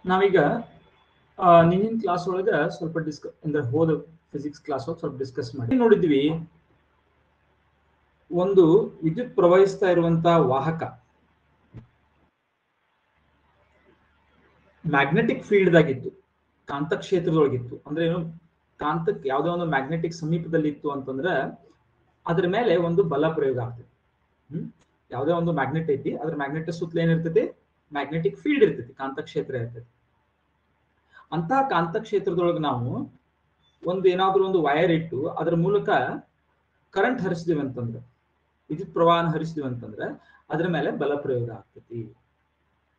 ನಾವೀಗ ನಿನ್ನಿನ ಕ್ಲಾಸ್ ಒಳಗೆ ಸ್ವಲ್ಪ ಅಂದ್ರೆ ಹೋದ ಫಿಸಿಕ್ಸ್ ಕ್ಲಾಸ್ ಒಳಗೆ ಸ್ವಲ್ಪ ಡಿಸ್ಕಸ್ ಮಾಡಿ ನೋಡಿದ್ವಿ. ಒಂದು ವಿದ್ಯುತ್ ಪ್ರವಹಿಸ್ತಾ ಇರುವಂತಹ ವಾಹಕ ಮ್ಯಾಗ್ನೆಟಿಕ್ ಫೀಲ್ಡ್ ದಾಗಿತ್ತು, ಕಾಂತ ಕ್ಷೇತ್ರದೊಳಗಿತ್ತು. ಅಂದ್ರೆ ಏನು, ಕಾಂತಕ್ಕೆ ಯಾವುದೇ ಒಂದು ಮ್ಯಾಗ್ನೆಟಿಕ್ ಸಮೀಪದಲ್ಲಿ ಇತ್ತು ಅಂತಂದ್ರೆ ಅದ್ರ ಮೇಲೆ ಒಂದು ಬಲ ಪ್ರಯೋಗ ಆಗ್ತದೆ. ಯಾವುದೇ ಒಂದು ಮ್ಯಾಗ್ನೆಟ್ ಐತಿ, ಅದ್ರ ಮ್ಯಾಗ್ನೆಟ್ ಸುತ್ತಲೂ ಏನಿರ್ತೈತಿ, ಮ್ಯಾಗ್ನೆಟಿಕ್ ಫೀಲ್ಡ್ ಇರ್ತೈತಿ, ಕಾಂತ ಕ್ಷೇತ್ರ ಇರ್ತೈತಿ. ಅಂತಹ ಕಾಂತ ಕ್ಷೇತ್ರದೊಳಗೆ ನಾವು ಒಂದು ಏನಾದ್ರೂ ಒಂದು ವೈರ್ ಇಟ್ಟು ಅದ್ರ ಮೂಲಕ ಕರೆಂಟ್ ಹರಿಸಿದೀವಿ ಅಂತಂದ್ರೆ, ವಿದ್ಯುತ್ ಪ್ರವಾಹನ ಹರಿಸಿದೀವಿ ಅಂತಂದ್ರೆ ಅದ್ರ ಮೇಲೆ ಬಲ ಪ್ರಯೋಗ ಆಗ್ತೈತಿ.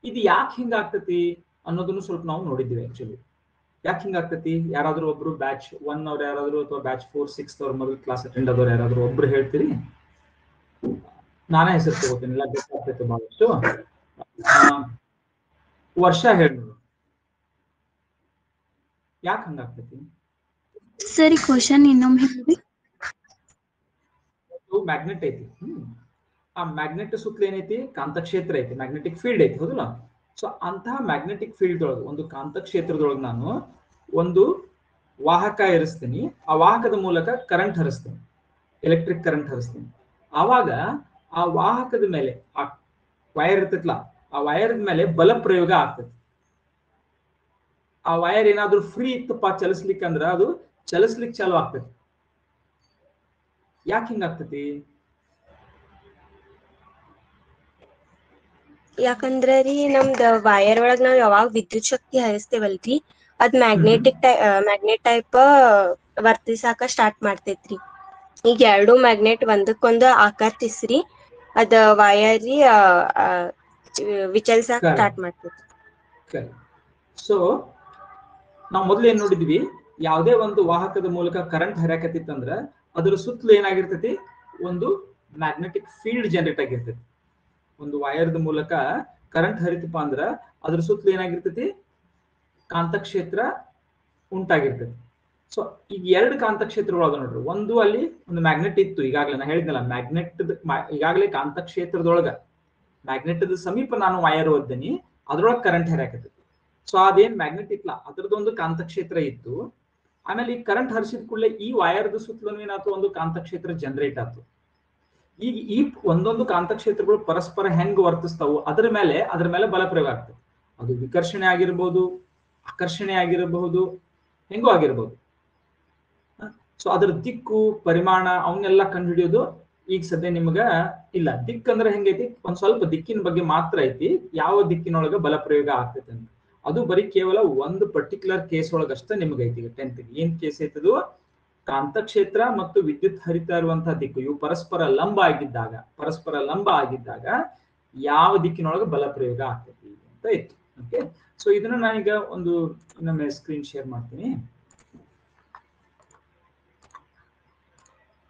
ಇದು ಯಾಕೆ ಹಿಂಗಾಗ್ತತಿ ಅನ್ನೋದನ್ನು ಸ್ವಲ್ಪ ನಾವು ನೋಡಿದ್ದೀವಿ. ಆಕ್ಚುಲಿ ಯಾಕೆ ಹಿಂಗಾಗ್ತತಿ, ಯಾರಾದ್ರೂ ಒಬ್ರು ಬ್ಯಾಚ್ 1 ಅವ್ರು ಯಾರಾದ್ರೂ ಅಥವಾ ಬ್ಯಾಚ್ 4, 6 ಅವ್ರ ಮೊದಲು ಕ್ಲಾಸ್ ಅಟೆಂಡ್ ಆದವ್ರು ಯಾರಾದ್ರೂ ಒಬ್ರು ಹೇಳ್ತೀರಿ? ನಾನೇ ಹೆಸರು ತಗೋತೀನಿ, ಇಲ್ಲ ಗೊತ್ತಾಗ್ತೈತೆ ಬಹಳಷ್ಟು. ವರ್ಷ ಹೇಳಿ, ಯಾಕೆ ಹಂಗಾಗ್ತೈತಿ? ಸರಿ, ಕ್ವಶನ್ ಇನ್ನೊಮ್ಮೆ ಹೇಳಿ. ಮ್ಯಾಗ್ನೆಟ್ ಐತಿ, ಆ ಮ್ಯಾಗ್ನೆಟ್ ಸುತ್ತಲೂ ಏನೈತಿ, ಕಾಂತ ಕ್ಷೇತ್ರ ಐತಿ, ಮ್ಯಾಗ್ನೆಟಿಕ್ ಫೀಲ್ಡ್ ಐತಿ, ಹೌದಲ್ಲ? ಸೊ ಅಂತಹ ಮ್ಯಾಗ್ನೆಟಿಕ್ ಫೀಲ್ಡ್ ಒಳಗೆ, ಒಂದು ಕಾಂತ ಕ್ಷೇತ್ರದೊಳಗೆ ನಾನು ಒಂದು ವಾಹಕ ಇರಿಸ್ತೀನಿ. ಆ ವಾಹಕದ ಮೂಲಕ ಕರೆಂಟ್ ಹರಿಸ್ತೀನಿ, ಎಲೆಕ್ಟ್ರಿಕ್ ಕರೆಂಟ್ ಹರಿಸ್ತೀನಿ. ಆವಾಗ ಆ ವಾಹಕದ ಮೇಲೆ, ಆ ವೈರ್ ಇರ್ತೈತಲ್ಲ, ಆ ವೈರ್ ಮೇಲೆ ಬಲ ಪ್ರಯೋಗ ಆಗ್ತದೆ. ಆ ವೈರ್ ಏನಾದ್ರೂ ಫ್ರೀ ಇತ್ತಪ್ಪ ಚಲಿಸ್ಲಿಕ್ಕೆ ಅಂದ್ರೆ ಅದು ಚಲಿಸ್ಲಿಕ್ಕೆ ಚಾಲು ಆಗ್ತೈತಿ. ಯಾಕೆ ಹಿಂಗಾಗ್ತತಿ? ಯಾಕಂದ್ರ ರೀ ನಮ್ದ ವೈರ್ ಒಳಗ್ ನಾವ್ ಯಾವಾಗ ವಿದ್ಯುತ್ ಶಕ್ತಿ ಹರಿಸ್ತೇವಲ್ರಿ, ಅದ್ ಮ್ಯಾಗ್ನೆಟ್ ಟೈಪ್ ವರ್ತಿಸಾಕ ಸ್ಟಾರ್ಟ್ ಮಾಡ್ತೈತ್ರಿ. ಈಗ ಎರಡು ಮ್ಯಾಗ್ನೆಟ್ ಒಂದಕ್ಕೊಂದು ಆಕರ್ಷಿಸ್ರಿ ಅದ ವೈರ್ ರೀ ವಿಚಲಿಸಾಕ ಸ್ಟಾರ್ಟ್ ಮಾಡ್ತೈತಿ. ಸೊ ನಾವು ಮೊದ್ಲು ಏನ್ ನೋಡಿದ್ವಿ, ಯಾವುದೇ ಒಂದು ವಾಹಕದ ಮೂಲಕ ಕರೆಂಟ್ ಹರಿಯಾಕತ್ತಿತ್ತಂದ್ರ ಅದ್ರ ಸುತ್ತಲೂ ಏನಾಗಿರ್ತೈತಿ, ಒಂದು ಮ್ಯಾಗ್ನೆಟಿಕ್ ಫೀಲ್ಡ್ ಜನರೇಟ್ ಆಗಿರ್ತೈತಿ. ಒಂದು ವೈರ್ದ ಮೂಲಕ ಕರೆಂಟ್ ಹರಿತಪ್ಪ ಅಂದ್ರ ಅದ್ರ ಸುತ್ತಲೂ ಏನಾಗಿರ್ತೈತಿ, ಕಾಂತಕ್ಷೇತ್ರ ಉಂಟಾಗಿರ್ತೈತಿ. ಸೊ ಈಗ ಎರಡು ಕಾಂತಕ್ಷೇತ್ರಗಳಾಗ ನೋಡ್ರಿ. ಒಂದು ಅಲ್ಲಿ ಒಂದು ಮ್ಯಾಗ್ನೆಟ್ ಇತ್ತು, ಈಗಾಗಲೇ ನಾ ಹೇಳಿದ್ನಲ್ಲ, ಈಗಾಗಲೇ ಕಾಂತಕ್ಷೇತ್ರದೊಳಗ ಮ್ಯಾಗ್ನೆಟ್ ಸಮೀಪ ನಾನು ವೈರ್ ಓದ್ದೀನಿ, ಅದ್ರೊಳಗೆ ಕರೆಂಟ್ ಹರಿಯಾಕತ್ತೈತಿ. ಸೊ ಅದೇನ್ ಮ್ಯಾಗ್ನೆಟ್ ಇತ್ತಲ್ಲ ಅದರದೊಂದು ಕಾಂತಕ್ಷೇತ್ರ ಇತ್ತು. ಆಮೇಲೆ ಈ ಕರೆಂಟ್ ಹರಿಸಿದ ಕೂಡಲೇ ಈ ವೈರ್ದ ಸುತ್ತಲೂ ಏನಾಯ್ತು, ಒಂದು ಕಾಂತಕ್ಷೇತ್ರ ಜನರೇಟ್ ಆಯ್ತು. ಈಗ ಈ ಒಂದೊಂದು ಕಾಂತಕ್ಷೇತ್ರಗಳು ಪರಸ್ಪರ ಹೆಂಗ್ ವರ್ತಿಸ್ತಾವು ಅದ್ರ ಮೇಲೆ ಬಲ ಪ್ರಯೋಗ ಆಗ್ತದೆ. ಅದು ವಿಕರ್ಷಣೆ ಆಗಿರ್ಬೋದು, ಆಕರ್ಷಣೆ ಆಗಿರಬಹುದು, ಹೆಂಗೂ ಆಗಿರ್ಬೋದು. ಸೊ ಅದ್ರ ದಿಕ್ಕು, ಪರಿಮಾಣ ಅವನ್ನೆಲ್ಲ ಕಂಡುಹಿಡಿಯೋದು ಈಗ ಸದ್ಯ ನಿಮ್ಗ ಇಲ್ಲ. ದಿಕ್ಕಂದ್ರೆ ಹೆಂಗೈತಿ, ಒಂದ್ ಸ್ವಲ್ಪ ದಿಕ್ಕಿನ ಬಗ್ಗೆ ಮಾತ್ರ ಐತಿ, ಯಾವ ದಿಕ್ಕಿನೊಳಗ ಬಲ ಪ್ರಯೋಗ ಆಗ್ತೈತೆ ಅಂತ. ಅದು ಬರೀ ಕೇವಲ ಒಂದು ಪರ್ಟಿಕ್ಯುಲರ್ ಕೇಸ್ ಒಳಗಷ್ಟೇ ನಿಮ್ಗೈತಿ. 10th ಏನ್ ಕೇಸ್ ಐತದು, ಕಾಂತಕ್ಷೇತ್ರ ಮತ್ತು ವಿದ್ಯುತ್ ಹರಿತಾ ಇರುವಂತಹ ದಿಕ್ಕು ಇವು ಪರಸ್ಪರ ಲಂಬ ಆಗಿದ್ದಾಗ ಯಾವ ದಿಕ್ಕಿನೊಳಗೆ ಬಲ ಪ್ರಯೋಗ ಆಗ್ತೈತಿ ಅಂತ ಇತ್ತು. ಓಕೆ, ಸೊ ಇದನ್ನ ನಾನೀಗ ಒಂದು ಇನ್ನೊಮ್ಮೆ ಸ್ಕ್ರೀನ್ ಶೇರ್ ಮಾಡ್ತೀನಿ.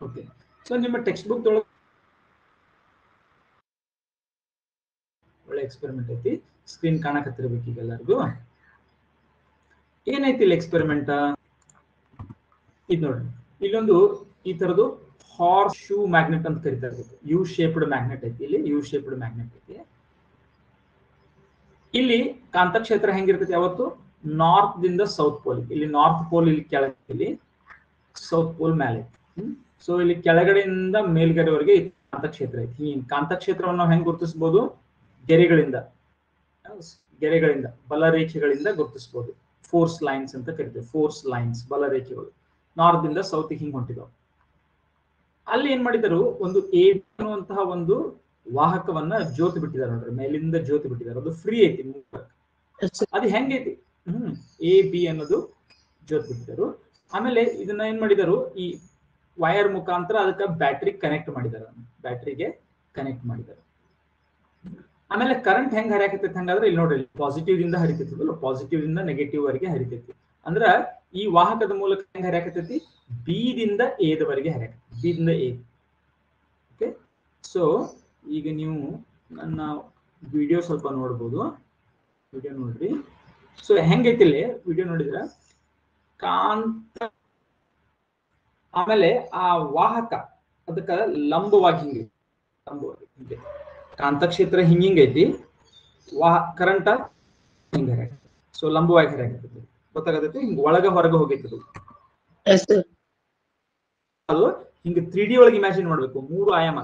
ಓಕೆ, ಸೊ ನಿಮ್ಮ ಟೆಕ್ಸ್ಟ್ ಬುಕ್ ಒಳಗೆ ಒಳ್ಳೆ ಎಕ್ಸ್ಪೆರಿಮೆಂಟ್ ಐತಿ, ಸ್ಕ್ರೀನ್ ಕಾಣಕತ್ತಿರ್ಬೇಕು ಈಗ ಎಲ್ಲರಿಗೂ. ಏನೈತಿ ಇಲ್ಲಿ ಎಕ್ಸ್ಪೆರಿಮೆಂಟ್? ಇದು ನೋಡ್ರಿ, ಇಲ್ಲೊಂದು ಈ ತರದ್ದು ಹಾರ್ಸ್ ಶೂ ಮ್ಯಾಗ್ನೆಟ್ ಅಂತ ಕರಿತಾ ಇರ್ಬೇಕು. ಯು ಶೇಪ್ಡ್ ಮ್ಯಾಗ್ನೆಟ್ ಐತಿ, ಇಲ್ಲಿ ಯು ಶೇಪ್ಡ್ ಮ್ಯಾಗ್ನೆಟ್ ಐತಿ. ಇಲ್ಲಿ ಕಾಂತಕ್ಷೇತ್ರ ಹೆಂಗಿರ್ತೈತಿ, ಯಾವತ್ತು ನಾರ್ತ್ ದಿಂದ ಸೌತ್ ಪೋಲ್. ಇಲ್ಲಿ ನಾರ್ತ್ ಪೋಲ್ ಇಲ್ಲಿ ಕೆಳಗೆ, ಇಲ್ಲಿ ಸೌತ್ ಪೋಲ್ ಮೇಲೆ. ಸೊ ಇಲ್ಲಿ ಕೆಳಗಡೆಯಿಂದ ಮೇಲ್ಗಡೆವರೆಗೆ ಕಾಂತಕ್ಷೇತ್ರ ಐತಿ. ಈ ಕಾಂತಕ್ಷೇತ್ರವನ್ನು ನಾವು ಹೆಂಗ್ ಗುರುತಿಸಬಹುದು, ಗೆರೆಗಳಿಂದ ಬಲರೇಖೆಗಳಿಂದ ಗುರುತಿಸಬಹುದು. ಫೋರ್ಸ್ ಲೈನ್ಸ್ ಅಂತ ಕರಿತೇವೆ. ಫೋರ್ಸ್ ಲೈನ್ಸ್, ಬಲರೇಖೆಗಳು ನಾರ್ತ್ ದಿಂದ ಸೌತ್ ಹಿಂಗ್ ಹೊಂಟಿದಾವ. ಅಲ್ಲಿ ಏನ್ ಮಾಡಿದರು, ಒಂದು ಎ ಅನ್ನುವಂತಹ ಒಂದು ವಾಹಕವನ್ನ ಜ್ಯೋತಿ ಬಿಟ್ಟಿದ್ದಾರೆ ನೋಡ್ರಿ, ಮೇಲಿಂದ ಜ್ಯೋತಿ ಬಿಟ್ಟಿದ್ದಾರೆ. ಅದು ಫ್ರೀ ಐತಿ, ಅದು ಹೆಂಗೈತಿ, ಎ ಬಿ ಅನ್ನೋದು ಜ್ಯೋತಿ ಬಿಟ್ಟಿದ್ದಾರೆ. ಆಮೇಲೆ ಇದನ್ನ ಏನ್ ಮಾಡಿದರು, ಈ ವೈರ್ ಮುಖಾಂತರ ಅದಕ್ಕೆ ಬ್ಯಾಟ್ರಿಗೆ ಕನೆಕ್ಟ್ ಮಾಡಿದ್ದಾರೆ. ಆಮೇಲೆ ಕರೆಂಟ್ ಹೆಂಗ್ ಹರಿಯಾಕತೈತಿ ಹಂಗಾದ್ರೆ ಇಲ್ಲಿ ನೋಡ್ರಿ, ಪಾಸಿಟಿವ್ ದಿಂದ ಹರಿತೈತಿ, ಪಾಸಿಟಿವ್ ದಿಂದ ನೆಗೆಟಿವ್ ವರೆಗೆ ಹರಿತೈತಿ. ಅಂದ್ರ ಈ ವಾಹಕದ ಮೂಲಕ ಹೆಂಗ್ ಹರಿಯಾಕತೈತಿ, ಬಿ ದಿಂದ ಎ ದವರೆಗೆ ಹರಿಯಾಕತೈತಿ, ಬಿ ದಿಂದ ಎ. ಓಕೆ, ಸೊ ಈಗ ನೀವು ನನ್ನ ವಿಡಿಯೋ ಸ್ವಲ್ಪ ನೋಡ್ಬೋದು, ವಿಡಿಯೋ ನೋಡ್ರಿ. ಸೊ ಹೆಂಗೈತಿ ಇಲ್ಲಿ ವಿಡಿಯೋ ನೋಡಿದ್ರ, ಕಾಂತ ಆಮೇಲೆ ಆ ವಾಹಕ ಅದಕ್ಕ ಲಂಬವಾಗಿ ಹಿಂಗೆ ಕಾಂತಕ್ಷೇತ್ರ ಹಿಂಗೈತಿ, ಕರೆಂಟ್ ಹಿಂಗ ಸೊ ಲಂಬವಾಗಿ ಹರಿಯಾಕತ್ತೈತಿ, ಗೊತ್ತಾಗತೈತಿ? ಹಿಂಗ ಒಳಗ ಹೊರಗೆ ಹೋಗೈತದು. ಅದು ಹಿಂಗ 3D ಒಳಗೆ ಇಮ್ಯಾಜಿನ್ ಮಾಡ್ಬೇಕು, 3 ಆಯಾಮ.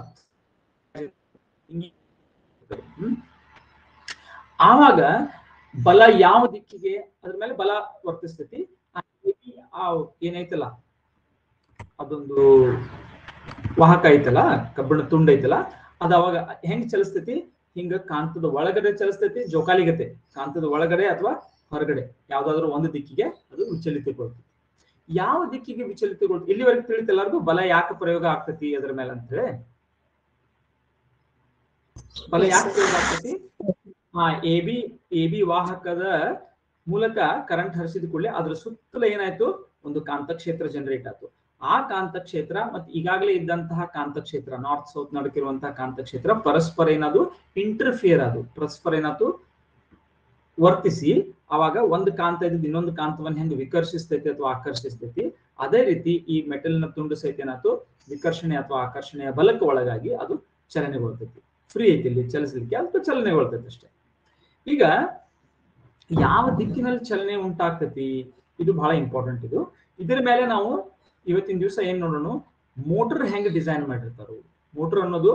ಆವಾಗ ಬಲ ಯಾವ ದಿಕ್ಕಿಗೆ ಅದ್ರ ಮೇಲೆ ಬಲ ವರ್ತಿಸ್ತೈತಿ. ಏನೈತಲ್ಲ ಅದೊಂದು ವಾಹಕ ಐತಲ್ಲ, ಕಬ್ಬಿಣ ತುಂಡ ಐತಲ್ಲ, ಅದ ಅವಾಗ ಹೆಂಗ್ ಚಲಿಸ್ತೈತಿ? ಹಿಂಗ ಕಾಂತದ ಒಳಗಡೆ ಚಲಿಸ್ತೈತಿ, ಜೋಕಾಲಿಗತೆ ಕಾಂತದ ಒಳಗಡೆ ಅಥವಾ ಹೊರಗಡೆ ಯಾವ್ದಾದ್ರು ಒಂದು ದಿಕ್ಕಿಗೆ ಅದು ವಿಚಲಿತಗೊಳ್ತೈತಿ. ಯಾವ ದಿಕ್ಕಿಗೆ ವಿಚಲಿತಗೊಳ್ತೈತಿ? ಇಲ್ಲಿವರೆಗೆ ತಿಳಿತಲ್ಲಾರ್ದು ಬಲ ಯಾಕೆ ಪ್ರಯೋಗ ಆಗ್ತೈತಿ ಅದ್ರ ಮೇಲೆ ಅಂತ ಹೇಳಿ. ಬಲ ಯಾಕೆ ಪ್ರಯೋಗ ಆಗ್ತೈತಿ? ಎ ಬಿ ವಾಹಕದ ಮೂಲಕ ಕರೆಂಟ್ ಹರಿಸಿದ ಕೂಡಲೇ ಅದ್ರ ಸುತ್ತಲ ಏನಾಯ್ತು? ಒಂದು ಕಾಂತಕ್ಷೇತ್ರ ಜನರೇಟ್ ಆಯ್ತು. ಆ ಕಾಂತಕ್ಷೇತ್ರ ಮತ್ತೆ ಈಗಾಗಲೇ ಇದ್ದಂತಹ ಕಾಂತಕ್ಷೇತ್ರ, ನಾರ್ತ್ ಸೌತ್ ನಡುಕಿರುವಂತಹ ಕಾಂತಕ್ಷೇತ್ರ ಪರಸ್ಪರ ಏನಾದ್ರು ಇಂಟರ್ಫಿಯರ್ ಅದು, ಪರಸ್ಪರ ಏನಾದ್ರು ವರ್ತಿಸಿ ಅವಾಗ ಒಂದು ಕಾಂತ ಇದ್ದು ಇನ್ನೊಂದು ಕಾಂತವನ್ನು ಹೆಂಗ್ ವಿಕರ್ಷಿಸ್ತೈತಿ ಅಥವಾ ಆಕರ್ಷಿಸ್ತೈತಿ, ಅದೇ ರೀತಿ ಈ ಮೆಟಲ್ನ ತುಂಡು ಸಹಿತ ಏನಾಯ್ತು ವಿಕರ್ಷಣೆ ಅಥವಾ ಆಕರ್ಷಣೆಯ ಬಲಕ್ಕೆ ಒಳಗಾಗಿ ಅದು ಚಲನೆಗೊಳ್ತೈತಿ. ಫ್ರೀ ಐತಿ ಇಲ್ಲಿ ಚಲಿಸಲಿಕ್ಕೆ, ಅಥವಾ ಚಲನೆಗೊಳ್ತೈತಿ ಅಷ್ಟೇ. ಈಗ ಯಾವ ದಿಕ್ಕಿನಲ್ಲಿ ಚಲನೆ ಉಂಟಾಗ್ತೈತಿ, ಇದು ಬಹಳ ಇಂಪಾರ್ಟೆಂಟ್. ಇದ್ರ ಮೇಲೆ ನಾವು ಇವತ್ತಿನ ದಿವಸ ಏನ್ ನೋಡೋಣ, ಮೋಟರ್ ಹೆಂಗ್ ಡಿಸೈನ್ ಮಾಡಿರ್ತಾರ. ಮೋಟರ್ ಅನ್ನೋದು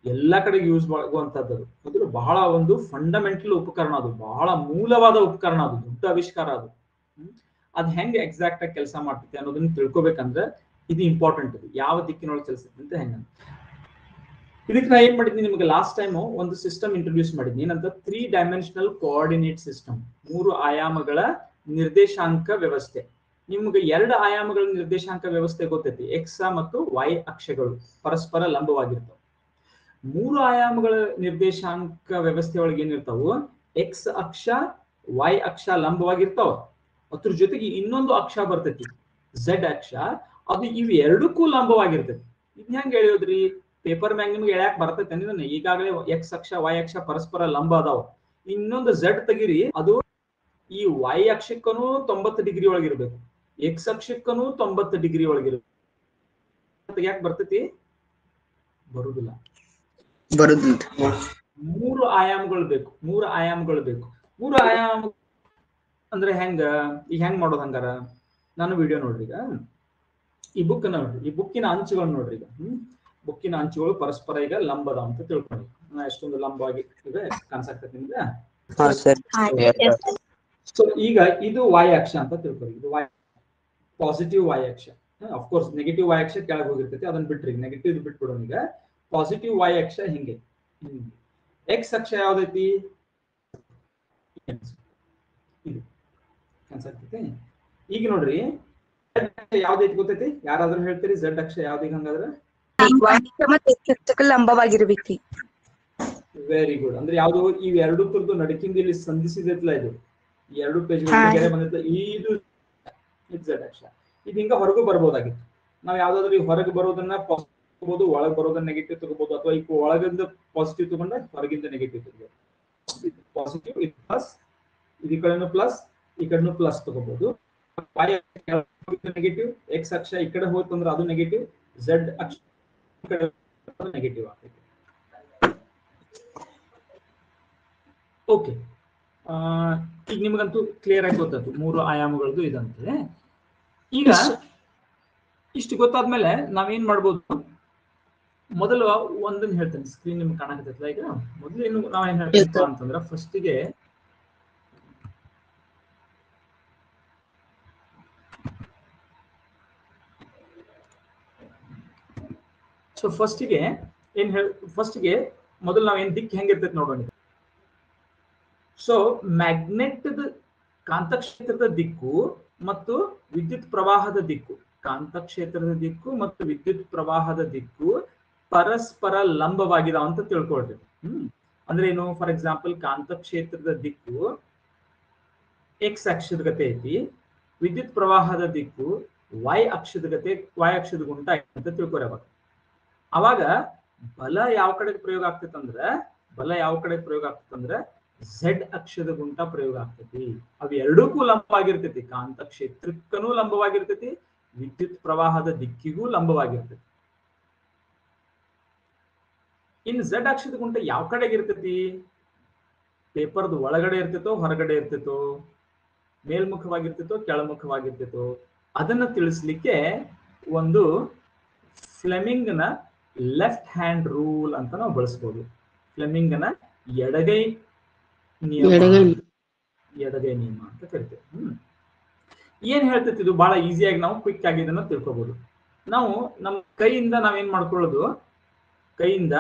ಎಲ್ಲಾ ಕಡೆಗೆ ಯೂಸ್ ಆಗುವಂತದ್ದು. ಅದು ಬಹಳ ಒಂದು ಫಂಡಮೆಂಟಲ್ ಉಪಕರಣ, ಅದು ಬಹಳ ಮೂಲವಾದ ಉಪಕರಣ, ಅದು ದೊಡ್ಡ ಆವಿಷ್ಕಾರ. ಅದ್ ಹೆಂಗ್ ಎಕ್ಸಾಕ್ಟ್ ಆಗಿ ಕೆಲಸ ಮಾಡ್ತೈತಿ ಅನ್ನೋದನ್ನ ತಿಳ್ಕೊಬೇಕಂದ್ರೆ ಇದು ಇಂಪಾರ್ಟೆಂಟ್. ಇದು ಯಾವ ದಿಕ್ಕಿನೊಳಗೆ ಚಲಿಸ್ತೈತಿ ಅಂತ ಹೆಂಗ. ಇದಕ್ಕೆ ನಾ ಏನ್ ಮಾಡಿದ್ನಿ, ನಿಮ್ಗೆ ಲಾಸ್ಟ್ ಟೈಮ್ ಒಂದು ಸಿಸ್ಟಮ್ ಇಂಟ್ರೊಡ್ಯೂಸ್ ಮಾಡಿದ್ನಿ. ಏನಂತ? 3 ಡೈಮೆನ್ಷನಲ್ ಕೋಆರ್ಡಿನೇಟ್ ಸಿಸ್ಟಮ್, 3 ಆಯಾಮಗಳ ನಿರ್ದೇಶಾಂಕ ವ್ಯವಸ್ಥೆ. ನಿಮ್ಗೆ 2 ಆಯಾಮಗಳ ನಿರ್ದೇಶಾಂಕ ವ್ಯವಸ್ಥೆ ಗೊತ್ತೈತಿ, ಎಕ್ಸ್ ಮತ್ತು ವೈ ಅಕ್ಷಗಳು ಪರಸ್ಪರ ಲಂಬವಾಗಿರ್ತಾವ. 3 ಆಯಾಮಗಳ ನಿರ್ದೇಶಾಂಕ ವ್ಯವಸ್ಥೆ ಒಳಗೆ ಏನಿರ್ತಾವು? ಎಕ್ಸ್ ಅಕ್ಷ, ವೈ ಅಕ್ಷ ಲಂಬವಾಗಿರ್ತಾವ. ಅದ್ರ ಜೊತೆಗೆ ಇನ್ನೊಂದು ಅಕ್ಷ ಬರ್ತೈತಿ, ಝೆಡ್ ಅಕ್ಷ, ಅದು ಇವೆರಡಕ್ಕೂ ಲಂಬವಾಗಿರ್ತೈತಿ. ಇದ್ ಹೆಂಗ್ ಹೇಳಿದ್ರಿ? ಪೇಪರ್ ಮ್ಯಾಗ್ ನಿಮ್ಗೆ ಎಳ್ಯಾಕ್ ಬರ್ತೈತೆ ಅಂದ್ರೆ ಈಗಾಗಲೇ ಎಕ್ಸ್ ಅಕ್ಷ ವೈ ಅಕ್ಷ ಪರಸ್ಪರ ಲಂಬ ಅದಾವ. ಇನ್ನೊಂದು ಝೆಡ್ ತೆಗಿರಿ, ಅದು ಈ ವೈ ಅಕ್ಷಕ್ಕೂ 90 ಡಿಗ್ರಿ ಒಳಗಿರ್ಬೇಕು, ಎಕ್ಸ್ ಅಕ್ಷಕ್ಕೂ 90 ಡಿಗ್ರಿ ಒಳಗಿರ್ಬೇಕು. ಯಾಕೆ ಬರ್ತೈತಿ? ಬರುದಿಲ್ಲ. 3 ಆಯಾಮಗಳು ಬೇಕು, 3 ಆಯಾಮಗಳು ಬೇಕು. 3 ಆಯಾಮ ಅಂದ್ರೆ ಹೆಂಗ? ಈಗ ಹೆಂಗ್ ಮಾಡೋದು ಹಂಗಾರ? ನಾನು ವಿಡಿಯೋ ನೋಡ್ರಿ. ಈಗ ಈ ಬುಕ್ ನೋಡ್ರಿ, ಈ ಬುಕ್ಕಿನ ಅಂಚುಗಳು ನೋಡ್ರಿ. ಈಗ ಬುಕ್ಕಿನ ಅಂಚುಗಳು ಪರಸ್ಪರ ಈಗ ಲಂಬದ ಅಂತ ತಿಳ್ಕೊಳ್ಳಿ. ಎಷ್ಟೊಂದು ಲಂಬವಾಗಿ ಇದೆ ಕಾಣಿಸಾಕ್ತೈತಿ ನಿಮ್ಗೆ. ಸೊ ಈಗ ಇದು ವೈ ಅಕ್ಷ ಅಂತ ತಿಳ್ಕೊಳ್ಳಿ. ಇದು ಪಾಸಿಟಿವ್ ವೈ ಅಕ್ಷ. ಅಫ್ಕೋರ್ಸ್ ನೆಗೆಟಿವ್ ವೈ ಅಕ್ಷ ಕೆಳಗೆ ಹೋಗಿರ್ತೈತಿ, ಅದನ್ನ ಬಿಟ್ರಿ, ನೆಗೆಟಿವ್ ಬಿಟ್ಬಿಡೋಣ. ಈಗ ಪಾಸಿಟಿವ್ ವೈ ಅಕ್ಷ ಹಿಂಗೆ. ಎಕ್ಸ್ ಅಕ್ಷ ಯಾವ್ದೈತಿ? ಇದು ಕಾಣಿಸಾಕ್ತೈತಿ. ಈಗ ನೋಡ್ರಿ, ಯಾವ್ದೈತಿ ಗೊತ್ತೈತಿ? ಯಾರಾದ್ರೂ ಹೇಳ್ತೀರಿ ಝೆಡ್ ಅಕ್ಷ ಯಾವ್ದೀಗ ಹಂಗಾದ್ರೆ? ಲಂಬವಾಗಿರ್ಬೇಕ್ರಿ. Very good. ಅಂದ್ರೆ ಯಾವ್ದು? ಇವ್ ಎರಡು ತುರ್ದು ನಡಕಿಂದ ಇಲ್ಲಿ ಸಂಧಿಸಿದೈತ್ಲ, ಇದು ಎರಡು ಪೇಜ್ ಬಂದಿತ್ತು. ಇದು ಝೆಡ್ ಅಕ್ಷ. ಇದು ಹಿಂಗ ಹೊರಗೂ ಬರ್ಬೋದಾಗಿತ್ತು. ನಾವ್ ಯಾವ್ದಾದ್ರು ಹೊರಗೆ ಬರೋದನ್ನ ತಗೋಬಹುದು, ಒಳಗ್ ಬರೋದನ್ನ ನೆಗೆಟಿವ್ ತಗೋಬಹುದು, ಅಥವಾ ಈಗ ಒಳಗಿಂದ ಪಾಸಿಟಿವ್ ತಗೊಂಡ್ರೆ ಹೊರಗಿಂದ ನೆಗೆಟಿವ್ ತಗೋಬಹುದು. ಪಾಸಿಟಿವ್ ಇದು ಪ್ಲಸ್, ಈ ಕಡೆನು ಪ್ಲಸ್, ಈ ಕಡೆನು ಪ್ಲಸ್ ತಗೋಬಹುದು. ನೆಗೆಟಿವ್, ಎಕ್ಸ್ ಅಕ್ಷ ಈ ಕಡೆ ಹೋಯ್ತಂದ್ರೆ ಅದು ನೆಗೆಟಿವ್, ಝೆಡ್ ಅಕ್ಷ ನೆಗೆಟಿವ್ ಆಗ್ತೈತಿ. ಓಕೆ, ಈಗ ನಿಮಗಂತೂ ಕ್ಲಿಯರ್ ಆಗಿ ಗೊತ್ತಾಯ್ತು 3 ಆಯಾಮಗಳದ್ದು ಇದಂತೆ. ಈಗ ಇಷ್ಟು ಗೊತ್ತಾದ್ಮೇಲೆ ನಾವೇನ್ ಮಾಡ್ಬೋದು? ಮೊದಲು ಒಂದನ್ನ ಹೇಳ್ತೇನೆ, ಸ್ಕ್ರೀನ್ ನಿಮ್ಗೆ ಕಾಣಕತ್ತೈತಲ್ಲ. ಈಗ ಮೊದಲು ನಾವೇನ್ ಹೇಳ್ತೀವಿ ಅಂತಂದ್ರೆ, ಫಸ್ಟಿಗೆ ಫಸ್ಟಿಗೆ ಮೊದಲು ನಾವೇನ್ ದಿಕ್ಕು ಹೆಂಗಿರ್ತೈತಿ ನೋಡೋಣ. ಸೊ ಮ್ಯಾಗ್ನೆಟ್ ಕಾಂತಕ್ಷೇತ್ರದ ದಿಕ್ಕು ಮತ್ತು ವಿದ್ಯುತ್ ಪ್ರವಾಹದ ದಿಕ್ಕು, ಕಾಂತಕ್ಷೇತ್ರದ ದಿಕ್ಕು ಮತ್ತು ವಿದ್ಯುತ್ ಪ್ರವಾಹದ ದಿಕ್ಕು ಪರಸ್ಪರ ಲಂಬವಾಗಿದಾವ ಅಂತ ತಿಳ್ಕೊಳ್ತೀವಿ. ಅಂದ್ರೆ ಏನು? ಫಾರ್ ಎಕ್ಸಾಂಪಲ್, ಕಾಂತಕ್ಷೇತ್ರದ ದಿಕ್ಕು ಎಕ್ಸ್ ಅಕ್ಷದ ಗತೆ ಐತಿ, ವಿದ್ಯುತ್ ಪ್ರವಾಹದ ದಿಕ್ಕು ವೈ ಅಕ್ಷದ ಗತೆ, ವೈ ಅಕ್ಷದ ಗುಂಟ ಅಂತ ತಿಳ್ಕೊರಿ. ಅವಾಗ ಬಲ ಯಾವ ಕಡೆ ಪ್ರಯೋಗ ಆಗ್ತೈತಂದ್ರೆ, ಝೆಡ್ ಅಕ್ಷದ ಗುಂಟ ಪ್ರಯೋಗ ಆಗ್ತೈತಿ. ಅವು ಎರಡಕ್ಕೂ ಲಂಬವಾಗಿರ್ತೈತಿ, ಕಾಂತಕ್ಷೇತ್ರಕ್ಕೂ ಲಂಬವಾಗಿರ್ತೈತಿ, ವಿದ್ಯುತ್ ಪ್ರವಾಹದ ದಿಕ್ಕಿಗೂ ಲಂಬವಾಗಿರ್ತೈತಿ. ಇನ್ನು ಝೆಡ್ ಅಕ್ಷದ ಗುಂಟ ಯಾವ ಕಡೆಗೆ ಇರ್ತೈತಿ? ಪೇಪರ್ದು ಒಳಗಡೆ ಇರ್ತೈತೋ ಹೊರಗಡೆ ಇರ್ತೈತೋ? ಮೇಲ್ಮುಖವಾಗಿರ್ತಿತ್ತೋ ಕೆಳಮುಖವಾಗಿರ್ತಿತ್ತೋ ಅದನ್ನ ತಿಳಿಸ್ಲಿಕ್ಕೆ ಒಂದು ಫ್ಲೆಮಿಂಗ್ನ ಲೆಫ್ಟ್ ಹ್ಯಾಂಡ್ ರೂಲ್ ಅಂತ ನಾವು ಬಳಸ್ಬೋದು. ಫ್ಲೆಮಿಂಗ್ನ ಎಡಗೈ ನಿಯಮ ಅಂತ ಕರಿತೇವೆ. ಏನ್ ಹೇಳ್ತೈತಿ ಇದು? ಬಹಳ ಈಸಿಯಾಗಿ ನಾವು ಕ್ವಿಕ್ ಆಗಿ ಇದನ್ನ ತಿಳ್ಕೊಬಹುದು. ನಾವು ನಮ್ಮ ಕೈಯಿಂದ ನಾವೇನ್ ಮಾಡ್ಕೊಳ್ಳೋದು, ಕೈಯಿಂದ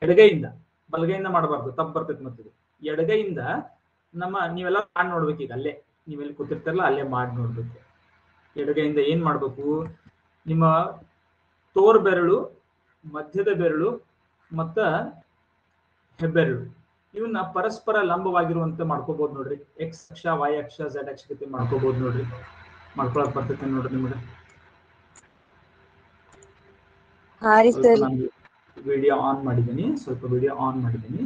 ಎಡಗೈಯಿಂದ, ಬಲಗೈಯಿಂದ ಮಾಡಬಾರ್ದು, ತಪ್ಪು ಬರ್ತೈತಿ. ಮತ್ತಿದು ಎಡಗೈಯಿಂದ ನೀವೆಲ್ಲ ಮಾಡಿ ನೋಡ್ಬೇಕು. ಈಗ ಅಲ್ಲೇ ನೀವೆಲ್ಲಿ ಕೂತಿರ್ತಾರಲ್ಲ ಅಲ್ಲೇ ಮಾಡಿ ನೋಡ್ಬೇಕು. ಎಡಗೈಯಿಂದ ಏನ್ ಮಾಡ್ಬೇಕು, ನಿಮ್ಮ ತೋರ್ ಬೆರಳು, ಮಧ್ಯದ ಬೆರಳು ಮತ್ತ ಹೆಬ್ಬೆರಳು ಇವನ್ನ ಪರಸ್ಪರ ಲಂಬವಾಗಿರುವಂತೆ ಮಾಡ್ಕೋಬಹುದು ನೋಡ್ರಿ. ಎಕ್ಸ್ ಅಕ್ಷ, ವೈ ಅಕ್ಷ, ಝೆಡ್ ಅಕ್ಷ ಜೊತೆ ಮಾಡ್ಕೋಬಹುದು ನೋಡ್ರಿ. ಮಾಡ್ಕೊಳಕ್ ಬರ್ತೈತೆ ನೋಡ್ರಿ ನಿಮ್ಗೆ. ವಿಡಿಯೋ ಆನ್ ಮಾಡಿದ್ದೀನಿ, ಸ್ವಲ್ಪ ವಿಡಿಯೋ ಆನ್ ಮಾಡಿದ್ದೀನಿ.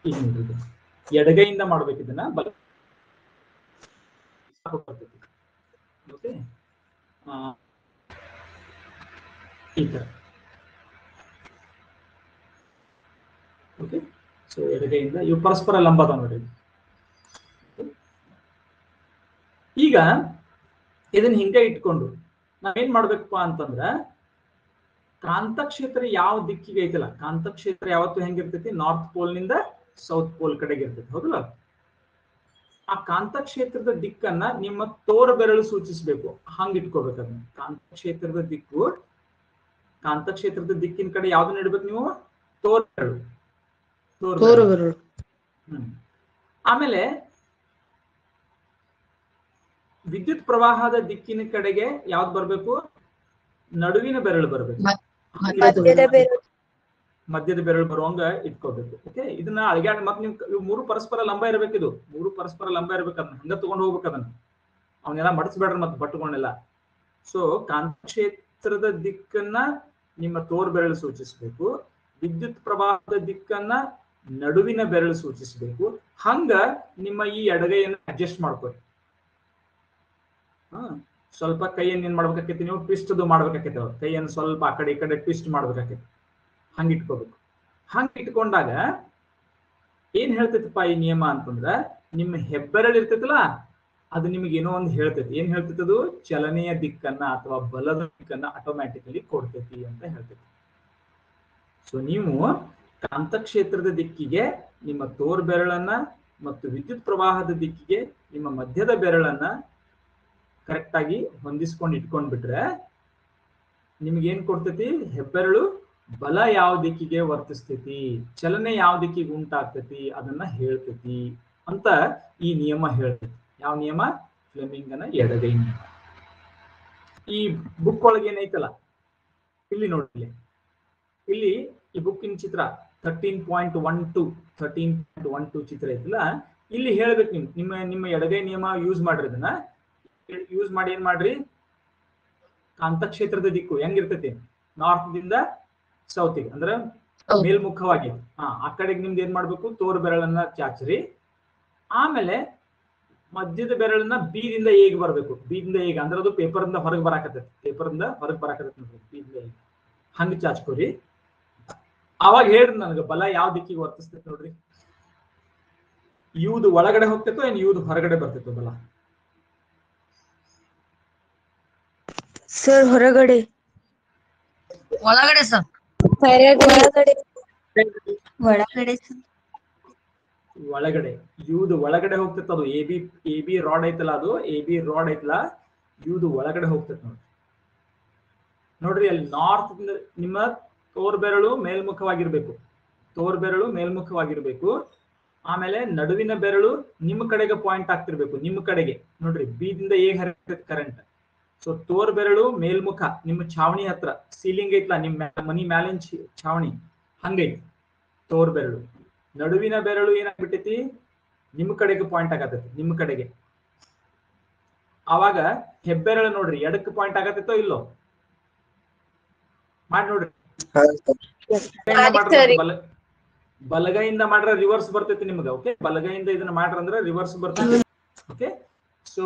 ಈಗ ನೋಡ್ರಿ, ಎಡಗೈಯಿಂದ ಮಾಡ್ಬೇಕು ಇದನ್ನ. ಓಕೆ, ಈ ತರ. ಓಕೆ, ಸೊ ಎಡಗೈಯಿಂದ ಇವು ಪರಸ್ಪರ ಲಂಬ ಅದ ನೋಡ್ರಿ. ಈಗ ಇದನ್ನ ಹಿಂಗೆ ಇಟ್ಕೊಂಡು ನಾವೇನ್ ಮಾಡ್ಬೇಕಪ್ಪ ಅಂತಂದ್ರ, ಕಾಂತಕ್ಷೇತ್ರ ಯಾವ ದಿಕ್ಕಿಗೆ ಐತಲ್ಲ, ಕಾಂತಕ್ಷೇತ್ರ ಯಾವತ್ತು ಹೆಂಗಿರ್ತೈತಿ, ನಾರ್ತ್ ಪೋಲ್ ನಿಂದ ಸೌತ್ ಪೋಲ್ ಕಡೆಗೆ ಇರ್ತೈತಿ, ಹೌದಲ್ಲ? ಆ ಕಾಂತಕ್ಷೇತ್ರದ ದಿಕ್ಕನ್ನ ನಿಮ್ಮ ತೋರ ಬೆರಳು ಸೂಚಿಸಬೇಕು. ಹಂಗ ಇಟ್ಕೋಬೇಕು ಅದನ್ನ. ಕಾಂತಕ್ಷೇತ್ರದ ದಿಕ್ಕಿನ ಕಡೆ ಯಾವ್ದನ್ನ ಇಡ್ಬೇಕು ನೀವು? ತೋರ ಬೆರಳು. ಆಮೇಲೆ ವಿದ್ಯುತ್ ಪ್ರವಾಹದ ದಿಕ್ಕಿನ ಕಡೆಗೆ ಯಾವ್ದು ಬರ್ಬೇಕು? ನಡುವಿನ ಬೆರಳು ಬರ್ಬೇಕು, ಮಧ್ಯದ ಬೆರಳು ಬರುವಂಗ ಇಟ್ಕೋಬೇಕು. ಓಕೆ, ಇದನ್ನ ಅಳಗ್ಯಾಡ ಮತ್ತೆ ನೀವು ಮೂರು ಪರಸ್ಪರ ಲಂಬ ಇರ್ಬೇಕು. ಇದು ಮೂರು ಪರಸ್ಪರ ಲಂಬ ಇರ್ಬೇಕು. ಅದನ್ನ ಹಂಗ ತಗೊಂಡು ಹೋಗ್ಬೇಕು. ಅದನ್ನ ಅವನ್ನೆಲ್ಲ ಮಡಸ್ಬೇಡ್ರಿ ಮತ್ತೆ ಬಟ್ಟುಗಳನ್ನೆಲ್ಲ. ಸೊ ಕಾಂತಕ್ಷೇತ್ರದ ದಿಕ್ಕನ್ನ ನಿಮ್ಮ ತೋರ್ ಬೆರಳು ಸೂಚಿಸಬೇಕು, ವಿದ್ಯುತ್ ಪ್ರವಾಹದ ದಿಕ್ಕನ್ನ ನಡುವಿನ ಬೆರಳು ಸೂಚಿಸಬೇಕು. ಹಂಗ ನಿಮ್ಮ ಈ ಎಡಗೈಯನ್ನು ಅಡ್ಜಸ್ಟ್ ಮಾಡ್ಕೊಳ್ಳಿ. ಸ್ವಲ್ಪ ಕೈಯನ್ನು ಏನ್ ಮಾಡ್ಬೇಕಾಕೈತಿ, ನೀವು ಟ್ವಿಸ್ಟ್ ಅದು ಮಾಡ್ಬೇಕಾಕೈತಿ. ಅವ್ರು ಕೈಯನ್ನು ಸ್ವಲ್ಪ ಆ ಕಡೆ ಈ ಕಡೆ ಟ್ವಿಸ್ಟ್ ಮಾಡ್ಬೇಕಾಕೈತಿ. ಹಂಗ ಇಟ್ಕೋಬೇಕು. ಹಂಗ ಇಟ್ಕೊಂಡಾಗ ಏನ್ ಹೇಳ್ತೈತಪ್ಪ ಈ ನಿಯಮ ಅಂತಂದ್ರ, ನಿಮ್ಮ ಹೆಬ್ಬೆರಳು ಇರ್ತೈತಲ್ಲ ಅದು ನಿಮ್ಗೆ ಏನೋ ಒಂದು ಹೇಳ್ತೈತಿ. ಏನ್ ಹೇಳ್ತೈತಿ ಅದು? ಚಲನೆಯ ದಿಕ್ಕನ್ನ ಅಥವಾ ಬಲದ ದಿಕ್ಕನ್ನ ಆಟೋಮ್ಯಾಟಿಕಲಿ ಕೊಡ್ತೈತಿ ಅಂತ ಹೇಳ್ತೈತಿ. ಸೊ ನೀವು ಕಾಂತಕ್ಷೇತ್ರದ ದಿಕ್ಕಿಗೆ ನಿಮ್ಮ ತೋರ್ ಬೆರಳನ್ನ ಮತ್ತು ವಿದ್ಯುತ್ ಪ್ರವಾಹದ ದಿಕ್ಕಿಗೆ ನಿಮ್ಮ ಮಧ್ಯದ ಬೆರಳನ್ನ ಕರೆಕ್ಟ್ ಆಗಿ ಹೊಂದಿಸ್ಕೊಂಡು ಇಟ್ಕೊಂಡ್ಬಿಟ್ರೆ ನಿಮ್ಗೆ ಏನ್ ಕೊಡ್ತೈತಿ? ಹೆಬ್ಬೆರಳು ಬಲ ಯಾವ ದಿಕ್ಕಿಗೆ ವರ್ತಿಸ್ತೈತಿ, ಚಲನೆ ಯಾವ ದಿಕ್ಕಿಗೆ ಉಂಟಾಗ್ತೈತಿ ಅದನ್ನ ಹೇಳ್ತೈತಿ ಅಂತ ಈ ನಿಯಮ ಹೇಳ್ತೈತಿ. ಯಾವ ನಿಯಮ? ಫ್ಲೆಮಿಂಗನ ಎಡಗೈ ನಿಯಮ. ಈ ಬುಕ್ ಒಳಗೆ ಏನೈತಲ್ಲ, ಇಲ್ಲಿ ನೋಡಿ, ಇಲ್ಲಿ ಈ ಬುಕ್ಕಿನ ಚಿತ್ರ 13.12 ಚಿತ್ರ ಐತಲ್ಲ, ಇಲ್ಲಿ ಹೇಳ್ಬೇಕು ನಿಮ್ಮ ಎಡಗೈ ನಿಯಮ ಯೂಸ್ ಮಾಡ್ರಿ. ಇದನ್ನ ಯೂಸ್ ಮಾಡಿ ಏನ್ ಮಾಡ್ರಿ, ಕಾಂತಕ್ಷೇತ್ರದ ದಿಕ್ಕು ಹೆಂಗಿರ್ತೈತಿ? ನಾರ್ತ್ ದಿಂದ ಸೌತಿಗೆ, ಅಂದ್ರೆ ಮೇಲ್ಮುಖವಾಗಿ. ಆ ಕಡೆಗೆ ನಿಮ್ದು ಏನ್ ಮಾಡ್ಬೇಕು? ತೋರ್ ಬೆರಳನ್ನ ಚಾಚ್ರಿ. ಆಮೇಲೆ ಮಧ್ಯದ ಬೆರಳನ್ನ ಬೀದಿಂದ ಏಗ್ ಬರ್ಬೇಕು. ಬೀದಿಂದ ಏಗ್ ಅಂದ್ರೆ ಅದು ಪೇಪರಿಂದ ಹೊರಗೆ ಬರಾಕತ್ತೈತಿ. ಬೀದಿಂದ ಏಗ್ ಹಂಗ ಚಾಚ್ಕೋರಿ. ಅವಾಗ ಹೇಳ್ರಿ ನನಗೆ ಬಲ ಯಾವ ದಿಕ್ಕಿಗೆ ವರ್ತಿಸ್ತೈತಿ ನೋಡ್ರಿ. ಇವ್ದು ಒಳಗಡೆ ಹೋಗ್ತೈತೋ ಏನ್ ಇವ್ದು ಹೊರಗಡೆ ಬರ್ತೈತೋ ಬಲ? ಸರ್ ಹೊರಗಡೆ. ಒಳಗಡೆ ಸರ್. ಒಳಗಡೆ ಇವ್ದು ಒಳಗಡೆ ಹೋಗ್ತೈತ. ಅದು ಎ ಬಿ ರಾಡ್ ಐತಲ್ಲ, ಅದು ಎ ಬಿ ರಾಡ್ ಐತಲ್ಲ, ಇವ್ದು ಒಳಗಡೆ ಹೋಗ್ತೈತಿ ನೋಡ್ರಿ. ಅಲ್ಲಿ ನಾರ್ತ್ ನಿಮ್ಮ ತೋರ್ ಬೆರಳು ಮೇಲ್ಮುಖವಾಗಿರ್ಬೇಕು. ಆಮೇಲೆ ನಡುವಿನ ಬೆರಳು ನಿಮ್ಮ ಕಡೆಗೆ ಪಾಯಿಂಟ್ ಆಗ್ತಿರ್ಬೇಕು, ನಿಮ್ಮ ಕಡೆಗೆ ನೋಡ್ರಿ. ಬೀದಿಂದ ಹೇಗೆ ಹರಿತೈತಿ ಕರೆಂಟ್. ಸೊ ತೋರ್ ಬೆರಳು ಮೇಲ್ಮುಖ, ನಿಮ್ಮ ಛಾವಣಿ ಹತ್ರ ಸೀಲಿಂಗ್ ಐತ್ಲಾ, ನಿಮ್ಮ ಮನಿ ಮ್ಯಾಲಿನ ಛಾವಣಿ ಹಂಗೈತಿ ತೋರ್ ಬೆರಳು. ನಡುವಿನ ಬೆರಳು ಏನಾಗ್ಬಿಟ್ಟೈತಿ? ನಿಮ್ಮ ಕಡೆಗೆ ಪಾಯಿಂಟ್ ಆಗತೈತಿ, ನಿಮ್ಮ ಕಡೆಗೆ. ಆವಾಗ ಹೆಬ್ಬೆರಳು ನೋಡ್ರಿ ಎಡಕ್ಕೆ ಪಾಯಿಂಟ್ ಆಗತೈತೋ ಇಲ್ಲೋ? ಮಾಡಿ ನೋಡ್ರಿ. ಬಲಗೈಯಿಂದ ಮಾಡ್ರೆ ರಿವರ್ಸ್ ಬರ್ತೈತಿ ನಿಮ್ಗೆ. ಓಕೆ, ಬಲಗೈಯಿಂದ ಇದನ್ನ ಮಾಡ್ರಂದ್ರೆ ರಿವರ್ಸ್ ಬರ್ತೈತಿ. ಓಕೆ, ಸೊ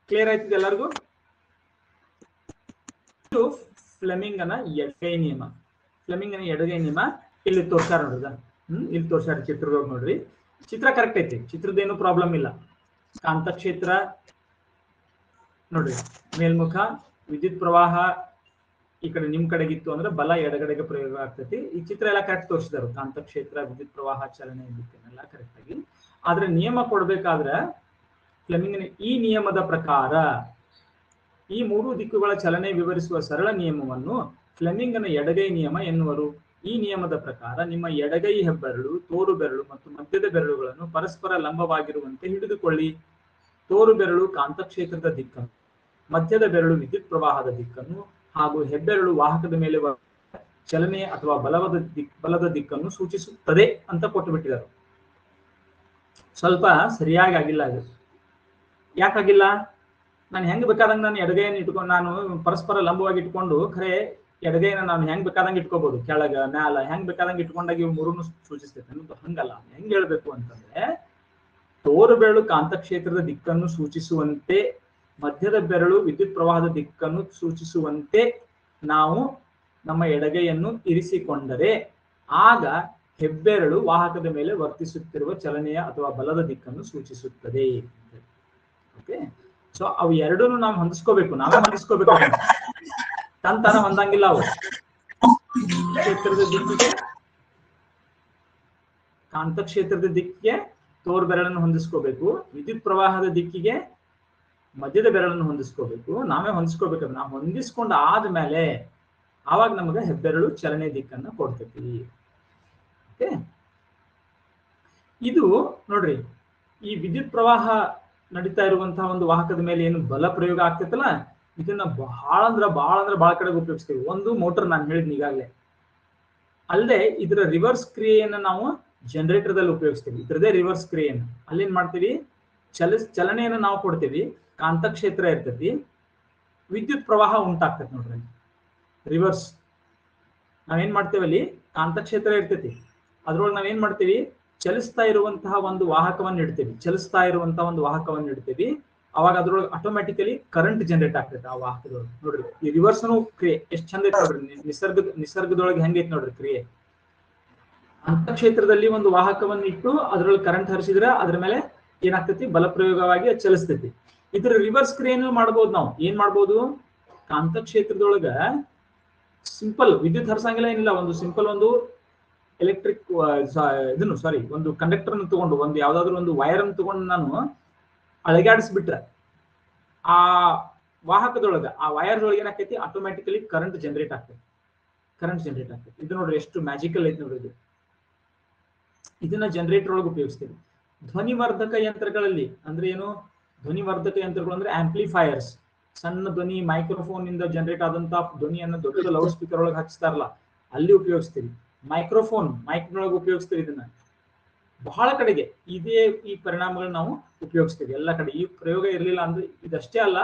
ಕ್ಲಿಯರ್ ಆಯ್ತಿದೆ ಎಲ್ಲರಿಗೂ? ಫ್ಲೆಮಿಂಗನ ಎಡಗೈ ನಿಯಮ. ಇಲ್ಲಿ ತೋರ್ಸಾರ ನೋಡ್ರಿ, ಇಲ್ಲಿ ತೋರ್ಸಾರ ಚಿತ್ರದೊಳಗೆ ನೋಡ್ರಿ. ಚಿತ್ರ ಕರೆಕ್ಟ್ ಐತಿ, ಚಿತ್ರದೇನು ಪ್ರಾಬ್ಲಮ್ ಇಲ್ಲ. ಕಾಂತಕ್ಷೇತ್ರ ನೋಡ್ರಿ ಮೇಲ್ಮುಖ, ವಿದ್ಯುತ್ ಪ್ರವಾಹ ಈ ಕಡೆ ನಿಮ್ ಕಡೆಗಿತ್ತು ಅಂದ್ರೆ ಬಲ ಎಡಗಡೆಗೆ ಪ್ರಯೋಗ ಆಗ್ತೈತಿ. ಈ ಚಿತ್ರ ಎಲ್ಲ ಕರೆಕ್ಟ್ ತೋರಿಸಿದಾರು, ಕಾಂತಕ್ಷೇತ್ರ, ವಿದ್ಯುತ್ ಪ್ರವಾಹ, ಚಲನೆ ದಿಕ್ಕನ್ನೆಲ್ಲ ಕರೆಕ್ಟ್ ಆಗಿ. ಆದ್ರೆ ನಿಯಮ ಕೊಡ್ಬೇಕಾದ್ರೆ ಫ್ಲೆಮಿಂಗ್ ಈ ನಿಯಮದ ಪ್ರಕಾರ ಈ ಮೂರು ದಿಕ್ಕುಗಳ ಚಲನೆ ವಿವರಿಸುವ ಸರಳ ನಿಯಮವನ್ನು ಫ್ಲೆಮಿಂಗನ ಎಡಗೈ ನಿಯಮ ಎನ್ನುವರು. ಈ ನಿಯಮದ ಪ್ರಕಾರ ನಿಮ್ಮ ಎಡಗೈ ಹೆಬ್ಬೆರಳು, ತೋರು ಬೆರಳು ಮತ್ತು ಮಧ್ಯದ ಬೆರಳುಗಳನ್ನು ಪರಸ್ಪರ ಲಂಬವಾಗಿರುವಂತೆ ಹಿಡಿದುಕೊಳ್ಳಿ. ತೋರು ಬೆರಳು ಕಾಂತಕ್ಷೇತ್ರದ ದಿಕ್ಕನ್ನು, ಮಧ್ಯದ ಬೆರಳು ವಿದ್ಯುತ್ ಪ್ರವಾಹದ ದಿಕ್ಕನ್ನು ಹಾಗೂ ಹೆಬ್ಬೆರಳು ವಾಹಕದ ಮೇಲೆ ಚಲನೆ ಅಥವಾ ಬಲದ ದಿಕ್ಕನ್ನು ಸೂಚಿಸುತ್ತದೆ ಅಂತ ಕೊಟ್ಟು ಬಿಟ್ಟಿದ್ದಾರೆ. ಸ್ವಲ್ಪ ಸರಿಯಾಗಿ ಆಗಿಲ್ಲ ಅದು. ಯಾಕಾಗಿಲ್ಲ? ನಾನು ಹೆಂಗ್ ಬೇಕಾದಂಗೆ ನಾನು ಎಡಗೈಯನ್ನು ಇಟ್ಕೊಂಡು ನಾನು ಪರಸ್ಪರ ಲಂಬವಾಗಿ ಇಟ್ಕೊಂಡು ಖರೆ ಎಡಗೈನ ನಾನು ಹೆಂಗ್ ಬೇಕಾದಂಗೆ ಇಟ್ಕೋಬಹುದು, ಕೆಳಗ ಮ್ಯಾಲ ಹೆಂಗ್ ಬೇಕಾದಂಗೆ ಇಟ್ಕೊಂಡಾಗ ಇವು ಮೂರನ್ನು ಸೂಚಿಸ್ತೈತೆ ಅನ್ನೋದು ಹಂಗಲ್ಲ. ಹೆಂಗ್ ಹೇಳ್ಬೇಕು ಅಂತಂದ್ರೆ, ತೋರು ಬೆರಳು ಕಾಂತಕ್ಷೇತ್ರದ ದಿಕ್ಕನ್ನು ಸೂಚಿಸುವಂತೆ, ಮಧ್ಯದ ಬೆರಳು ವಿದ್ಯುತ್ ಪ್ರವಾಹದ ದಿಕ್ಕನ್ನು ಸೂಚಿಸುವಂತೆ ನಾವು ನಮ್ಮ ಎಡಗೈಯನ್ನು ಇರಿಸಿಕೊಂಡರೆ ಆಗ ಹೆಬ್ಬೆರಳು ವಾಹಕದ ಮೇಲೆ ವರ್ತಿಸುತ್ತಿರುವ ಚಲನೆಯ ಅಥವಾ ಬಲದ ದಿಕ್ಕನ್ನು ಸೂಚಿಸುತ್ತದೆ. ಓಕೆ, ಸೊ ಅವು ಎರಡನ್ನು ನಾವು ಹೊಂದಿಸ್ಕೋಬೇಕು, ನಾವೇ ಹೊಂದಿಸ್ಕೋಬೇಕು. ತಂತಾನ ಹೊಂದಂಗಿಲ್ಲ ಅವು. ಕ್ಷೇತ್ರದ ದಿಕ್ಕಿಗೆ ಕಾಂತಕ್ಷೇತ್ರದ ದಿಕ್ಕಿಗೆ ತೋರು ಬೆರಳನ್ನು ಹೊಂದಿಸ್ಕೋಬೇಕು, ವಿದ್ಯುತ್ ಪ್ರವಾಹದ ದಿಕ್ಕಿಗೆ ಮಧ್ಯದ ಬೆರಳನ್ನು ಹೊಂದಿಸ್ಕೋಬೇಕು. ನಾವೇ ಹೊಂದಿಸ್ಕೋಬೇಕು. ನಾವು ಹೊಂದಿಸ್ಕೊಂಡು ಆದ್ಮೇಲೆ ಆವಾಗ ನಮಗೆ ಹೆಬ್ಬೆರಳು ಚಲನೆ ದಿಕ್ಕನ್ನ ಕೊಡ್ತೈತಿ. ಓಕೆ, ಇದು ನೋಡ್ರಿ, ಈ ವಿದ್ಯುತ್ ಪ್ರವಾಹ ನಡೀತಾ ಇರುವಂತಹ ಒಂದು ವಾಹಕದ ಮೇಲೆ ಏನು ಬಲ ಪ್ರಯೋಗ ಆಗ್ತೈತಲ್ಲ, ಇದನ್ನ ಬಹಳ ಕಡೆಗೆ ಉಪಯೋಗಿಸ್ತೀವಿ. ಒಂದು ಮೋಟರ್ ನಾನು ಹೇಳಿದ್ನಿ ಈಗಾಗಲೇ. ಅಲ್ಲದೆ ಇದರ ರಿವರ್ಸ್ ಕ್ರಿಯೆಯನ್ನ ನಾವು ಜನರೇಟರ್ದಲ್ಲಿ ಉಪಯೋಗಿಸ್ತೀವಿ. ಇದ್ರದೇ ರಿವರ್ಸ್ ಕ್ರಿಯೆಯನ್ನು ಅಲ್ಲೇನ್ ಮಾಡ್ತೀವಿ, ಚಲನೆಯನ್ನು ನಾವು ಕೊಡ್ತೀವಿ, ಕಾಂತಕ್ಷೇತ್ರ ಇರ್ತೈತಿ, ವಿದ್ಯುತ್ ಪ್ರವಾಹ ಉಂಟಾಗ್ತೈತಿ. ನೋಡ್ರಿ ರಿವರ್ಸ್ ನಾವೇನ್ ಮಾಡ್ತೇವೆ, ಅಲ್ಲಿ ಕಾಂತಕ್ಷೇತ್ರ ಇರ್ತೈತಿ, ಅದ್ರೊಳಗೆ ನಾವೇನ್ ಮಾಡ್ತೀವಿ, ಚಲಿಸ್ತಾ ಇರುವಂತಹ ಒಂದು ವಾಹಕವನ್ನು ಇಡ್ತೀವಿ. ಅವಾಗ ಅದ್ರೊಳಗೆ ಆಟೋಮ್ಯಾಟಿಕಲಿ ಕರೆಂಟ್ ಜನರೇಟ್ ಆಗ್ತೈತೆ ಆ ವಾಹಕದೊಳಗೆ. ನೋಡ್ರಿ ಈ ರಿವರ್ಸ್ನು ಕ್ರಿಯೆ ಎಷ್ಟು ಚಂದ ಐತೆ ನೋಡ್ರಿ. ನಿಸರ್ಗದೊಳಗೆ ಹೆಂಗೈತೆ ನೋಡ್ರಿ ಕ್ರಿಯೆ. ಅಂತಕ್ಷೇತ್ರದಲ್ಲಿ ಒಂದು ವಾಹಕವನ್ನು ಇಟ್ಟು ಅದ್ರೊಳಗೆ ಕರೆಂಟ್ ಹರಿಸಿದ್ರೆ ಅದ್ರ ಮೇಲೆ ಏನಾಗ್ತೈತಿ, ಬಲ ಪ್ರಯೋಗವಾಗಿ ಅದು ಚಲಿಸ್ತೈತಿ. ಇದ್ರ ರಿವರ್ಸ್ ಕ್ರಿಯೆಯನ್ನು ಮಾಡ್ಬೋದು. ನಾವು ಏನ್ ಮಾಡ್ಬೋದು, ಕಾಂತಕ್ಷೇತ್ರದೊಳಗ ಸಿಂಪಲ್ ವಿದ್ಯುತ್ ಹರಿಸಂಗಿಲ್ಲ, ಏನಿಲ್ಲ, ಒಂದು ಸಿಂಪಲ್ ಒಂದು ಎಲೆಕ್ಟ್ರಿಕ್ ಒಂದು ಕಂಡಕ್ಟರ್ ಅನ್ನು ತಗೊಂಡು, ಒಂದು ಯಾವ್ದಾದ್ರು ಒಂದು ವೈರ್ ಅನ್ನು ತಗೊಂಡು ನಾನು ಅಳಗಾಡಿಸ್ಬಿಟ್ರೆ ಆ ವಾಹಕದೊಳಗ ಆ ವೈರ್ ಒಳಗೆ ಏನಾಗ್ತೈತಿ, ಆಟೋಮ್ಯಾಟಿಕಲಿ ಕರೆಂಟ್ ಜನರೇಟ್ ಆಗ್ತೈತಿ. ಇದು ನೋಡ್ರಿ ಎಷ್ಟು ಮ್ಯಾಜಿಕಲ್ ಐತಿ ನೋಡ್ರಿ. ಇದನ್ನ ಜನರೇಟರ್ ಒಳಗೆ ಉಪಯೋಗಿಸ್ತೀವಿ. ಧ್ವನಿವರ್ಧಕ ಯಂತ್ರಗಳಲ್ಲಿ ಅಂದ್ರೆ ಏನು, ಧ್ವನಿವರ್ಧಕ ಯಂತ್ರಗಳು ಅಂದ್ರೆ ಆಂಪ್ಲಿಫೈಯರ್ಸ್, ಸಣ್ಣ ಧ್ವನಿ ಮೈಕ್ರೋಫೋನ್ ಇಂದ ಜನರೇಟ್ ಆದಂತ ಧ್ವನಿಯನ್ನು ದೊಡ್ಡ ಲೌಡ್ ಸ್ಪೀಕರ್ ಒಳಗೆ ಹಚ್ತಾರಲ್ಲ, ಅಲ್ಲಿ ಉಪಯೋಗಿಸ್ತೀವಿ. ಮೈಕ್ನೊಳಗೆ ಉಪಯೋಗಿಸ್ತೀವಿ. ಇದನ್ನ ಬಹಳ ಕಡೆಗೆ ಈ ಪರಿಣಾಮಗಳನ್ನ ನಾವು ಉಪಯೋಗಿಸ್ತೀವಿ. ಎಲ್ಲ ಕಡೆ ಈ ಪ್ರಯೋಗ ಇರಲಿಲ್ಲ ಅಂದ್ರೆ ಇದಷ್ಟೇ ಅಲ್ಲ,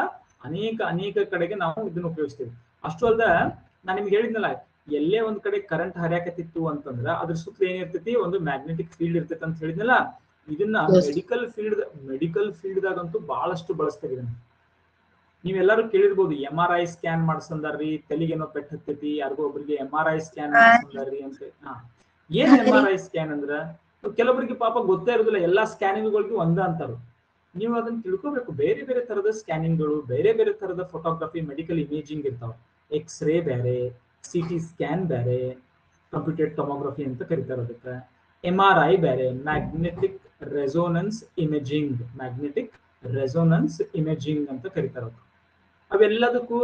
ಅನೇಕ ಕಡೆಗೆ ನಾವು ಇದನ್ನ ಉಪಯೋಗಿಸ್ತೀವಿ. ಅಷ್ಟು ಅಲ್ಲದ ನಾನು ನಿಮ್ಗೆ ಹೇಳಿದ್ನಲ್ಲ, ಎಲ್ಲೇ ಒಂದ್ ಕಡೆ ಕರೆಂಟ್ ಹರಿಯಾಕತ್ತಿತ್ತು ಅಂತಂದ್ರ ಅದ್ರ ಸುತ್ತಲೂ ಏನಿರ್ತೈತಿ, ಒಂದು ಮ್ಯಾಗ್ನೆಟಿಕ್ ಫೀಲ್ಡ್ ಇರ್ತೈತಿ ಅಂತ ಹೇಳಿದ್ನಲ್ಲ. ಇದನ್ನ ಮೆಡಿಕಲ್ ಫೀಲ್ಡ್ದಾಗಂತೂ ಬಹಳಷ್ಟು ಬಳಸ್ತೇವೆ ಇದನ್ನ. ನೀವೆಲ್ಲರೂ ಕೇಳಿರ್ಬೋದು, MRI ಸ್ಕ್ಯಾನ್ ಮಾಡ್ಸಂದಾರ್ರಿ, ತಲೆಗೇನೋ ಪೆಟ್ಟು ಹತ್ತೈತಿ, ಯಾರಿಗೋ ಒಬ್ರಿಗೆ MRI ಸ್ಕ್ಯಾನ್ ಮಾಡ್ಸಂದಾರ್ರಿ ಅಂತ. ಏನ್ MRI ಸ್ಕ್ಯಾನ್ ಅಂದ್ರ, ಕೆಲವೊಬ್ಬರಿಗೆ ಪಾಪ ಗೊತ್ತೇ ಇರೋದಿಲ್ಲ, ಎಲ್ಲಾ ಸ್ಕ್ಯಾನಿಂಗ್ಗಳಿಗೆ ಒಂದ ಅಂತಾರು. ನೀವು ಅದನ್ನ ತಿಳ್ಕೊಬೇಕು. ಬೇರೆ ಬೇರೆ ತರದ ಸ್ಕ್ಯಾನಿಂಗ್ಗಳು, ಬೇರೆ ಬೇರೆ ತರದ ಫೋಟೋಗ್ರಫಿ, ಮೆಡಿಕಲ್ ಇಮೇಜಿಂಗ್ ಇರ್ತಾವ. ಎಕ್ಸ್ರೇ ಬೇರೆ, CT ಸ್ಕ್ಯಾನ್ ಬೇರೆ, ಕಂಪ್ಯೂಟೆಡ್ ಟೊಮೋಗ್ರಫಿ ಅಂತ ಕರೀತಾರೆ ಅದಕ್ಕೆ. MRI ಬೇರೆ, ಮ್ಯಾಗ್ನೆಟಿಕ್ ರೆಸೋನೆನ್ಸ್ ಇಮೇಜಿಂಗ್ ಅಂತ ಕರೀತಾರ. ಅವೆಲ್ಲದಕ್ಕೂ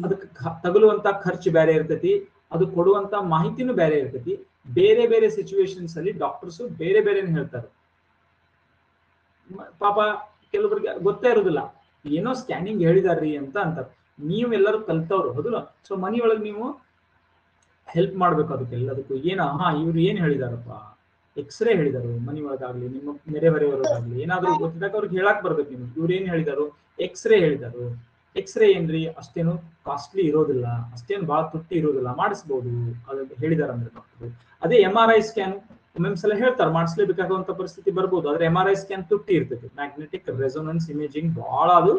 ಅದಕ್ಕೆ ತಗುಲುವಂತ ಖರ್ಚು ಬೇರೆ ಇರ್ತೈತಿ, ಅದು ಕೊಡುವಂತ ಮಾಹಿತಿನೂ ಬೇರೆ ಇರ್ತೈತಿ. ಬೇರೆ ಬೇರೆ ಸಿಚುವೇಶನ್ಸ್ ಅಲ್ಲಿ ಡಾಕ್ಟರ್ಸ್ ಬೇರೆ ಬೇರೆ ಹೇಳ್ತಾರೆ. ಪಾಪ ಕೆಲವರಿಗೆ ಗೊತ್ತೇ ಇರೋದಿಲ್ಲ, ಏನೋ ಸ್ಕ್ಯಾನಿಂಗ್ ಹೇಳಿದಾರ್ರಿ ಅಂತ ಅಂತಾರೆ. ನೀವೆಲ್ಲರೂ ಕಲ್ತವ್ರು ಹೌದಲ್ಲ, ಸೊ ಮನೆಯೊಳಗೆ ನೀವು ಹೆಲ್ಪ್ ಮಾಡ್ಬೇಕು ಅದಕ್ಕೆಲ್ಲದಕ್ಕೂ. ಇವ್ರು ಏನ್ ಹೇಳಿದಾರಪ್ಪ, ಎಕ್ಸ್ರೇ ಹೇಳಿದಾರು ಮನೆಯೊಳಗಾಗ್ಲಿ, ನಿಮ್ಮ ನೆರೆಹೊರೆಯವರಿಗಾಗ್ಲಿ ಏನಾದ್ರು ಗೊತ್ತಿದ್ದಾಗ ಅವ್ರಿಗೆ ಹೇಳಕ್ ಬರ್ಬೇಕು. ನೀವು ಇವ್ರು ಏನ್ ಹೇಳಿದಾರು, ಎಕ್ಸ್ರೇ ಹೇಳಿದಾರು. ಎಕ್ಸ್ರೇ ಏನ್ರಿ ಅಷ್ಟೇನು ಕಾಸ್ಟ್ಲಿ ಇರೋದಿಲ್ಲ, ಅಷ್ಟೇನು ಬಹಳ ತುಟ್ಟಿ ಇರೋದಿಲ್ಲ, ಮಾಡಿಸ್ಬೋದು ಅದು ಹೇಳಿದಾರ ಅಂದ್ರೆ ಡಾಕ್ಟರ್. ಅದೇ MRI ಸ್ಕ್ಯಾನ್ ಒಮ್ಮೊಂದ್ಸಲ ಹೇಳ್ತಾರೆ ಮಾಡಿಸ್ಲೇಬೇಕಾಗುವಂತ ಪರಿಸ್ಥಿತಿ ಬರ್ಬೋದು, ಆದ್ರೆ MRI ಸ್ಕ್ಯಾನ್ ತುಟ್ಟಿ ಇರ್ತೈತಿ. ಮ್ಯಾಗ್ನೆಟಿಕ್ ರೆಸೋನೆನ್ಸ್ ಇಮೇಜಿಂಗ್ ಬಹಳ ಅದು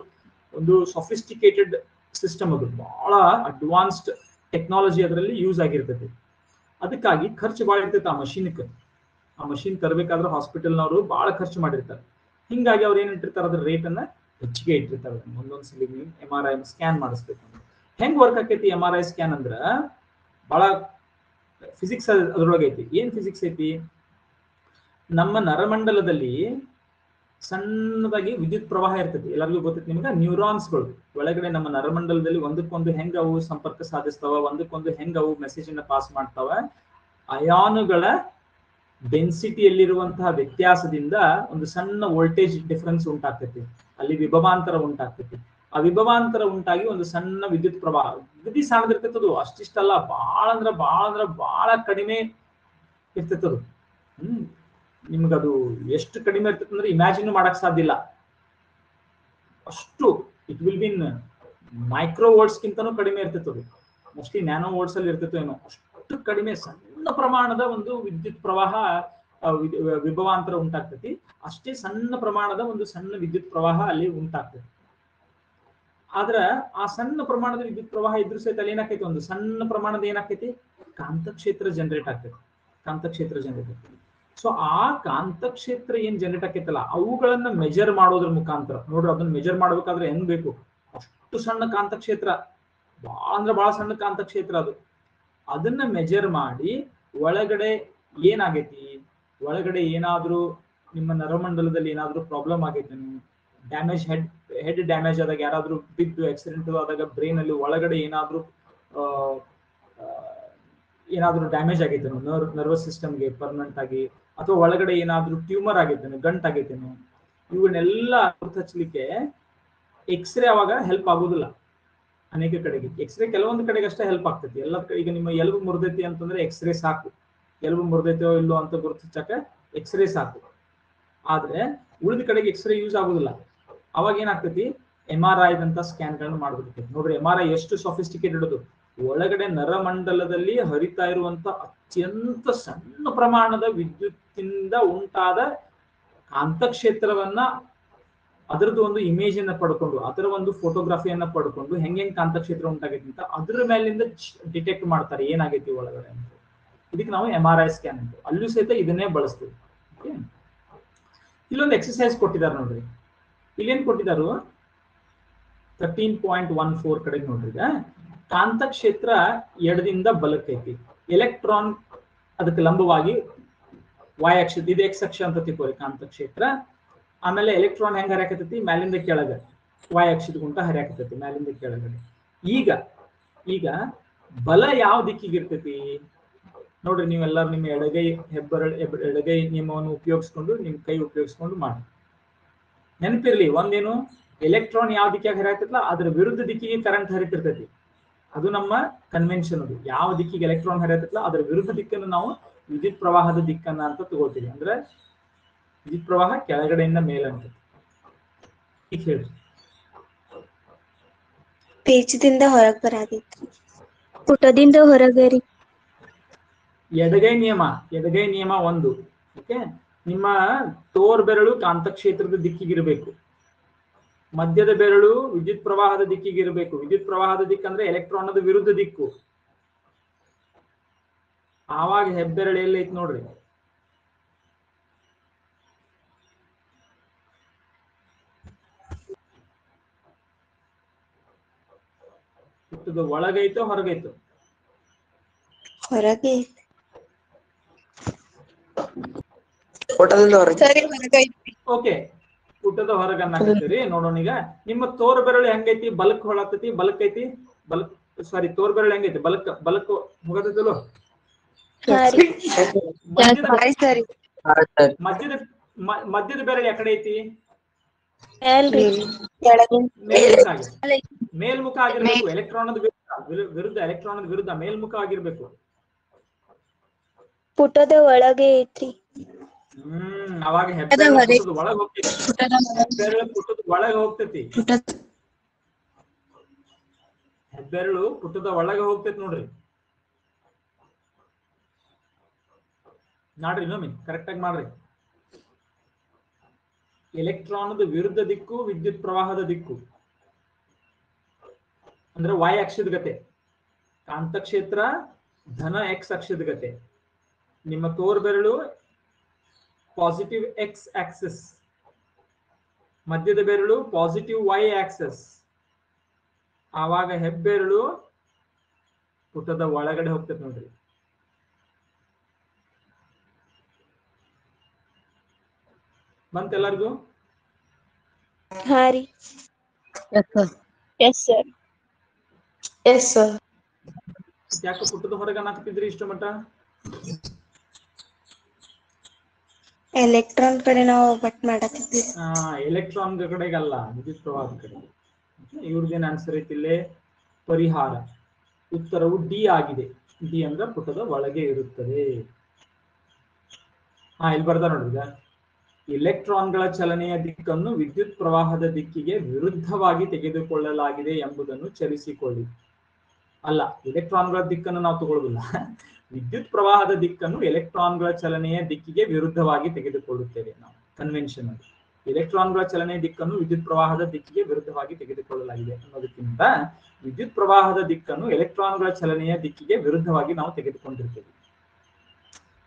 ಒಂದು ಸೊಫಿಸ್ಟಿಕೇಟೆಡ್ ಸಿಸ್ಟಮ್, ಅದು ಬಹಳ ಅಡ್ವಾನ್ಸ್ಡ್ ಟೆಕ್ನಾಲಜಿ ಅದರಲ್ಲಿ ಯೂಸ್ ಆಗಿರ್ತೈತಿ. ಅದಕ್ಕಾಗಿ ಖರ್ಚು ಭಾಳ ಇರ್ತೈತೆ ಆ ಮಷೀನ್ಗೆ. ಆ ಮಷಿನ್ ತರಬೇಕಾದ್ರೆ ಹಾಸ್ಪಿಟಲ್ನವರು ಬಹಳ ಖರ್ಚು ಮಾಡಿರ್ತಾರೆ. ಹಿಂಗಾಗಿ ಅವ್ರು ಏನ್ ಇಟ್ಟಿರ್ತಾರೆ, ಅದ್ರ ರೇಟ್ ಅನ್ನ ಹೆಚ್ಚಿಗೆ ಇಟ್ಟಿರ್ತಾರೆ. ಒಂದೊಂದ್ ಸಲ MRI ಸ್ಕ್ಯಾನ್ ಮಾಡಿಸ್ಬೇಕು. ಹೆಂಗ್ ವರ್ಕ್ ಆಕೈತಿ MRI ಸ್ಕ್ಯಾನ್ ಅಂದ್ರ ಬಹಳ ಫಿಸಿಕ್ಸ್ ಅದ್ರೊಳಗೆ ಐತಿ. ಏನ್ ಫಿಸಿಕ್ಸ್ ಐತಿ, ನಮ್ಮ ನರಮಂಡಲದಲ್ಲಿ ಸಣ್ಣದಾಗಿ ವಿದ್ಯುತ್ ಪ್ರವಾಹ ಇರ್ತೈತಿ. ಎಲ್ಲರಿಗೂ ಗೊತ್ತೈತಿ ನಿಮ್ಗೆ, ನ್ಯೂರಾನ್ಸ್ಗಳು ಒಳಗಡೆ ನಮ್ಮ ನರಮಂಡಲದಲ್ಲಿ ಒಂದಕ್ಕೊಂದು ಹೆಂಗ್ ಅವು ಸಂಪರ್ಕ ಸಾಧಿಸ್ತಾವ, ಒಂದಕ್ಕೊಂದು ಹೆಂಗ್ ಅವು ಮೆಸೇಜ್ ಅನ್ನ ಪಾಸ್ ಮಾಡ್ತಾವ, ಅಯಾನುಗಳ ಡೆನ್ಸಿಟಿಯಲ್ಲಿರುವಂತಹ ವ್ಯತ್ಯಾಸದಿಂದ ಒಂದು ಸಣ್ಣ ವೋಲ್ಟೇಜ್ ಡಿಫರೆನ್ಸ್ ಉಂಟಾಗ್ತೈತಿ, ಅಲ್ಲಿ ವಿಭವಾಂತರ ಉಂಟಾಗ್ತೈತಿ. ಆ ವಿಭವಾಂತರ ಉಂಟಾಗಿ ಒಂದು ಸಣ್ಣ ವಿದ್ಯುತ್ ಪ್ರವಾಹ, ವಿಧಿ ಸಣ್ಣದಿರ್ತೈತದು, ಅಷ್ಟಿಷ್ಟಲ್ಲ, ಬಹಳ ಕಡಿಮೆ ಇರ್ತೈತದು. ನಿಮ್ಗದು ಎಷ್ಟು ಕಡಿಮೆ ಇರ್ತೈತೆ ಅಂದ್ರೆ ಇಮ್ಯಾಜಿನ್ ಮಾಡಕ್ ಸಾಧ್ಯ ಇಲ್ಲ. ಅಷ್ಟು it will be in micro volts ಗಿಂತನೂ ಕಡಿಮೆ ಇರ್ತೈತದು. ಮೋಸ್ಟ್ಲಿ ನ್ಯಾನೋ ವೋಲ್ಟ್ಸ್ ಅಲ್ಲಿ ಇರ್ತೈತೋ ಏನೋ. ಅಷ್ಟು ಕಡಿಮೆ ಸಣ್ಣ ಪ್ರಮಾಣದ ಒಂದು ವಿದ್ಯುತ್ ಪ್ರವಾಹ, ವಿಭವಾಂತರ ಉಂಟಾಗ್ತೈತಿ. ಅಷ್ಟೇ ಸಣ್ಣ ಪ್ರಮಾಣದ ಒಂದು ಸಣ್ಣ ವಿದ್ಯುತ್ ಪ್ರವಾಹ ಅಲ್ಲಿ ಉಂಟಾಗ್ತೈತಿ. ಆದ್ರ ಆ ಸಣ್ಣ ಪ್ರಮಾಣದ ವಿದ್ಯುತ್ ಪ್ರವಾಹ ಇದ್ರೂ ಸಹಿತ ಅಲ್ಲಿ ಏನಾಕೈತಿ, ಒಂದು ಸಣ್ಣ ಪ್ರಮಾಣದ ಏನಾಕೈತಿ, ಕಾಂತಕ್ಷೇತ್ರ ಜನರೇಟ್ ಆಗ್ತೈತಿ. ಕಾಂತಕ್ಷೇತ್ರ ಜನರೇಟ್ ಆಗ್ತೈತಿ. ಸೊ ಆ ಕಾಂತಕ್ಷೇತ್ರ ಏನ್ ಜನರೇಟ್ ಆಕೈತಲ್ಲ, ಅವುಗಳನ್ನ ಮೆಜರ್ ಮಾಡೋದ್ರ ಮುಖಾಂತರ ನೋಡ್ರಿ, ಅದನ್ನ ಮೆಜರ್ ಮಾಡ್ಬೇಕಾದ್ರೆ ಹೆಂಗ್ ಬೇಕು, ಅಷ್ಟು ಸಣ್ಣ ಕಾಂತಕ್ಷೇತ್ರ, ಬಹಳ ಸಣ್ಣ ಕಾಂತಕ್ಷೇತ್ರ ಅದು. ಅದನ್ನ ಮೆಜರ್ ಮಾಡಿ ಒಳಗಡೆ ಏನಾಗೈತಿ, ಒಳಗಡೆ ಏನಾದ್ರೂ ನಿಮ್ಮ ನರಮಂಡಲದಲ್ಲಿ ಏನಾದ್ರೂ ಪ್ರಾಬ್ಲಮ್ ಆಗೈತೆ, ಡ್ಯಾಮೇಜ್ ಹೆಡ್ ಡ್ಯಾಮೇಜ್ ಆದಾಗ, ಯಾರಾದ್ರೂ ಬಿದ್ದು ಆಕ್ಸಿಡೆಂಟ್ ಆದಾಗ ಬ್ರೈನ್ ಅಲ್ಲಿ ಒಳಗಡೆ ಏನಾದ್ರೂ ಡ್ಯಾಮೇಜ್ ಆಗೈತೇನೋ ನರ್ವಸ್ ಸಿಸ್ಟಮ್ಗೆ ಪರ್ಮನೆಂಟ್ ಆಗಿ, ಅಥವಾ ಒಳಗಡೆ ಏನಾದ್ರೂ ಟ್ಯೂಮರ್ ಆಗೈತೇನೋ, ಗಂಟ್ ಆಗೈತೇನೋ, ಇವನ್ನೆಲ್ಲ ಹಚ್ಚಲಿಕ್ಕೆ ಎಕ್ಸ್ರೇ ಅವಾಗ ಹೆಲ್ಪ್ ಆಗೋದಿಲ್ಲ. ಅನೇಕ ಕಡೆಗೆ ಎಕ್ಸ್ರೇ ಕೆಲವೊಂದು ಕಡೆಗೆ ಅಷ್ಟೇ ಹೆಲ್ಪ್ ಆಗ್ತೈತಿ. ಎಲ್ಲ ಈಗ ನಿಮ್ಮ ಎಲುಬು ಮುರಿದೈತಿ ಅಂತಂದ್ರೆ ಎಕ್ಸ್ರೇ ಸಾಕು, ಎಲುಬು ಮುರಿದೈತೋ ಇಲ್ಲೋ ಅಂತ ಗುರುತಿಸಕ ಎಕ್ಸ್ರೇ ಸಾಕು. ಆದ್ರೆ ಉಳಿದ ಕಡೆಗೆ ಎಕ್ಸ್ರೇ ಯೂಸ್ ಆಗುದಿಲ್ಲ. ಅವಾಗ ಏನಾಗ್ತೈತಿ, MRI ದಂತ ಸ್ಕ್ಯಾನ್ ಗಳನ್ನ ಮಾಡ್ಬಿಡ್ತೈತಿ. ನೋಡ್ರಿ MRI ಎಷ್ಟು ಸೊಫಿಸ್ಟಿಕೇಟೆಡ್ ಅದು. ಒಳಗಡೆ ನರಮಂಡಲದಲ್ಲಿ ಹರಿತಾ ಇರುವಂತ ಅತ್ಯಂತ ಸಣ್ಣ ಪ್ರಮಾಣದ ವಿದ್ಯುತ್ತಿಂದ ಉಂಟಾದ ಕಾಂತಕ್ಷೇತ್ರವನ್ನ, ಅದರದ್ದು ಒಂದು ಇಮೇಜ್ ಅನ್ನ ಪಡ್ಕೊಂಡು, ಅದರ ಒಂದು ಫೋಟೋಗ್ರಫಿಯನ್ನ ಪಡ್ಕೊಂಡು ಹೆಂಗ್ ಕಾಂತಕ್ಷೇತ್ರ ಉಂಟಾಗೈತಿ ಅಂತ ಅದ್ರ ಮೇಲಿಂದ ಡಿಟೆಕ್ಟ್ ಮಾಡ್ತಾರೆ ಏನಾಗೈತಿ ಒಳಗಡೆ ಅಂತ. ಇದಕ್ಕೆ ನಾವು MRI ಸ್ಕ್ಯಾನ್ ಅಂತ, ಅಲ್ಲೂ ಸಹಿತ ಇದನ್ನೇ ಬಳಸ್ತೀವಿ. ಇಲ್ಲೊಂದು ಎಕ್ಸರ್ಸೈಸ್ ಕೊಟ್ಟಿದ್ದಾರೆ ನೋಡ್ರಿ. ಇಲ್ಲೇನ್ ಕೊಟ್ಟಿದ್ದಾರು, 13.14 ಕಡೆಗೆ ನೋಡ್ರಿ. ಕಾಂತಕ್ಷೇತ್ರ ಎಡದಿಂದ ಬಲಕ್ಕೈತಿ, ಎಲೆಕ್ಟ್ರಾನ್ ಅದಕ್ಕೆ ಲಂಬವಾಗಿ y ಅಕ್ಷ, ಇದು x ಅಕ್ಷ ಅಂತ ತಿಳ್ಕೊಳ್ಳಿ ಕಾಂತಕ್ಷೇತ್ರ. ಆಮೇಲೆ ಎಲೆಕ್ಟ್ರಾನ್ ಹೆಂಗ್ ಹರಿಯಾಕತೈತಿ, ಮ್ಯಾಲಿಂದ ಕೆಳಗೆ y ಅಕ್ಷದ ಗುಂಟ ಹರಿಯಾಕತೈತಿ, ಮ್ಯಾಲಿಂದ ಕೆಳಗಡೆ. ಈಗ ಬಲ ಯಾವ ದಿಕ್ಕಿಗೆ ಇರ್ತೈತಿ ನೋಡ್ರಿ. ನೀವೆಲ್ಲರೂ ನಿಮ್ಮ ಎಡಗೈ ನಿಯಮವನ್ನು ಉಪಯೋಗಿಸ್ಕೊಂಡು, ನಿಮ್ ಕೈ ಉಪಯೋಗಿಸ್ಕೊಂಡು ಮಾಡಿ. ನೆನಪಿರ್ಲಿ ಒಂದೇನು, ಎಲೆಕ್ಟ್ರಾನ್ ಯಾವ ದಿಕ್ಕಿಗೆ ಹರಿಯಾಕತ್ತಲ್ಲ ಅದ್ರ ವಿರುದ್ಧ ದಿಕ್ಕಿಗೆ ಕರೆಂಟ್ ಹರಿತಿರ್ತೈತಿ. ಅದು ನಮ್ಮ ಕನ್ವೆನ್ಷನ್. ಅದು ಯಾವ ದಿಕ್ಕಿಗೆ ಎಲೆಕ್ಟ್ರಾನ್ ಹರಿಯತ್ತಲ್ಲ ಅದರ ವಿರುದ್ಧ ದಿಕ್ಕನ್ನು ನಾವು ವಿದ್ಯುತ್ ಪ್ರವಾಹದ ದಿಕ್ಕನ್ನ ಅಂತ ತಗೋತೀವಿ. ಅಂದ್ರೆ ವಿದ್ಯುತ್ ಪ್ರವಾಹ ಕೆಳಗಡೆಯಿಂದ ಮೇಲಂತ. ಈಗ ಹೇಳ್ರಿ, ಪೇಜದಿಂದ ಹೊರಗ್ ಬರಾದೈತ್ರಿ, ಪುಟದಿಂದ ಹೊರಗರಿ. ಎಡಗೈ ನಿಯಮ 1. ಓಕೆ, ನಿಮ್ಮ ತೋರ್ ಬೆರಳು ಕಾಂತಕ್ಷೇತ್ರದ ದಿಕ್ಕಿಗಿರಬೇಕು, ಮಧ್ಯದ ಬೆರಳು ವಿದ್ಯುತ್ ಪ್ರವಾಹದ ದಿಕ್ಕಿಗಿರಬೇಕು. ವಿದ್ಯುತ್ ಪ್ರವಾಹದ ದಿಕ್ಕು ಅಂದ್ರೆ ಎಲೆಕ್ಟ್ರಾನ್ ವಿರುದ್ಧ ದಿಕ್ಕು. ಆವಾಗ ಹೆಬ್ಬೆರಳು ಎಲ್ಲೈತಿ ನೋಡ್ರಿ, ಪುಟದ ಒಳಗೈತೋ ಹೊರಗೈತೋ? ಹೊರಗೆ. ಓಕೆ, ಪುಟದ ಹೊರಗ ಅನ್ನಕತ್ತೀರಿ. ನೋಡೋಣ ಈಗ ನಿಮ್ಮ ತೋರ್ ಬೆರಳು ಹೆಂಗೈತಿ, ಬಲಕ್ ಹೊಳತೈತಿ, ಬಲಕ್ ಐತಿ, ಬಲಕ್ ಸಾರಿ ತೋರ್ ಬೆರಳು ಹೆಂಗೈತಿ, ಬಲಕ್ ಮುಗತೈತಲ್ಲೋ. ಮಧ್ಯದ ಬೆರಳು ಯಾಕಡೆ ಐತಿ, ಮೇಲ್ಮುಖ ಆಗಿರ್ಬೇಕು. ಎಲೆಕ್ಟ್ರಾನ್ ವಿರುದ್ಧ, ಎಲೆಕ್ಟ್ರಾನ್ ವಿರುದ್ಧ ಮೇಲ್ಮುಖ ಆಗಿರ್ಬೇಕು. ಪುಟದ ಒಳಗೆ ಐತ್ರಿ. ಅವಾಗ ಹೆಬ್ಬೆರಳು ಪುಟದ ಒಳಗೆ ಹೋಗ್ತೈತಿ, ಪುಟದ ಒಳಗೆ ಹೋಗ್ತೈತಿ, ಹೆಬ್ಬೆರಳು ಪುಟದ ಒಳಗೆ ಹೋಗ್ತೈತಿ ನೋಡ್ರಿ. ಇನ್ನೊಮ್ಮೆ ಕರೆಕ್ಟ್ ಆಗಿ ಮಾಡ್ರಿ. ಎಲೆಕ್ಟ್ರಾನ್ ವಿರುದ್ಧ ದಿಕ್ಕು ವಿದ್ಯುತ್ ಪ್ರವಾಹದ ದಿಕ್ಕು ಅಂದ್ರೆ y ಅಕ್ಷದ ಗತೆ, ಕಾಂತಕ್ಷೇತ್ರ ಧನ x ಅಕ್ಷದ ಗತೆ. ನಿಮ್ಮ ತೋರ್ ಬೆರಳು ಪಾಸಿಟಿವ್ ಎಕ್ಸ್ ಆಕ್ಸಿಸ್, ಮಧ್ಯದ ಬೆರಳು ಪಾಸಿಟಿವ್ ವೈ ಆಕ್ಸಿಸ್. ಆವಾಗ ಹೆಬ್ಬೆರಳು ಪುಟದ ಒಳಗಡೆ ಹೋಗ್ತದೆ ನೋಡ್ರಿ. ಬಂತೆಲ್ಲರಿಗೂ? ಹಾ ರೀ. Yes sir. Yes sir. ಯಾಕೆ ಪುಟದ ಹೊರಗೆ ಹಾಕ್ತಿದ್ರಿ ಇಷ್ಟು ಮಟ್ಟ? ಎಲೆಕ್ಟ್ರಾನ್ ಕಡೆ ನಾವು ಬಟ್ ಮಾಡತ್ತಿದ್ವಿ. ಎಲೆಕ್ಟ್ರಾನ್ ಕಡೆಗಲ್ಲ, ವಿದ್ಯುತ್ ಪ್ರವಾಹದ ಕಡೆ. ಇವ್ರದ್ದೇನು ಆನ್ಸರ್ ಐತಿ ಇಲ್ಲೇ? ಪರಿಹಾರ. ಉತ್ತರವು ಡಿ ಆಗಿದೆ. ಡಿ ಅಂದ್ರೆ ಪುಟದ ಒಳಗೆ ಇರುತ್ತದೆ. ಇಲ್ಲಿ ಬರ್ತಾ ನೋಡ್ರಿ, ಇಲೆಕ್ಟ್ರಾನ್ಗಳ ಚಲನೆಯ ದಿಕ್ಕನ್ನು ವಿದ್ಯುತ್ ಪ್ರವಾಹದ ದಿಕ್ಕಿಗೆ ವಿರುದ್ಧವಾಗಿ ತೆಗೆದುಕೊಳ್ಳಲಾಗಿದೆ ಎಂಬುದನ್ನು ಚಲಿಸಿಕೊಳ್ಳಿ. ಅಲ್ಲ, ಎಲೆಕ್ಟ್ರಾನ್ಗಳ ದಿಕ್ಕನ್ನು ನಾವು ತಗೊಳ್ಳೋದಿಲ್ಲ. ವಿದ್ಯುತ್ ಪ್ರವಾಹದ ದಿಕ್ಕನ್ನು ಎಲೆಕ್ಟ್ರಾನ್ಗಳ ಚಲನೆಯ ದಿಕ್ಕಿಗೆ ವಿರುದ್ಧವಾಗಿ ತೆಗೆದುಕೊಳ್ಳುತ್ತೇವೆ ನಾವು ಕನ್ವೆನ್ಷನ್ ಅಲ್ಲಿ. ಎಲೆಕ್ಟ್ರಾನ್ಗಳ ಚಲನೆಯ ದಿಕ್ಕನ್ನು ವಿದ್ಯುತ್ ಪ್ರವಾಹದ ದಿಕ್ಕಿಗೆ ವಿರುದ್ಧವಾಗಿ ತೆಗೆದುಕೊಳ್ಳಲಾಗಿದೆ ಅನ್ನೋದಕ್ಕಿಂತ ವಿದ್ಯುತ್ ಪ್ರವಾಹದ ದಿಕ್ಕನ್ನು ಎಲೆಕ್ಟ್ರಾನ್ಗಳ ಚಲನೆಯ ದಿಕ್ಕಿಗೆ ವಿರುದ್ಧವಾಗಿ ನಾವು ತೆಗೆದುಕೊಂಡಿರ್ತೇವೆ.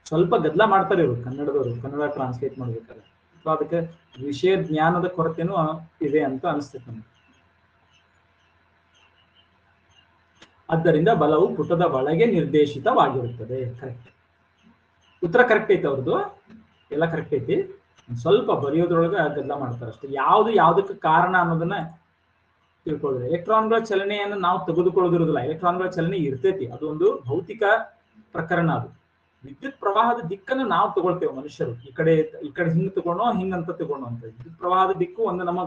ಸ್ವಲ್ಪ ಗದ್ದಲ ಮಾಡ್ತಾರೆ ಇವರು ಕನ್ನಡದವರು, ಕನ್ನಡ ಟ್ರಾನ್ಸ್ಲೇಟ್ ಮಾಡ್ಬೇಕಾದ್ರೆ. ಅಥವಾ ಅದಕ್ಕೆ ವಿಷಯ ಜ್ಞಾನದ ಕೊರತೆನೂ ಇದೆ ಅಂತ ಅನಿಸ್ತೈತೆ ನಮ್ಗೆ. ಆದ್ದರಿಂದ ಬಲವು ಪುಟದ ಒಳಗೆ ನಿರ್ದೇಶಿತವಾಗಿರುತ್ತದೆ. ಕರೆಕ್ಟ್ ಉತ್ತರ ಕರೆಕ್ಟ್ ಐತೆ ಅವ್ರದ್ದು, ಎಲ್ಲ ಕರೆಕ್ಟ್ ಐತಿ. ಸ್ವಲ್ಪ ಬರೆಯೋದ್ರೊಳಗೆ ಗದ್ದಲ ಮಾಡ್ತಾರೆ ಅಷ್ಟೇ. ಯಾವ್ದು ಯಾವ್ದಕ್ಕೆ ಕಾರಣ ಅನ್ನೋದನ್ನ ತಿಳ್ಕೊಳ್ಳೋದು. ಎಲೆಕ್ಟ್ರಾನ್ಗಳ ಚಲನೆಯನ್ನು ನಾವು ತೆಗೆದುಕೊಳ್ಳೋದಿರೋದಿಲ್ಲ, ಎಲೆಕ್ಟ್ರಾನ್ಗಳ ಚಲನೆ ಇರ್ತೈತಿ, ಅದು ಒಂದು ಭೌತಿಕ ಪ್ರಕರಣ. ಅದು ವಿದ್ಯುತ್ ಪ್ರವಾಹದ ದಿಕ್ಕನ್ನು ನಾವು ತಗೊಳ್ತೇವೆ ಮನುಷ್ಯರು. ಈ ಕಡೆ ಹಿಂಗ್ ತಗೊಂಡು ಹಿಂಗಂತ ತಗೊಂಡು ಅಂತ. ವಿದ್ಯುತ್ ಪ್ರವಾಹದ ದಿಕ್ಕು ಒಂದು ನಮ್ಮ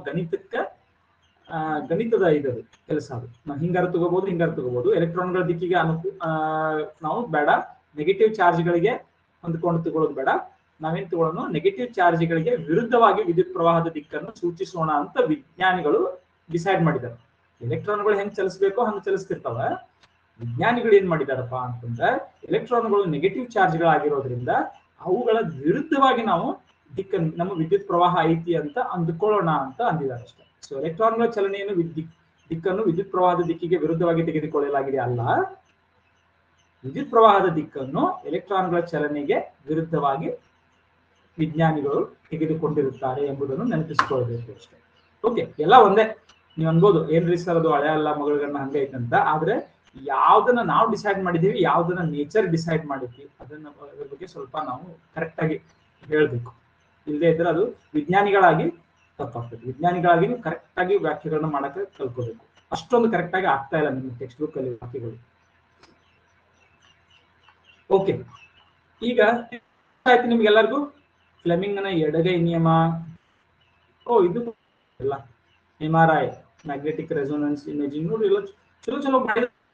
ಗಣಿತದ ಇದದು ಕೆಲಸ. ಅದು ನಾವು ಹಿಂಗಾರು ತಗೋಬಹುದು, ಹಿಂಗಾರು ತಗೋಬಹುದು. ಎಲೆಕ್ಟ್ರಾನ್ಗಳ ದಿಕ್ಕಿಗೆ ನಾವು ಬೇಡ, ನೆಗೆಟಿವ್ ಚಾರ್ಜ್ಗಳಿಗೆ ಹೊಂದ್ಕೊಂಡು ತಗೊಳ್ಳೋದು ಬೇಡ. ನಾವೇನ್ ತಗೊಳ್ಳೋಣ, ನೆಗೆಟಿವ್ ಚಾರ್ಜ್ಗಳಿಗೆ ವಿರುದ್ಧವಾಗಿ ವಿದ್ಯುತ್ ಪ್ರವಾಹದ ದಿಕ್ಕನ್ನು ಸೂಚಿಸೋಣ ಅಂತ ವಿಜ್ಞಾನಿಗಳು ಡಿಸೈಡ್ ಮಾಡಿದ್ದಾರೆ. ಎಲೆಕ್ಟ್ರಾನ್ಗಳು ಹೆಂಗ್ ಚಲಿಸ್ಬೇಕೋ ಹಂಗ್ ಚಲಿಸ್ತಿರ್ತಾವ. ವಿಜ್ಞಾನಿಗಳು ಏನ್ ಮಾಡಿದಾರಪ್ಪ ಅಂತಂದ್ರೆ, ಎಲೆಕ್ಟ್ರಾನ್ಗಳು ನೆಗೆಟಿವ್ ಚಾರ್ಜ್ಗಳಾಗಿರೋದ್ರಿಂದ ಅವುಗಳ ವಿರುದ್ಧವಾಗಿ ನಾವು ದಿಕ್ಕನ್ನು, ನಮ್ಮ ವಿದ್ಯುತ್ ಪ್ರವಾಹ ಐತಿ ಅಂತ ಅಂದುಕೊಳ್ಳೋಣ ಅಂತ ಅಂದಿದ್ದಾರೆ ಅಷ್ಟೇ. ಸೊ ಎಲೆಕ್ಟ್ರಾನ್ಗಳ ಚಲನೆಯನ್ನು ದಿಕ್ಕನ್ನು ವಿದ್ಯುತ್ ಪ್ರವಾಹದ ದಿಕ್ಕಿಗೆ ವಿರುದ್ಧವಾಗಿ ತೆಗೆದುಕೊಳ್ಳಲಾಗಿದೆ ಅಲ್ಲ, ವಿದ್ಯುತ್ ಪ್ರವಾಹದ ದಿಕ್ಕನ್ನು ಎಲೆಕ್ಟ್ರಾನ್ಗಳ ಚಲನೆಗೆ ವಿರುದ್ಧವಾಗಿ ವಿಜ್ಞಾನಿಗಳು ತೆಗೆದುಕೊಂಡಿರುತ್ತಾರೆ ಎಂಬುದನ್ನು ನೆನಪಿಸಿಕೊಳ್ಳಬೇಕು ಅಷ್ಟೇ. ಓಕೆ, ಎಲ್ಲ ಒಂದೇ. ನೀವು ಅನ್ಬೋದು ಏನ್ರಿ ಸರ್ ಅದು ಹಳೆ ಅಲ್ಲ ಮಗಳನ್ನ ಹಂಗೈತಂತ. ಆದ್ರೆ ಯಾವ್ದನ್ನ ನಾವು ಡಿಸೈಡ್ ಮಾಡಿದೀವಿ, ಯಾವ್ದನ್ನ ನೇಚರ್ ಡಿಸೈಡ್ ಮಾಡಿದ್ವಿ, ಅದ್ರ ಬಗ್ಗೆ ಸ್ವಲ್ಪ ನಾವು ಕರೆಕ್ಟ್ ಆಗಿ ಹೇಳ್ಬೇಕು. ಇಲ್ಲದೆ ಇದ್ರೆ ಅದು ವಿಜ್ಞಾನಿಗಳಾಗಿ ತಪ್ಪಾಗ್ತದೆ. ವಿಜ್ಞಾನಿಗಳಾಗಿ ನೀವು ಕರೆಕ್ಟ್ ಆಗಿ ವ್ಯಾಖ್ಯೆಗಳನ್ನ ಮಾಡಕ್ಕೆ ಕಲ್ಕೋಬೇಕು. ಅಷ್ಟೊಂದು ಕರೆಕ್ಟ್ ಆಗಿ ಆಗ್ತಾ ಇಲ್ಲ ನಿಮ್ಮ ಟೆಕ್ಸ್ಟ್ ಬುಕ್ ಅಲ್ಲಿ ವಾಕ್ಯಗಳು. ಓಕೆ, ಈಗ ಆಯ್ತು ನಿಮ್ಗೆಲ್ಲರಿಗೂ ಫ್ಲೆಮಿಂಗ್ನ ಎಡಗೈ ನಿಯಮ. ಇದು ಎಲ್ಲ MRI, ಮ್ಯಾಗ್ನೆಟಿಕ್ ರೆಸೋನೆನ್ಸ್ ಇಮೇಜಿಂಗ್ ನೋಡ್ರಿ, ಎಲ್ಲ ಚಲೋ ಚಲೋ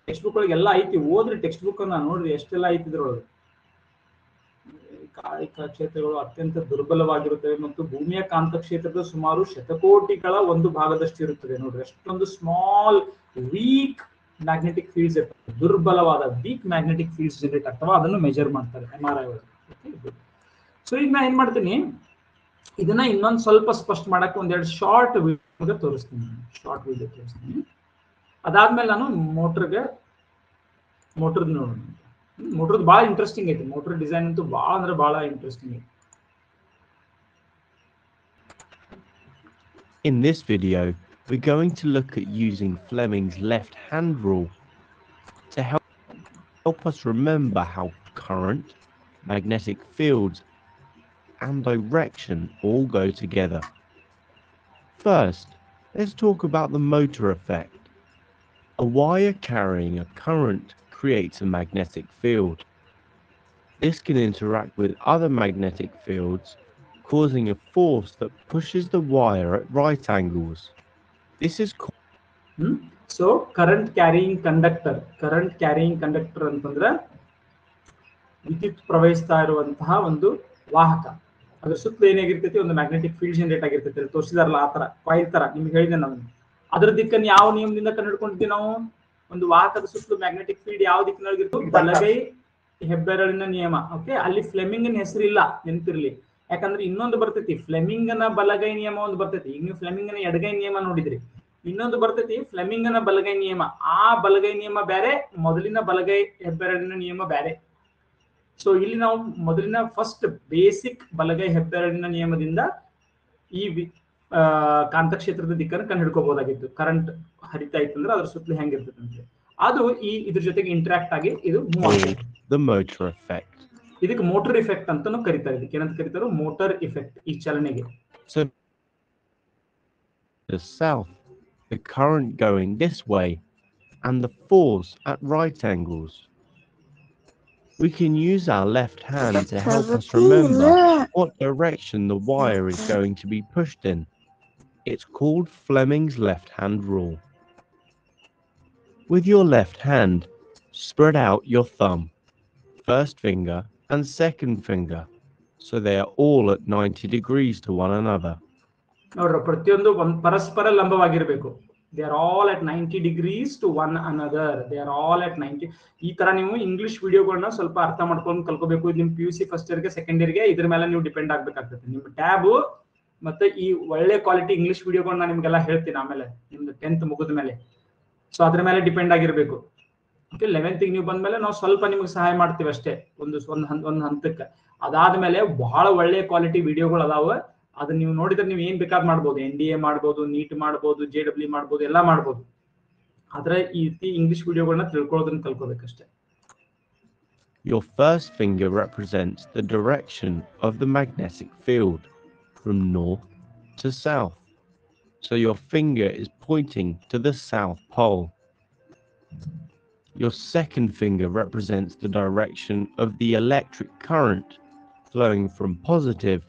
ಟೆಕ್ಸ್ಟ್ ಬುಕ್ ಒಳಗೆ ಎಲ್ಲ ಐತಿ. ಓದ್ರಿ ಟೆಕ್ಸ್ಟ್ ಬುಕ್ ಅನ್ನ, ನೋಡ್ರಿ ಎಷ್ಟೆಲ್ಲ ಐತಿ ಇದ್ರೊಳಗೆ. ಕಾಳಿಕ ಕ್ಷೇತ್ರಗಳು ಅತ್ಯಂತ ದುರ್ಬಲವಾಗಿರುತ್ತವೆ ಮತ್ತು ಭೂಮಿಯ ಕಾಂತ ಕ್ಷೇತ್ರದ ಸುಮಾರು ಶತಕೋಟಿಗಳ ಒಂದು ಭಾಗದಷ್ಟು ಇರುತ್ತದೆ. ನೋಡ್ರಿ ಅಷ್ಟೊಂದು ಸ್ಮಾಲ್ ವೀಕ್ ಮ್ಯಾಗ್ನೆಟಿಕ್ ಫೀಲ್ಡ್ಸ್ ಇರ್ತವೆ. ದುರ್ಬಲವಾದ ವೀಕ್ ಮ್ಯಾಗ್ನೆಟಿಕ್ ಫೀಲ್ಡ್ಸ್ ಜನರೇಟ್ ಆಗ್ತವೆ, ಅದನ್ನು ಮೆಜರ್ ಮಾಡ್ತಾರೆ MRI ಒಳಗೆ. ಸೊ ಈಗ ನಾ ಏನ್ ಮಾಡ್ತೀನಿ, ಇದನ್ನ ಇನ್ನೊಂದು ಸ್ವಲ್ಪ ಸ್ಪಷ್ಟ ಮಾಡಕ್ಕೆ ಒಂದೆರಡು ಶಾರ್ಟ್ ವಿಡಿಯೋ ತೋರಿಸ್ತೀನಿ. ಅದಾದ್ಮೇಲೆ ನಾನು ಮೋಟರ್ದ್ ನೋಡೋಣ. ಮೋಟರ್ದ್ ಬಹಳ ಇಂಟ್ರೆಸ್ಟಿಂಗ್ ಐತಿ. ಮೋಟರ್ ಡಿಸೈನ್ ಅಂತೂ ಬಹಳ ಅಂದ್ರೆ ಬಹಳ ಇಂಟ್ರೆಸ್ಟಿಂಗ್ ಐತಿ. In this video, we're going to look at using Fleming's left-hand rule to help us remember how current, magnetic fields, and direction all go together. First, let's talk about the motor effect. A wire carrying a current creates a magnetic field. This can interact with other magnetic fields, causing a force that pushes the wire at right angles. This is called So current carrying conductor ಅಂತಂದ್ರೆ ವಿದ್ಯುತ್ ಪ್ರವಹಿಸ್ತಾ ಇರುವಂತಹ ಒಂದು ವಾಹಕ. ಅದ್ರ ಸುತ್ತಲೂ ಏನಾಗಿರ್ತೈತಿ, ಒಂದು magnetic field generate ಆಗಿರ್ತೈತಿ. ಅಲ್ಲಿ ತೋರಿಸಿದಾರಲ್ಲ ಆ ತರ ಕಾಯಿಲ್ ತರ ನಿಮ್ಗೆ ಹೇಳಿದೆ ನಾನು. ಅದ್ರ ದಿಕ್ಕನ್ನು ಯಾವ ನಿಯಮದಿಂದ ಕಂಡುಹಿಡ್ಕೊಂಡಿದ್ವಿ ನಾವು? ಒಂದು ವಾಹಕದ ಸುತ್ತಲೂ ಮ್ಯಾಗ್ನೆಟಿಕ್ ಫೀಲ್ಡ್ ಯಾವ ದಿಕ್ಕಿನೊಳಗಿರ್ತದೆ? ಬಲಗೈ ಹೆಬ್ಬೆರಳಿನ ನಿಯಮ. ಓಕೆ, ಅಲ್ಲಿ ಫ್ಲೆಮಿಂಗಿನ ಹೆಸರಿಲ್ಲ, ನೆನಪಿರ್ಲಿ. ಯಾಕಂದ್ರೆ ಇನ್ನೊಂದು ಬರ್ತೈತಿ, ಫ್ಲೆಮಿಂಗನ ಬಲಗೈ ನಿಯಮ ಒಂದು ಬರ್ತೈತಿ. ಈಗ ನೀವು ಫ್ಲೆಮಿಂಗನ ಎಡಗೈ ನಿಯಮ ನೋಡಿದ್ರಿ, ಇನ್ನೊಂದು ಬರ್ತೈತಿ ಫ್ಲೆಮಿಂಗನ ಬಲಗೈ ನಿಯಮ. ಆ ಬಲಗೈ ನಿಯಮ ಬೇರೆ, ಮೊದಲಿನ ಬಲಗೈ ಹೆಬ್ಬೆರಳಿನ ನಿಯಮ ಬೇರೆ. ಸೊ ಇಲ್ಲಿ ನಾವು ಮೊದಲಿನ ಫಸ್ಟ್ ಬೇಸಿಕ್ ಬಲಗೈ ಹೆಬ್ಬೆರಳಿನ ನಿಯಮದಿಂದ ಈ ಕಾಂತಕ್ಷೇತ್ರದ ದಿಕ್ಕನ್ನು ಕಂಡು ಹಿಡ್ಕೋಬಹುದಾಗಿತ್ತು. ಕರೆಂಟ್ ಹರಿತಾ ಇತ್ತಂದ್ರೆ ಅದ್ರ ಸುತ್ತಲೂ ಹೆಂಗಿರ್ತದೆ ಅಂತ. ಅದು ಇದ್ರ ಜೊತೆಗೆ ಇಂಟರಾಕ್ಟ್ ಆಗಿ ಇದು ಮೂವ್ ಆಗುತ್ತೆ. The motor effect. ಇದಕ್ಕೆ ಮೋಟರ್ ಇಫೆಕ್ಟ್ ಅಂತಾನು ಕರೀತಾರೆ. ಇದಕ್ಕೆ ಏನಂತ ಕರೀತಾರೆ? Motor effect. ಈ ಚಲನೆಗೆ So the south, the current going this way, and the force at right angles. We can use our left hand to help us remember what direction the wire is going to be pushed in. It's called Fleming's left-hand rule. With your left hand, spread out your thumb, first finger and second finger, so they are all at 90 degrees to one another. ನೋಡ್ರಿ, ಪ್ರತಿಯೊಂದು ಪರಸ್ಪರ ಲಂಬವಾಗಿರಬೇಕು. They are all at 90 degrees to one another. They are all at 90. ಈ ತರ ನೀವು English ವಿಡಿಯೋಗಳನ್ನ ಸ್ವಲ್ಪ ಅರ್ಥ ಮಾಡ್ಕೊಂಡು ಕಲ್ಕೋಬೇಕು. ನಿಮ್ PUC ಫಸ್ಟ್ ಇಯರ್ಗೆ ಸೆಕೆಂಡ್ ಇಯರ್ಗೆ ಇದ್ರ ಮೇಲೆ ನೀವು ಡಿಪೆಂಡ್ ಆಗ್ಬೇಕಾಗ್ತದೆ. ನಿಮ್ಮ ಟ್ಯಾಬ್ ಮತ್ತೆ ಈ ಒಳ್ಳೆ ಕ್ವಾಲಿಟಿ ಇಂಗ್ಲಿಷ್ ವಿಡಿಯೋಗಳನ್ನ ನಿಮ್ಗೆಲ್ಲ ಹೇಳ್ತೀನಿ ಆಮೇಲೆ ನಿಮ್ದು 10th ಮುಗಿದ ಮೇಲೆ. ಸೊ ಅದ್ರ ಮೇಲೆ ಡಿಪೆಂಡ್ ಆಗಿರ್ಬೇಕು. ಓಕೆ, 11th ನೀವು ಬಂದ್ಮೇಲೆ ನಾವು ಸ್ವಲ್ಪ ನಿಮ್ಗೆ ಸಹಾಯ ಮಾಡ್ತೀವಿ ಅಷ್ಟೇ, ಒಂದು ಹಂತಕ್ಕೆ. ಅದಾದ್ಮೇಲೆ ಬಹಳ ಒಳ್ಳೆ ಕ್ವಾಲಿಟಿ ವಿಡಿಯೋಗಳು ಅದಾವ. ಅದನ್ನ ನೀವು ನೋಡಿದ್ರೆ ನೀವು ಏನ್ ಬೇಕಾದ್ ಮಾಡ್ಬೋದು. NDA ಮಾಡ್ಬೋದು, ನೀಟ್ ಮಾಡ್ಬೋದು, JEE ಮಾಡ್ಬೋದು, ಎಲ್ಲಾ ಮಾಡ್ಬೋದು. ಆದ್ರೆ ಈ ರೀತಿ ಇಂಗ್ಲಿಷ್ ವಿಡಿಯೋಗಳನ್ನ ತಿಳ್ಕೊಳ್ಳೋದನ್ನ ಕಲ್ಕೋಬೇಕಷ್ಟೇ. Your first finger represents the direction of the magnetic field from north to south. So your finger is pointing to the south pole. Your second finger represents the direction of the electric current flowing from positive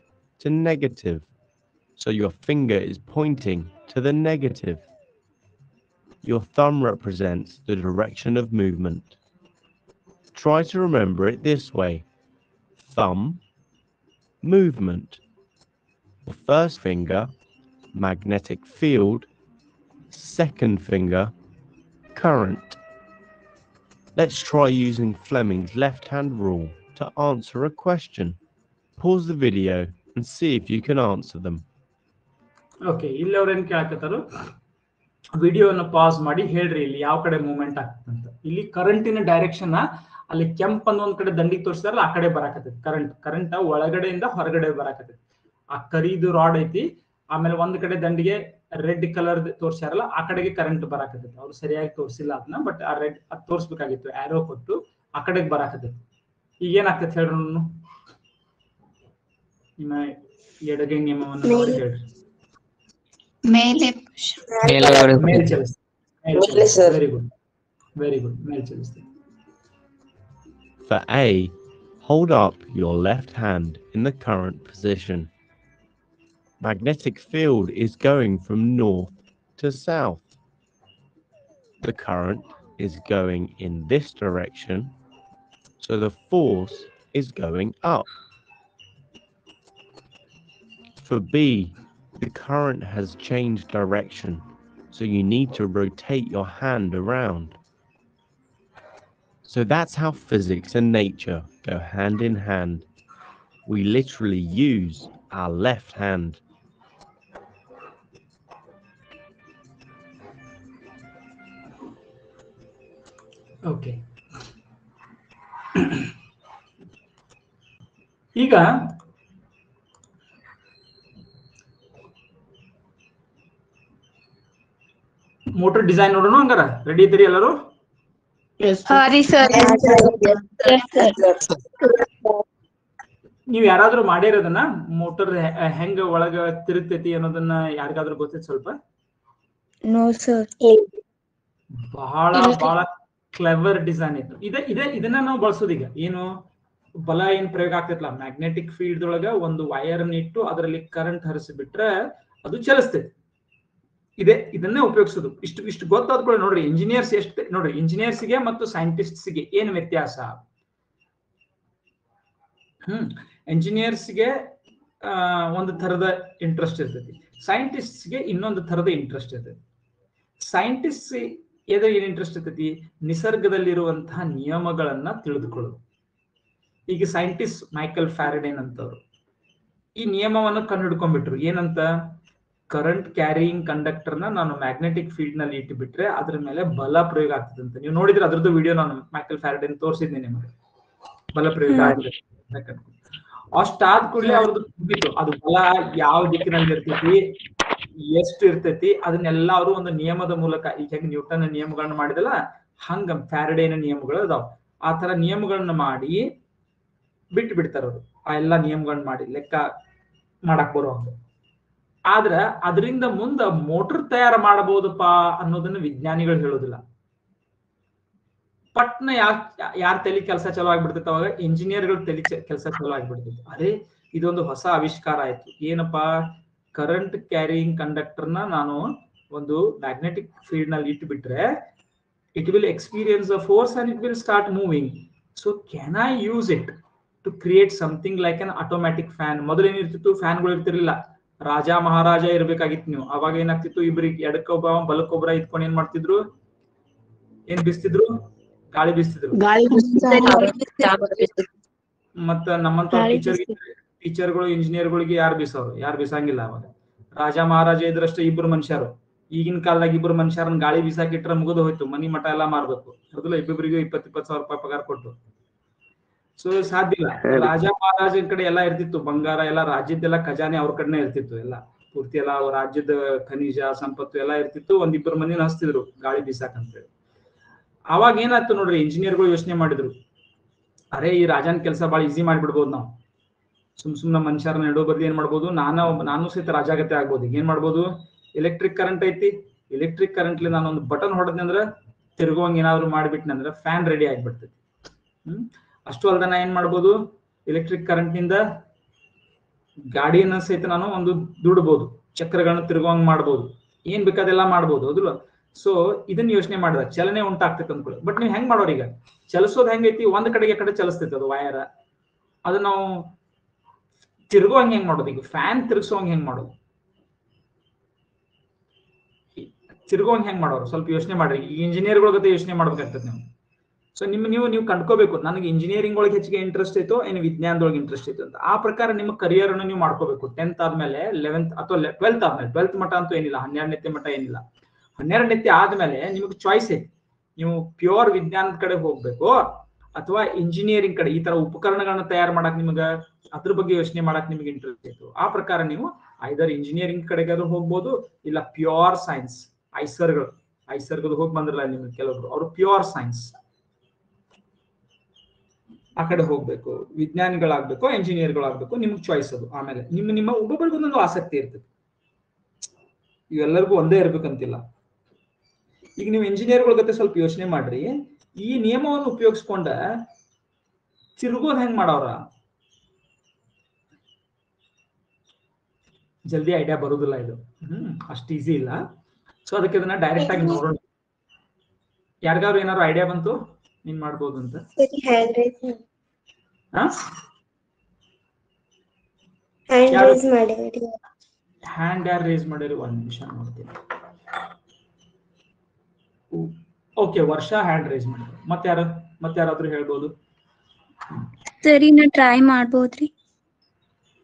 to negative. So your finger is pointing to the negative. Your thumb represents the direction of movement. Try to remember it this way: thumb, movement. Your first finger, magnetic field. Second finger, current. Let's try using Fleming's left-hand rule to answer a question. Pause the video and see if you can answer them. Okay, ಇಲ್ಲಿ ಅವ್ರೇನ್ ಕೇಳಕತ್ತಾರು, ವಿಡಿಯೋನ pass ಮಾಡಿ ಹೇಳ್ರಿ ಇಲ್ಲಿ ಯಾವ ಕಡೆ movement ಆಗ್ತದೆ ಅಂತ. ಇಲ್ಲಿ ಕರೆಂಟಿನ ಡೈರೆಕ್ಷನ್ ಅಲ್ಲಿ ಕೆಂಪನ್ನು ಒಂದ್ ಕಡೆ ದಂಡಿಗೆ ತೋರಿಸಿದಾರಲ್ಲ ಆ ಕಡೆ ಬರಾಕತ್ತೈತಿ. ಕರೆಂಟ್ ಒಳಗಡೆಯಿಂದ ಹೊರಗಡೆ ಬರಾಕತ್ತೈತಿ. ಆ ಕರಿದು ರಾಡ್ ಐತಿ, ಆಮೇಲೆ ಒಂದ್ ಕಡೆ ದಂಡಿಗೆ ರೆಡ್ ಕಲರ್ ತೋರ್ಸ್ಯಾರಲ್ಲ ಆ ಕಡೆಗೆ ಕರೆಂಟ್ ಬರಾಕತ್ತೈತಿ. ಅವ್ರು ಸರಿಯಾಗಿ ತೋರಿಸಿಲ್ಲ ಅದನ್ನ, ಬಟ್ ಆ ರೆಡ್ ಅದ್ ತೋರ್ಸ್ಬೇಕಾಗಿತ್ತು. ಆರೋ ಕೊಟ್ಟು ಆ ಕಡೆಗೆ ಬರಾಕತ್ತೈತಿ. ಈಗ ಏನಾಗ್ತೈತಿ ಹೇಳ್ರಿ, ನಿಮ್ಮ ಎಡಗೈ ನಿಯಮವನ್ನು ನೋಡಿ ಹೇಳ್ರಿ. ಮೇಲೆ ಮೇಲ್ ಚಲಿಸ್ತೀವಿ. Very good. ಮೇಲ್ ಚಲಿಸ್ತೀವಿ. For A, hold up your left hand in the current position. Magnetic field is going from north to south. The current is going in this direction, so the force is going up. For B, the current has changed direction, so you need to rotate your hand around. So that's how physics and nature go hand in hand. We literally use our left hand. Okay, ಈಗ motor design ನೋಡೋಣ. ಹಂಗಾರ ready ಇದ್ದೀರಿ ಎಲ್ಲರೂ? ನೀವ್ ಯಾರಾದ್ರೂ ಮಾಡಿರೋದನ್ನ motor ಹೆಂಗ ಒಳಗ ತಿರುಗ್ತೈತಿ ಅನ್ನೋದನ್ನ ಯಾರಿಗಾದ್ರೂ ಗೊತ್ತೈತಿ ಸ್ವಲ್ಪ? No sir. ಬಹಳ ಕ್ಲೆವರ್ ಡಿಸೈನ್ ಇತ್ತು. ಇದನ್ನ ನಾವು ಬಳಸೋದು. ಈಗ ಏನು ಬಲ ಏನ್ ಪ್ರಯೋಗ ಆಗ್ತೈತಲ್ಲ, ಮ್ಯಾಗ್ನೆಟಿಕ್ ಫೀಲ್ಡ್ ಒಳಗ ಒಂದು ವೈರ್ ಅನ್ನ ಇಟ್ಟು ಅದರಲ್ಲಿ ಕರೆಂಟ್ ಹರಿಸಿಬಿಟ್ರೆ ಅದು ಚಲಿಸ್ತೈತಿ. ಇದನ್ನೇ ಉಪಯೋಗಿಸೋದು. ಇಷ್ಟು ಗೊತ್ತಾದ್ಕೊಳ್ಳಿ. ನೋಡ್ರಿ, ಇಂಜಿನಿಯರ್ಸ್ಗೆ ಮತ್ತು ಸೈಂಟಿಸ್ಟ್ಸ್ಗೆ ಏನ್ ವ್ಯತ್ಯಾಸ? ಇಂಜಿನಿಯರ್ಸ್ಗೆ ಒಂದು ತರದ ಇಂಟ್ರೆಸ್ಟ್ ಇರ್ತೈತಿ, ಸೈಂಟಿಸ್ಟ್ಸ್ಗೆ ಇನ್ನೊಂದು ತರದ ಇಂಟ್ರೆಸ್ಟ್ ಇರ್ತೈತಿ. ಸೈಂಟಿಸ್ಟ್ ಏನ್ ಇಂಟ್ರೆಸ್ಟ್ ಇರ್ತೈತಿ? ನಿಸರ್ಗದಲ್ಲಿರುವಂತಹ ನಿಯಮಗಳನ್ನ ತಿಳಿದುಕೊಳ್ಳೋದು. ಈಗ ಸೈಂಟಿಸ್ಟ್ ಮೈಕಲ್ ಫ್ಯಾರಡೇನ್ ಅಂತವ್ರು ಈ ನಿಯಮವನ್ನು ಕಂಡುಹಿಡ್ಕೊಂಡ್ಬಿಟ್ರು. ಏನಂತ? ಕರೆಂಟ್ ಕ್ಯಾರಿಯಿಂಗ್ ಕಂಡಕ್ಟರ್ ನಾನು ಮ್ಯಾಗ್ನೆಟಿಕ್ ಫೀಲ್ಡ್ ನಲ್ಲಿ ಇಟ್ಟುಬಿಟ್ರೆ ಅದ್ರ ಮೇಲೆ ಬಲ ಪ್ರಯೋಗ ಆಗ್ತದೆ ಅಂತ. ನೀವು ನೋಡಿದ್ರೆ ಅದ್ರದ್ದು ವಿಡಿಯೋ ನಾನು ಮೈಕಲ್ ಫ್ಯಾರಡೇನ್ ತೋರಿಸಿದ್ದೀನಿ ನಿಮಗೆ. ಬಲ ಪ್ರೇರಿತ ಅಷ್ಟಾದ ಕೂಡಲೇ ಅವ್ರದ್ದು ಮುಗೀತು. ಅದು ಬಲ ಯಾವ ದಿಕ್ಕಿನಲ್ಲಿ ಇರ್ತೈತಿ, ಎಷ್ಟು ಇರ್ತೈತಿ, ಅದನ್ನೆಲ್ಲ ಅವರು ಒಂದು ನಿಯಮದ ಮೂಲಕ, ಈಗ ಹೆಂಗ್ ನ್ಯೂಟನ್ ನಿಯಮಗಳನ್ನ ಮಾಡಿದಲ್ಲ ಹಂಗ ಫ್ಯಾರಡೇನ ನಿಯಮಗಳು ಅದಾವ, ಆ ತರ ನಿಯಮಗಳನ್ನ ಮಾಡಿ ಬಿಟ್ಟು ಬಿಡ್ತಾರ ಅವರು. ಆ ಎಲ್ಲಾ ನಿಯಮಗಳನ್ನ ಮಾಡಿ ಲೆಕ್ಕ ಮಾಡಕ್ ಬರುವಂಗ. ಆದ್ರ ಅದರಿಂದ ಮುಂದ ಮೋಟರ್ ತಯಾರ ಮಾಡಬಹುದಪ್ಪ ಅನ್ನೋದನ್ನ ವಿಜ್ಞಾನಿಗಳು ಹೇಳೋದಿಲ್ಲ. ಪಟ್ನ ಯಾರ ತಲೆ ಕೆಲಸ ಚಲೋ ಆಗ್ಬಿಡ್ತೈತೆ, ಅವಾಗ ಇಂಜಿನಿಯರ್ಗಳ ತಲೆ ಕೆಲಸ ಚಲೋ ಆಗ್ಬಿಡ್ತೈತಿ. ಅರೆ ಇದೊಂದು ಹೊಸ ಆವಿಷ್ಕಾರ ಆಯ್ತು, ಏನಪ್ಪಾ, ಕರೆಂಟ್ ಕ್ಯಾರಿಯಿಂಗ್ ಕಂಡಕ್ಟರ್ನ ನಾನು ಒಂದು ಮ್ಯಾಗ್ನೆಟಿಕ್ ಫೀಲ್ಡ್ ನಲ್ಲಿ ಇಟ್ಬಿಟ್ರೆ it will experience the force and it will start moving. So can I use it to create something like an automatic fan? ಮೊದಲೇನಿರ್ತಿತ್ತು, ಫ್ಯಾನ್ಗಳು ಇರ್ತಿರ್ಲಿಲ್ಲ, ರಾಜ ಮಹಾರಾಜ ಇರ್ಬೇಕಾಗಿತ್ತು ನೀವು. ಅವಾಗ ಏನಾಗ್ತಿತ್ತು, ಇಬ್ರಿಗೆ ಎಡಕ್ಕೊಬ್ಬ ಬಲಕ್ಕೊಬ್ಬರ ಇಟ್ಕೊಂಡು ಏನ್ ಮಾಡ್ತಿದ್ರು, ಏನ್ ಬೀಸ್ತಿದ್ರು, ಗಾಳಿ ಬೀಸ್ತಿದ್ರು. ಮತ್ತ ನಮ್ಮಂತ ಟೀಚರ್ಗಳು ಇಂಜಿನಿಯರ್ಗಳಿಗೆ ಯಾರು ಬೀಸೋರು, ಯಾರು ಬೀಸಂಗಿಲ್ಲ. ಅವಾಗ ರಾಜ ಮಹಾರಾಜ ಇದ್ರಷ್ಟೇ ಇಬ್ರು ಮನುಷ್ಯರು. ಈಗಿನ ಕಾಲದಾಗ ಇಬ್ರು ಮನುಷ್ಯರನ್ನ ಗಾಳಿ ಬೀಸಾಕಿಟ್ರೆ ಮುಗಿದು ಹೋಯ್ತು, ಮನಿ ಮಠ ಎಲ್ಲಾ ಮಾರ್ಬೇಕು. ಹೌದಲ್ಲ, ಇಬ್ಬಿಬ್ರಿಗೂ 20,000 ರೂಪಾಯಿ ಪಗಾರ ಕೊಟ್ಟು. ಸೊ ಸಾಧ್ಯ ಇಲ್ಲ. ರಾಜ ಮಹಾರಾಜನ ಕಡೆ ಎಲ್ಲಾ ಇರ್ತಿತ್ತು, ಬಂಗಾರ ಎಲ್ಲ, ರಾಜ್ಯದೆಲ್ಲ ಖಜಾನೆ ಅವ್ರ ಕಡೆನೇ ಇರ್ತಿತ್ತು, ಎಲ್ಲ ಪೂರ್ತಿ ಎಲ್ಲ ರಾಜ್ಯದ ಖನಿಜ ಸಂಪತ್ತು ಎಲ್ಲ ಇರ್ತಿತ್ತು. ಒಂದಿಬ್ಬರು ಮಂದಿನ ಹಚ್ತಿದ್ರು ಗಾಳಿ ಬೀಸಾಕಂತೇಳಿ. ಅವಾಗ ಏನಾಯ್ತು ನೋಡ್ರಿ, ಇಂಜಿನಿಯರ್ಗಳು ಯೋಚನೆ ಮಾಡಿದ್ರು, ಅರೆ ಈ ರಾಜನ ಕೆಲಸ ಬಹಳ ಈಸಿ ಮಾಡ್ಬಿಡ್ಬೋದು ನಾವು. ಸುಮ್ನ ಮನುಷ್ಯರನ್ನ ಇಡೋ ಬದ್ಲಿ ಏನ್ ಮಾಡ್ಬೋದು, ನಾನು ಸಹಿತ ರಾಜಾಗತೆ ಆಗ್ಬೋದು. ಏನ್ ಮಾಡ್ಬೋದು, ಎಲೆಕ್ಟ್ರಿಕ್ ಕರೆಂಟ್ ಐತಿ, ಎಲೆಕ್ಟ್ರಿಕ್ ಕರೆಂಟ್ಲಿ ನಾನು ಒಂದು ಬಟನ್ ಹೊಡೆದ್ನಿ ಅಂದ್ರೆ ತಿರ್ಗುವಂಗ ಏನಾದ್ರು ಮಾಡ್ಬಿಟ್ನಂದ್ರೆ ಫ್ಯಾನ್ ರೆಡಿ ಆಗ್ಬಿಡ್ತೈತಿ. ಅಷ್ಟು ಅಲ್ದ ನಾ ಏನ್ ಮಾಡ್ಬೋದು, ಎಲೆಕ್ಟ್ರಿಕ್ ಕರೆಂಟ್ ನಿಂದ ಗಾಡಿಯನ್ನ ಸಹಿತ ನಾನು ಒಂದು ದುಡ್ಬೋದು, ಚಕ್ರಗಳನ್ನ ತಿರುಗುವಂಗ್ ಮಾಡ್ಬೋದು, ಏನ್ ಬೇಕಾದೆಲ್ಲ ಮಾಡ್ಬೋದು. ಹೌದಿಲ್ಲ? ಸೊ ಇದನ್ನ ಯೋಚನೆ ಮಾಡಿದ ಚಲನೆ ಉಂಟಾಗ್ತೈತೆ ಅಂದ್ಕೊಳ್ಳಿ. ಬಟ್ ನೀವು ಹೆಂಗ್ ಮಾಡೋರು, ಈಗ ಚಲಿಸೋದು ಹೆಂಗೈತಿ, ಒಂದ್ ಕಡೆಗೆ ಕಡೆ ಚಲಿಸ್ತೈತಿ ಅದು ವಯರ್. ಅದು ನಾವು ತಿರುಗುವಂಗ್ ಹೆಂಗ್ ಮಾಡೋದು, ಈಗ ಫ್ಯಾನ್ ತಿರ್ಗಿಸೋಂಗ್ ಹೆಂಗ್ ಮಾಡೋದು, ತಿರುಗುವಂಗ್ ಹೆಂಗ್ ಮಾಡೋರು, ಸ್ವಲ್ಪ ಯೋಚನೆ ಮಾಡ್ರಿ. ಈ ಇಂಜಿನಿಯರ್ಗಳ ಜೊತೆ ಯೋಚನೆ ಮಾಡ್ಬೇಕಾಗ್ತದೆ ನೀವು. ಸೊ ನೀವು ಕಂಡ್ಕೋಬೇಕು, ನನಗೆ ಇಂಜಿನಿಯರಿಂಗ್ ಒಳಗೆ ಹೆಚ್ಚಿಗೆ ಇಂಟ್ರೆಸ್ಟ್ ಐತೋ ಏನು ವಿಜ್ಞಾನದೊಳಗೆ ಇಂಟ್ರೆಸ್ಟ್ ಐತೋ ಅಂತ. ಆ ಪ್ರಕಾರ ನಿಮ್ಮ ಕರಿಯರ್ ಅನ್ನು ನೀವು ಮಾಡ್ಕೋಬೇಕು. 10th ಆದ್ಮೇಲೆ 11th ಅಥವಾ 12th ಆದ್ಮೇಲೆ, 12th ಮಟ್ಟ ಅಂತೂ ಏನಿಲ್ಲ, 12ನೇ ಮಟ್ಟ ಏನಿಲ್ಲ. 12ನೇ ಆದ್ಮೇಲೆ ನಿಮಗೆ ಚಾಯ್ಸ್ ಐತಿ, ನೀವು ಪ್ಯೂರ್ ವಿಜ್ಞಾನದ ಕಡೆ ಹೋಗ್ಬೇಕು ಅಥವಾ ಇಂಜಿನಿಯರಿಂಗ್ ಕಡೆ. ಈ ತರ ಉಪಕರಣಗಳನ್ನ ತಯಾರು ಮಾಡಕ್ ನಿಮ್ಗೆ ಅದ್ರ ಬಗ್ಗೆ ಯೋಚನೆ ಮಾಡಕ್ ನಿಮ್ಗೆ ಇಂಟ್ರೆಸ್ಟ್ ಇತ್ತು, ಆ ಪ್ರಕಾರ ನೀವು ಐದರ್ ಇಂಜಿನಿಯರಿಂಗ್ ಕಡೆಗಾದ್ರೂ ಹೋಗ್ಬೋದು, ಇಲ್ಲ ಪ್ಯೂರ್ ಸೈನ್ಸ್, ಐಸರ್ಗಳು ಹೋಗಿ ಬಂದ್ರಲ್ಲ ನಿಮ್ಗೆ ಕೆಲವೊಬ್ರು, ಅವರು ಪ್ಯೂರ್ ಸೈನ್ಸ್ ಆ ಕಡೆ ಹೋಗ್ಬೇಕು, ವಿಜ್ಞಾನಿಗಳಾಗ್ಬೇಕು, ಇಂಜಿನಿಯರ್ಗಳಾಗ್ಬೇಕು, ನಿಮ್ಗೆ ಚಾಯ್ಸ್ ಅದು. ಆಮೇಲೆ ನಿಮ್ಮ ಒಬ್ಬೊಬ್ಬರಿಗೊಂದೊಂದು ಆಸಕ್ತಿ ಇರ್ತದೆ, ಇವೆಲ್ಲರಿಗೂ ಒಂದೇ ಇರ್ಬೇಕಂತಿಲ್ಲ. ಈಗ ನೀವು ಇಂಜಿನಿಯರ್ಗಳ ಜೊತೆ ಸ್ವಲ್ಪ ಯೋಚನೆ ಮಾಡ್ರಿ, ಈ ನಿಯಮವನ್ನು ಉಪಯೋಗಿಸ್ಕೊಂಡ ತಿರುಗೋದ್ ಹೆಂಗ್ ಮಾಡವ್ರ, ಜಲ್ದಿ ಐಡಿಯಾ ಬರುದಿಲ್ಲ ಇದು. ಅಷ್ಟು ಈಸಿ ಇಲ್ಲ. ಸೊ ಅದಕ್ಕೆ ಇದನ್ನ ಡೈರೆಕ್ಟ್ ಆಗಿ ನೋಡೋಣ. ಯಾರಿಗಾದ್ರು ಏನಾದ್ರು ಐಡಿಯಾ ಬಂತು ನೀನ್ ಮಾಡ್ಬೋದು ಅಂತ? ಹ್ಯಾಂಡ್ ಯಾರು ರೇಸ್ ಮಾಡಿರಿ? ಒಂದ್ ನಿಮಿಷ ನೋಡ್ತೀನಿ. ಓಕೆ, ವರ್ಷ ಹ್ಯಾಂಡ್ ರೇಸ್ ಮಾಡಿದ್ರು. ಮತ್ತಾರಾದ್ರೂ ಹೇಳ್ಬೋದು? ಸರಿ, ನಾ ಟ್ರೈ ಮಾಡ್ಬೋದ್ರಿ?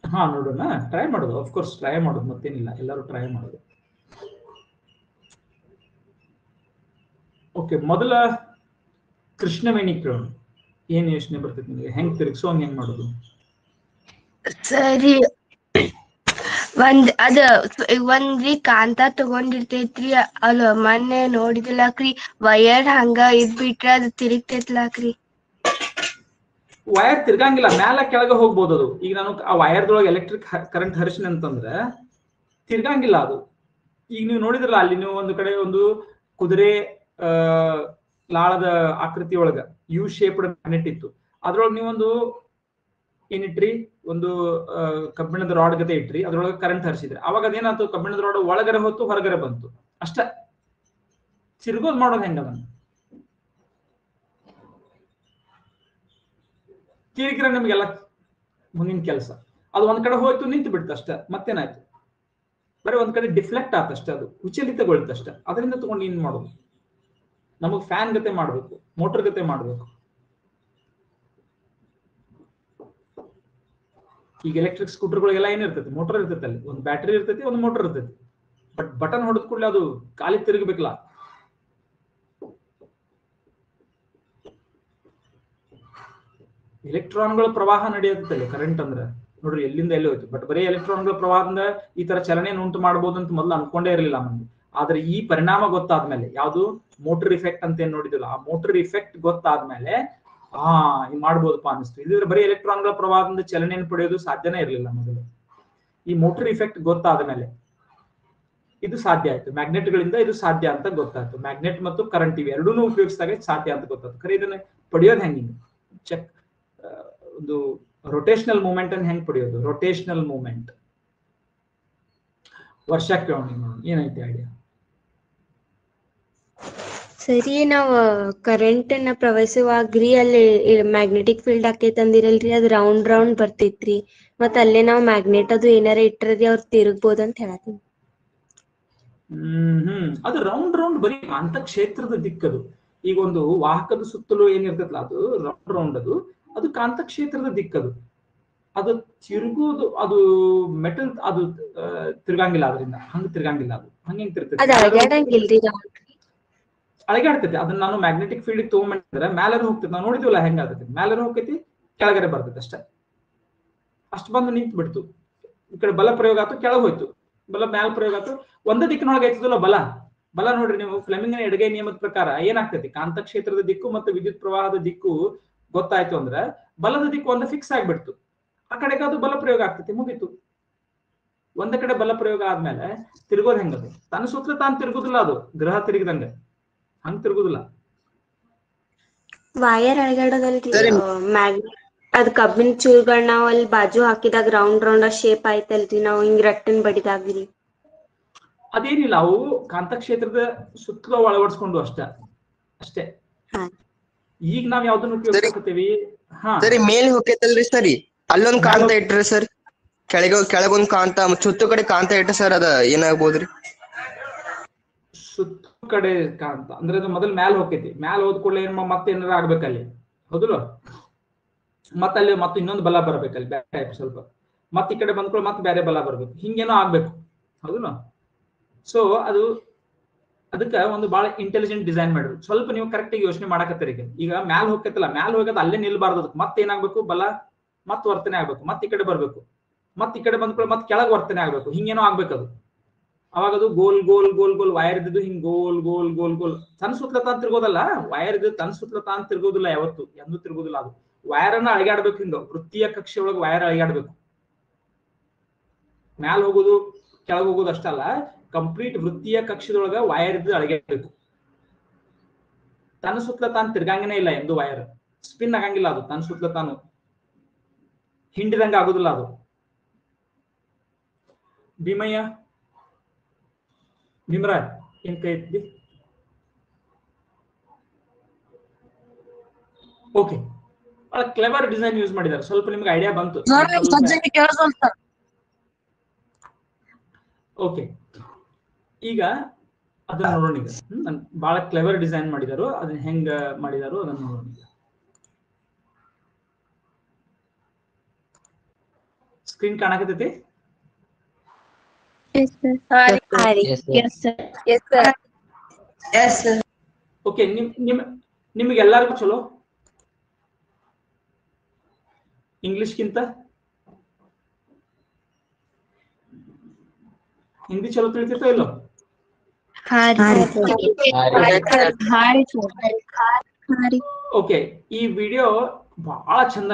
ಹಾ, ನೋಡೋಣ, ಟ್ರೈ ಮಾಡೋದು. ಅಫ್ಕೋರ್ಸ್ ಟ್ರೈ ಮಾಡೋದು, ಮತ್ತೇನಿಲ್ಲ, ಎಲ್ಲರೂ ಟ್ರೈ ಮಾಡೋದು. ಓಕೆ, ಮೊದಲ ಕೃಷ್ಣವೇಣಿ ಕೇಳೋಣ. ಏನ್ ಯೋಚನೆ ಬರ್ತೈತಿ ನಿಮಗೆ, ಹೆಂಗ್ ತಿರ್ಗಿಸೋಂಗ್ ಹೆಂಗ್ ಮಾಡೋದು? ಸರಿ, ಒಂದ್ರಿ ಕಾಂತ ತಗೊಂಡಿರ್ತೈತ್ರಿ, ಅಲ್ಲ ಮೊನ್ನೆ ನೋಡಿದಿಲ್ಲಾಕ್ರಿ, ವಯರ್ ಹಂಗ ಇದ್ಬಿಟ್ರೆ ಅದು ತಿರುಗ್ತೈತ್ಲಾಕ್ರಿ. ವಯರ್ ತಿರ್ಗಂಗಿಲ್ಲ, ಮ್ಯಾಲ ಕೆಳಗೆ ಹೋಗ್ಬೋದು ಅದು. ಈಗ ನಾನು ಆ ವಯರ್ದೊಳಗೆ ಎಲೆಕ್ಟ್ರಿಕ್ ಕರೆಂಟ್ ಹರಿಸಿನ ಅಂತಂದ್ರೆ ತಿರ್ಗಂಗಿಲ್ಲ ಅದು. ಈಗ ನೀವು ನೋಡಿದ್ರಲ್ಲ, ಅಲ್ಲಿ ನೀವು ಒಂದು ಕಡೆ ಒಂದು ಕುದುರೆ ಲಾಳದ ಆಕೃತಿ ಒಳಗ ಯು ಶೇಪ್ಡ್ ಮ್ಯಾಗ್ನೆಟ್ ಇತ್ತು, ಅದ್ರೊಳಗೆ ನೀವೊಂದು ಏನಿಟ್ರಿ, ಒಂದು ಕಬ್ಬಿಣದ ರಾಡ್ ಗತೆ ಇಟ್ರಿ, ಅದ್ರೊಳಗೆ ಕರೆಂಟ್ ಹರಿಸಿದ್ರಿ. ಅವಾಗ ಅದೇನಾಯ್ತು, ಕಬ್ಬಿಣದ ರಾಡ್ ಒಳಗರೆ ಹೊತ್ತು ಹೊರಗರೆ ಬಂತು ಅಷ್ಟ. ತಿರ್ಗೋದ್ ಮಾಡೋದು ಹೆಂಗ? ಅದನ್ನ ಕಿರಿಕಿರ ನಿಮ್ಗೆಲ್ಲ ಮುಂದಿನ ಕೆಲಸ. ಅದು ಒಂದ್ ಕಡೆ ಹೋಯ್ತು, ನಿಂತು ಬಿಡ್ತು ಅಷ್ಟ. ಮತ್ತೇನಾಯ್ತು, ಬರೀ ಒಂದ್ ಕಡೆ ಡಿಫ್ಲೆಕ್ಟ್ ಆತಷ್ಟೇ, ಅದು ವಿಚಲಿತಗೊಳ್ತಷ್ಟೇ. ಅದರಿಂದ ತಗೊಂಡು ಏನ್ ಮಾಡೋದು? ನಮಗ್ ಫ್ಯಾನ್ ಗತೆ ಮಾಡ್ಬೇಕು, ಮೋಟರ್ ಗತೆ ಮಾಡ್ಬೇಕು. ಈಗ ಎಲೆಕ್ಟ್ರಿಕ್ ಸ್ಕೂಟರ್ಗಳಿಗೆಲ್ಲ ಏನಿರ್ತೈತಿ, ಮೋಟರ್ ಇರ್ತೈತಿ, ಅಲ್ಲಿ ಒಂದು ಬ್ಯಾಟ್ರಿ ಇರ್ತೈತಿ, ಒಂದು ಮೋಟರ್ ಇರ್ತೈತಿ. ಬಟ್ ಬಟನ್ ಹೊಡೆದ ಕೂಡಲೇ ಅದು ಖಾಲಿ ತಿರುಗಬೇಕಲ್ಲ. ಎಲೆಕ್ಟ್ರಾನ್ಗಳ ಪ್ರವಾಹ ನಡೆಯುತ್ತಲ್ಲ ಕರೆಂಟ್ ಅಂದ್ರೆ ನೋಡ್ರಿ ಎಲ್ಲಿಂದ ಎಲ್ಲಿ ಹೋಯ್ತು. ಬಟ್ ಬರೀ ಎಲೆಕ್ಟ್ರಾನ್ಗಳ ಪ್ರವಾಹದಿಂದ ಈ ತರ ಚಲನೆಯನ್ನು ಉಂಟು ಮಾಡಬಹುದು ಅಂತ ಮೊದಲು ಅನ್ಕೊಂಡೇ ಇರಲಿಲ್ಲ ಮಂದಿ. ಆದ್ರೆ ಈ ಪರಿಣಾಮ ಗೊತ್ತಾದ್ಮೇಲೆ, ಯಾವುದು ಮೋಟರ್ ಇಫೆಕ್ಟ್ ಅಂತ ಏನ್ ನೋಡಿದಿಲ್ಲ, ಆ ಮೋಟರ್ ಇಫೆಕ್ಟ್ ಗೊತ್ತಾದ್ಮೇಲೆ ಇದು ಮಾಡ್ಬೋದಪ್ಪ ಅನಿಸ್ತು. ಇಲ್ಲಿದ್ರೆ ಬರೀ ಎಲೆಕ್ಟ್ರಾನ್ಗಳ ಪ್ರವಾಹದಿಂದ ಚಲನೆಯನ್ನು ಪಡೆಯೋದು ಸಾಧ್ಯನೇ ಇರಲಿಲ್ಲ ಮೊದಲು. ಈ ಮೋಟರ್ ಇಫೆಕ್ಟ್ ಗೊತ್ತಾದ ಮೇಲೆ ಇದು ಸಾಧ್ಯ ಆಯ್ತು. ಮ್ಯಾಗ್ನೆಟ್ಗಳಿಂದ ಇದು ಸಾಧ್ಯ ಅಂತ ಗೊತ್ತಾಯ್ತು. ಮ್ಯಾಗ್ನೆಟ್ ಮತ್ತು ಕರೆಂಟ್ ಇವೆ ಎರಡೂ ಉಪಯೋಗಿಸಿದಾಗ ಸಾಧ್ಯ ಅಂತ ಗೊತ್ತಾಯ್ತು. ಖರೆ ಇದನ್ನ ಪಡೆಯೋದು ಹೆಂಗಿಂಗ ಚೆಕ್, ಒಂದು ರೊಟೇಷನಲ್ ಮೂವ್ಮೆಂಟ್ ಅನ್ನು ಹೆಂಗ್ ಪಡೆಯೋದು? ರೊಟೇಷನಲ್ ಮೂವ್ಮೆಂಟ್ ವರ್ಷ ಏನೈತಿ ಐಡಿಯಾ? ಸರಿ, ನಾವ್ ಕರೆಂಟ್ ನ ಪ್ರವಹಿಸುವಾಗ್ರಿ ಅಲ್ಲಿ ಮ್ಯಾಗ್ನೆಟಿಕ್ ಫೀಲ್ಡ್ ಆಕೈತಿ ಅಂದಿರಲ್ರಿ, ಅದು ರೌಂಡ್ ರೌಂಡ್ ಬರ್ತೈತ್ರಿ. ಮತ್ತ ಅಲ್ಲೇ ನಾವ್ ಮ್ಯಾಗ್ನೆಟ್ ಅದು ಏನಾರ ಇಟ್ಟರಿ ಅವ್ರ ತಿರುಗ್ಬೋದ್ ಅಂತ ಹೇಳತ್ತೀನಿ. ಅದು ರೌಂಡ್ ರೌಂಡ್ ಬರೀ ಕಾಂತಕ್ಷೇತ್ರದ ದಿಕ್ಕದು. ಈಗ ಒಂದು ವಾಹಕದ ಸುತ್ತಲೂ ಏನಿರ್ತೈತಲ್ಲ ಅದು ರೌಂಡ್ ರೌಂಡ್, ಅದು ಕಾಂತಕ್ಷೇತ್ರದ ದಿಕ್ಕದು. ಅದು ತಿರುಗುವುದು, ಅದು ಮೆಟಲ್, ಅದು ತಿರ್ಗಂಗಿಲ್ಲ, ಅದರಿಂದ ಹಂಗ ತಿರ್ಗಂಗಿಲ್ಲ. ಅದು ಹಂಗೆ ತಿರ್ತೈತಿ, ಅಳಗಾಡ್ತೈತಿ. ಅದನ್ನ ನಾನು ಮ್ಯಾಗ್ನೆಟಿಕ್ ಫೀಲ್ಡ್ ತಗೊಂಡ್ರೆ ಮ್ಯಾಲರ್ ಹೋಗ್ತೈತಿ. ನಾವು ನೋಡಿದ್ವಲ್ಲ ಹೆಂಗ ಆಗ್ತೈತಿ, ಮ್ಯಾಲರ್ ಹೋಗ್ತೈತಿ, ಕೆಳಗಡೆ ಬರ್ತೈತಿ ಅಷ್ಟೇ. ಅಷ್ಟು ಬಂದು ನಿಂತು ಬಿಡ್ತು. ಈ ಕಡೆ ಬಲ ಪ್ರಯೋಗ ಆಯ್ತು, ಕೆಳಗೆ ಹೋಯ್ತು. ಬಲ ಮ್ಯಾಲ ಪ್ರಯೋಗ ಆಯ್ತು, ಒಂದೇ ದಿಕ್ಕಿನೊಳಗೆ ಐತದಲ್ಲ ಬಲ. ಬಲ ನೋಡ್ರಿ ನೀವು, ಫ್ಲೆಮಿಂಗ್ನ ಎಡಗೈ ನಿಯಮದ ಪ್ರಕಾರ ಏನಾಗ್ತೈತಿ, ಕಾಂತಕ್ಷೇತ್ರದ ದಿಕ್ಕು ಮತ್ತು ವಿದ್ಯುತ್ ಪ್ರವಾಹದ ದಿಕ್ಕು ಗೊತ್ತಾಯ್ತು ಅಂದ್ರೆ ಬಲದ ದಿಕ್ಕು ಒಂದು ಫಿಕ್ಸ್ ಆಗ್ಬಿಡ್ತು. ಆ ಕಡೆಗೆ ಅದು ಬಲ ಪ್ರಯೋಗ ಆಗ್ತೈತಿ, ಮುಗೀತು. ಒಂದ್ ಕಡೆ ಬಲ ಪ್ರಯೋಗ ಆದ್ಮೇಲೆ ತಿರುಗೋದು ಹೆಂಗದು? ತನ್ನ ಸುತ್ತಲೂ ತಾನು ತಿರುಗುದಿಲ್ಲ, ಅದು ಗ್ರಹ ತಿರುಗಿದಂಗ ಹಂಗ ತಿರುಗುದಿಲ್ಲ. ವೈರ್ ಅಳಗಾಡೋದಲ್ರಿ ಮ್ಯಾಗ್ನೆಟ್, ಅದ್ ಕಬ್ಬಿನ ಚೂರುಗಳನ್ನ ನಾವ್ ಅಲ್ಲಿ ಬಾಜು ಹಾಕಿದಾಗ ರೌಂಡ್ ರೌಂಡ್ ಶೇಪ್ ಆಯ್ತಲ್ರಿ, ನಾವ್ ಹಿಂಗ್ ರಟ್ಟನ್ ಬಡಿದಾಗ್ರಿ. ಅದೇನಿಲ್ಲ, ಅವು ಕಾಂತಕ್ಷೇತ್ರದ ಸುತ್ತಲೂ ಅಳವಡಿಸ್ಕೊಂಡು ಅಷ್ಟೇ. ಈಗ ನಾವ್ ಯಾವ್ದನ್ನ ಉಪಯೋಗಿಸ್ತೀವಿ? ಸರಿ, ಮೇಲ್ ಹೋಗ್ತೈತಲ್ರಿ ಸರಿ, ಅಲ್ಲೊಂದ್ ಕಾಂತ ಇಟ್ರಿ ಸರ್, ಕೆಳಗೊಂದ್ ಕಾಂತ, ಸುತ್ತು ಕಡೆ ಕಾಂತ ಇಟ್ಟ ಸರ್, ಅದ ಏನಾಗ್ಬೋದ್ರಿ? ಸುತ್ತ ಕಡೆ ಕಾಂತ ಅಂದ್ರೆ ಅದು ಮೊದಲು ಮ್ಯಾಲ ಹೋಗ್ತೈತಿ. ಮ್ಯಾಲ ಹೋದ್ ಕೂಡಲೇ ಮತ್ತೆ ಏನಾರ ಆಗ್ಬೇಕಲ್ಲಿ, ಹೌದಲ್ಲ? ಮತ್ತೆ ಅಲ್ಲಿ ಮತ್ತೆ ಇನ್ನೊಂದು ಬಲ ಬರ್ಬೇಕಲ್ಲಿ ಬ್ಯಾಕ್ ಟೈಪ್ ಸ್ವಲ್ಪ. ಮತ್ತೆ ಈ ಕಡೆ ಬಂದ್ಕೊಳ್ಳಿ ಮತ್ತೆ ಬೇರೆ ಬಲ ಬರ್ಬೇಕು, ಹಿಂಗೇನೋ ಆಗ್ಬೇಕು, ಹೌದಲ್ಲ? ಸೊ ಅದಕ್ಕೆ ಒಂದು ಬಹಳ ಇಂಟೆಲಿಜೆಂಟ್ ಡಿಸೈನ್ ಮಾಡಿದ್ರು. ಸ್ವಲ್ಪ ನೀವು ಕರೆಕ್ಟ್ ಆಗಿ ಯೋಚನೆ ಮಾಡಕತ್ತೀರಿ. ಈಗ ಮ್ಯಾಲ ಹೋಗ್ತೈತಲ್ಲ, ಮ್ಯಾಲ ಹೋಗೋದು ಅಲ್ಲೇ ನಿಲ್ಬಾರ್ದು. ಅದಕ್ಕೆ ಮತ್ತೆ ಏನಾಗ್ಬೇಕು, ಬಲ ಮತ್ತೆ ವರ್ತನೆ ಆಗ್ಬೇಕು, ಮತ್ತೆ ಈ ಕಡೆ ಬರ್ಬೇಕು, ಮತ್ತೆ ಈ ಕಡೆ ಬಂದ್ಕೊಳ್ಳಿ ಮತ್ತೆ ಕೆಳಗೆ ವರ್ತನೆ ಆಗ್ಬೇಕು, ಹಿಂಗೇನೋ ಆಗ್ಬೇಕದು. ಅವಾಗ ಅದು ಗೋಲ್ ಗೋಲ್ ಗೋಲ್ ಗೋಲ್ ವೈರ್ ಇದ್ದು ಹಿಂಗ್ ಗೋಲ್ ಗೋಲ್ ಗೋಲ್ ಗೋಲ್ ತನ್ನ ಸುತ್ತಲ ತಾನು ತಿರ್ಗೋದಲ್ಲ. ವೈರ್ ಇದ್ದು ತನ್ನ ಸುತ್ತಲ ತಾನು ತಿರ್ಗೋದಿಲ್ಲ, ಎಂದೂ ತಿರ್ಗೋದಿಲ್ಲ. ಅದು ವೈರ್ ಅನ್ನ ಅಳಗಾಡ್ಬೇಕು, ಹಿಂಗ ವೃತ್ತೀಯ ಕಕ್ಷೆ ಒಳಗೆ ವೈರ್ ಅಳಗಾಡ್ಬೇಕು. ಮ್ಯಾಲ ಹೋಗೋದು ಕೆಳಗೆ ಹೋಗೋದು ಅಷ್ಟಲ್ಲ, ಕಂಪ್ಲೀಟ್ ವೃತ್ತೀಯ ಕಕ್ಷದೊಳಗ ವೈರ್ ಇದ್ದು ಅಳಗಾಡ್ಬೇಕು. ತನ್ನ ಸುತ್ತಲ ತಾನು ತಿರ್ಗಂಗನೇ ಇಲ್ಲ ಎಂದು ವೈರ್ ಸ್ಪಿನ್ ಆಗಂಗಿಲ್ಲ. ಅದು ತನ್ನ ಸುತ್ತಲ ತಾನು ಹಿಂಡಿದಂಗ ಆಗುದಿಲ್ಲ ಅದು. ಭೀಮಯ್ಯ, ಭೀಮರಾಜ್ ಏನ್ ಕೈ ಎತ್ತಿ? ಓಕೆ, ಬಹಳ ಕ್ಲೆವರ್ ಡಿಸೈನ್ ಯೂಸ್ ಮಾಡಿದ್ದಾರೆ. ಸ್ವಲ್ಪ ನಿಮ್ಗೆ ಐಡಿಯಾ ಬಂತು. ಓಕೆ, ಈಗ ಅದನ್ನ ನೋಡೋಣ. ಈಗ ಬಹಳ ಕ್ಲೆವರ್ ಡಿಸೈನ್ ಮಾಡಿದಾರು. ಅದನ್ನ ಹೆಂಗ ಮಾಡಿದಾರು ಅದನ್ನ ನೋಡೋಣ. ಸ್ಕ್ರೀನ್ ಕಾಣಕತ್ತೈತಿ? ಓಕೆ, ನಿಮ್ಗೆಲ್ಲರಿಗೂ ಚಲೋ ಇಂಗ್ಲಿಷ್ಗಿಂತ ಹಿಂದಿ ಚಲೋ ತಿಳಿತೈತೋ ಇಲ್ಲೋ? ಓಕೆ, ಈ ವಿಡಿಯೋ ಬಹಳ ಚಂದ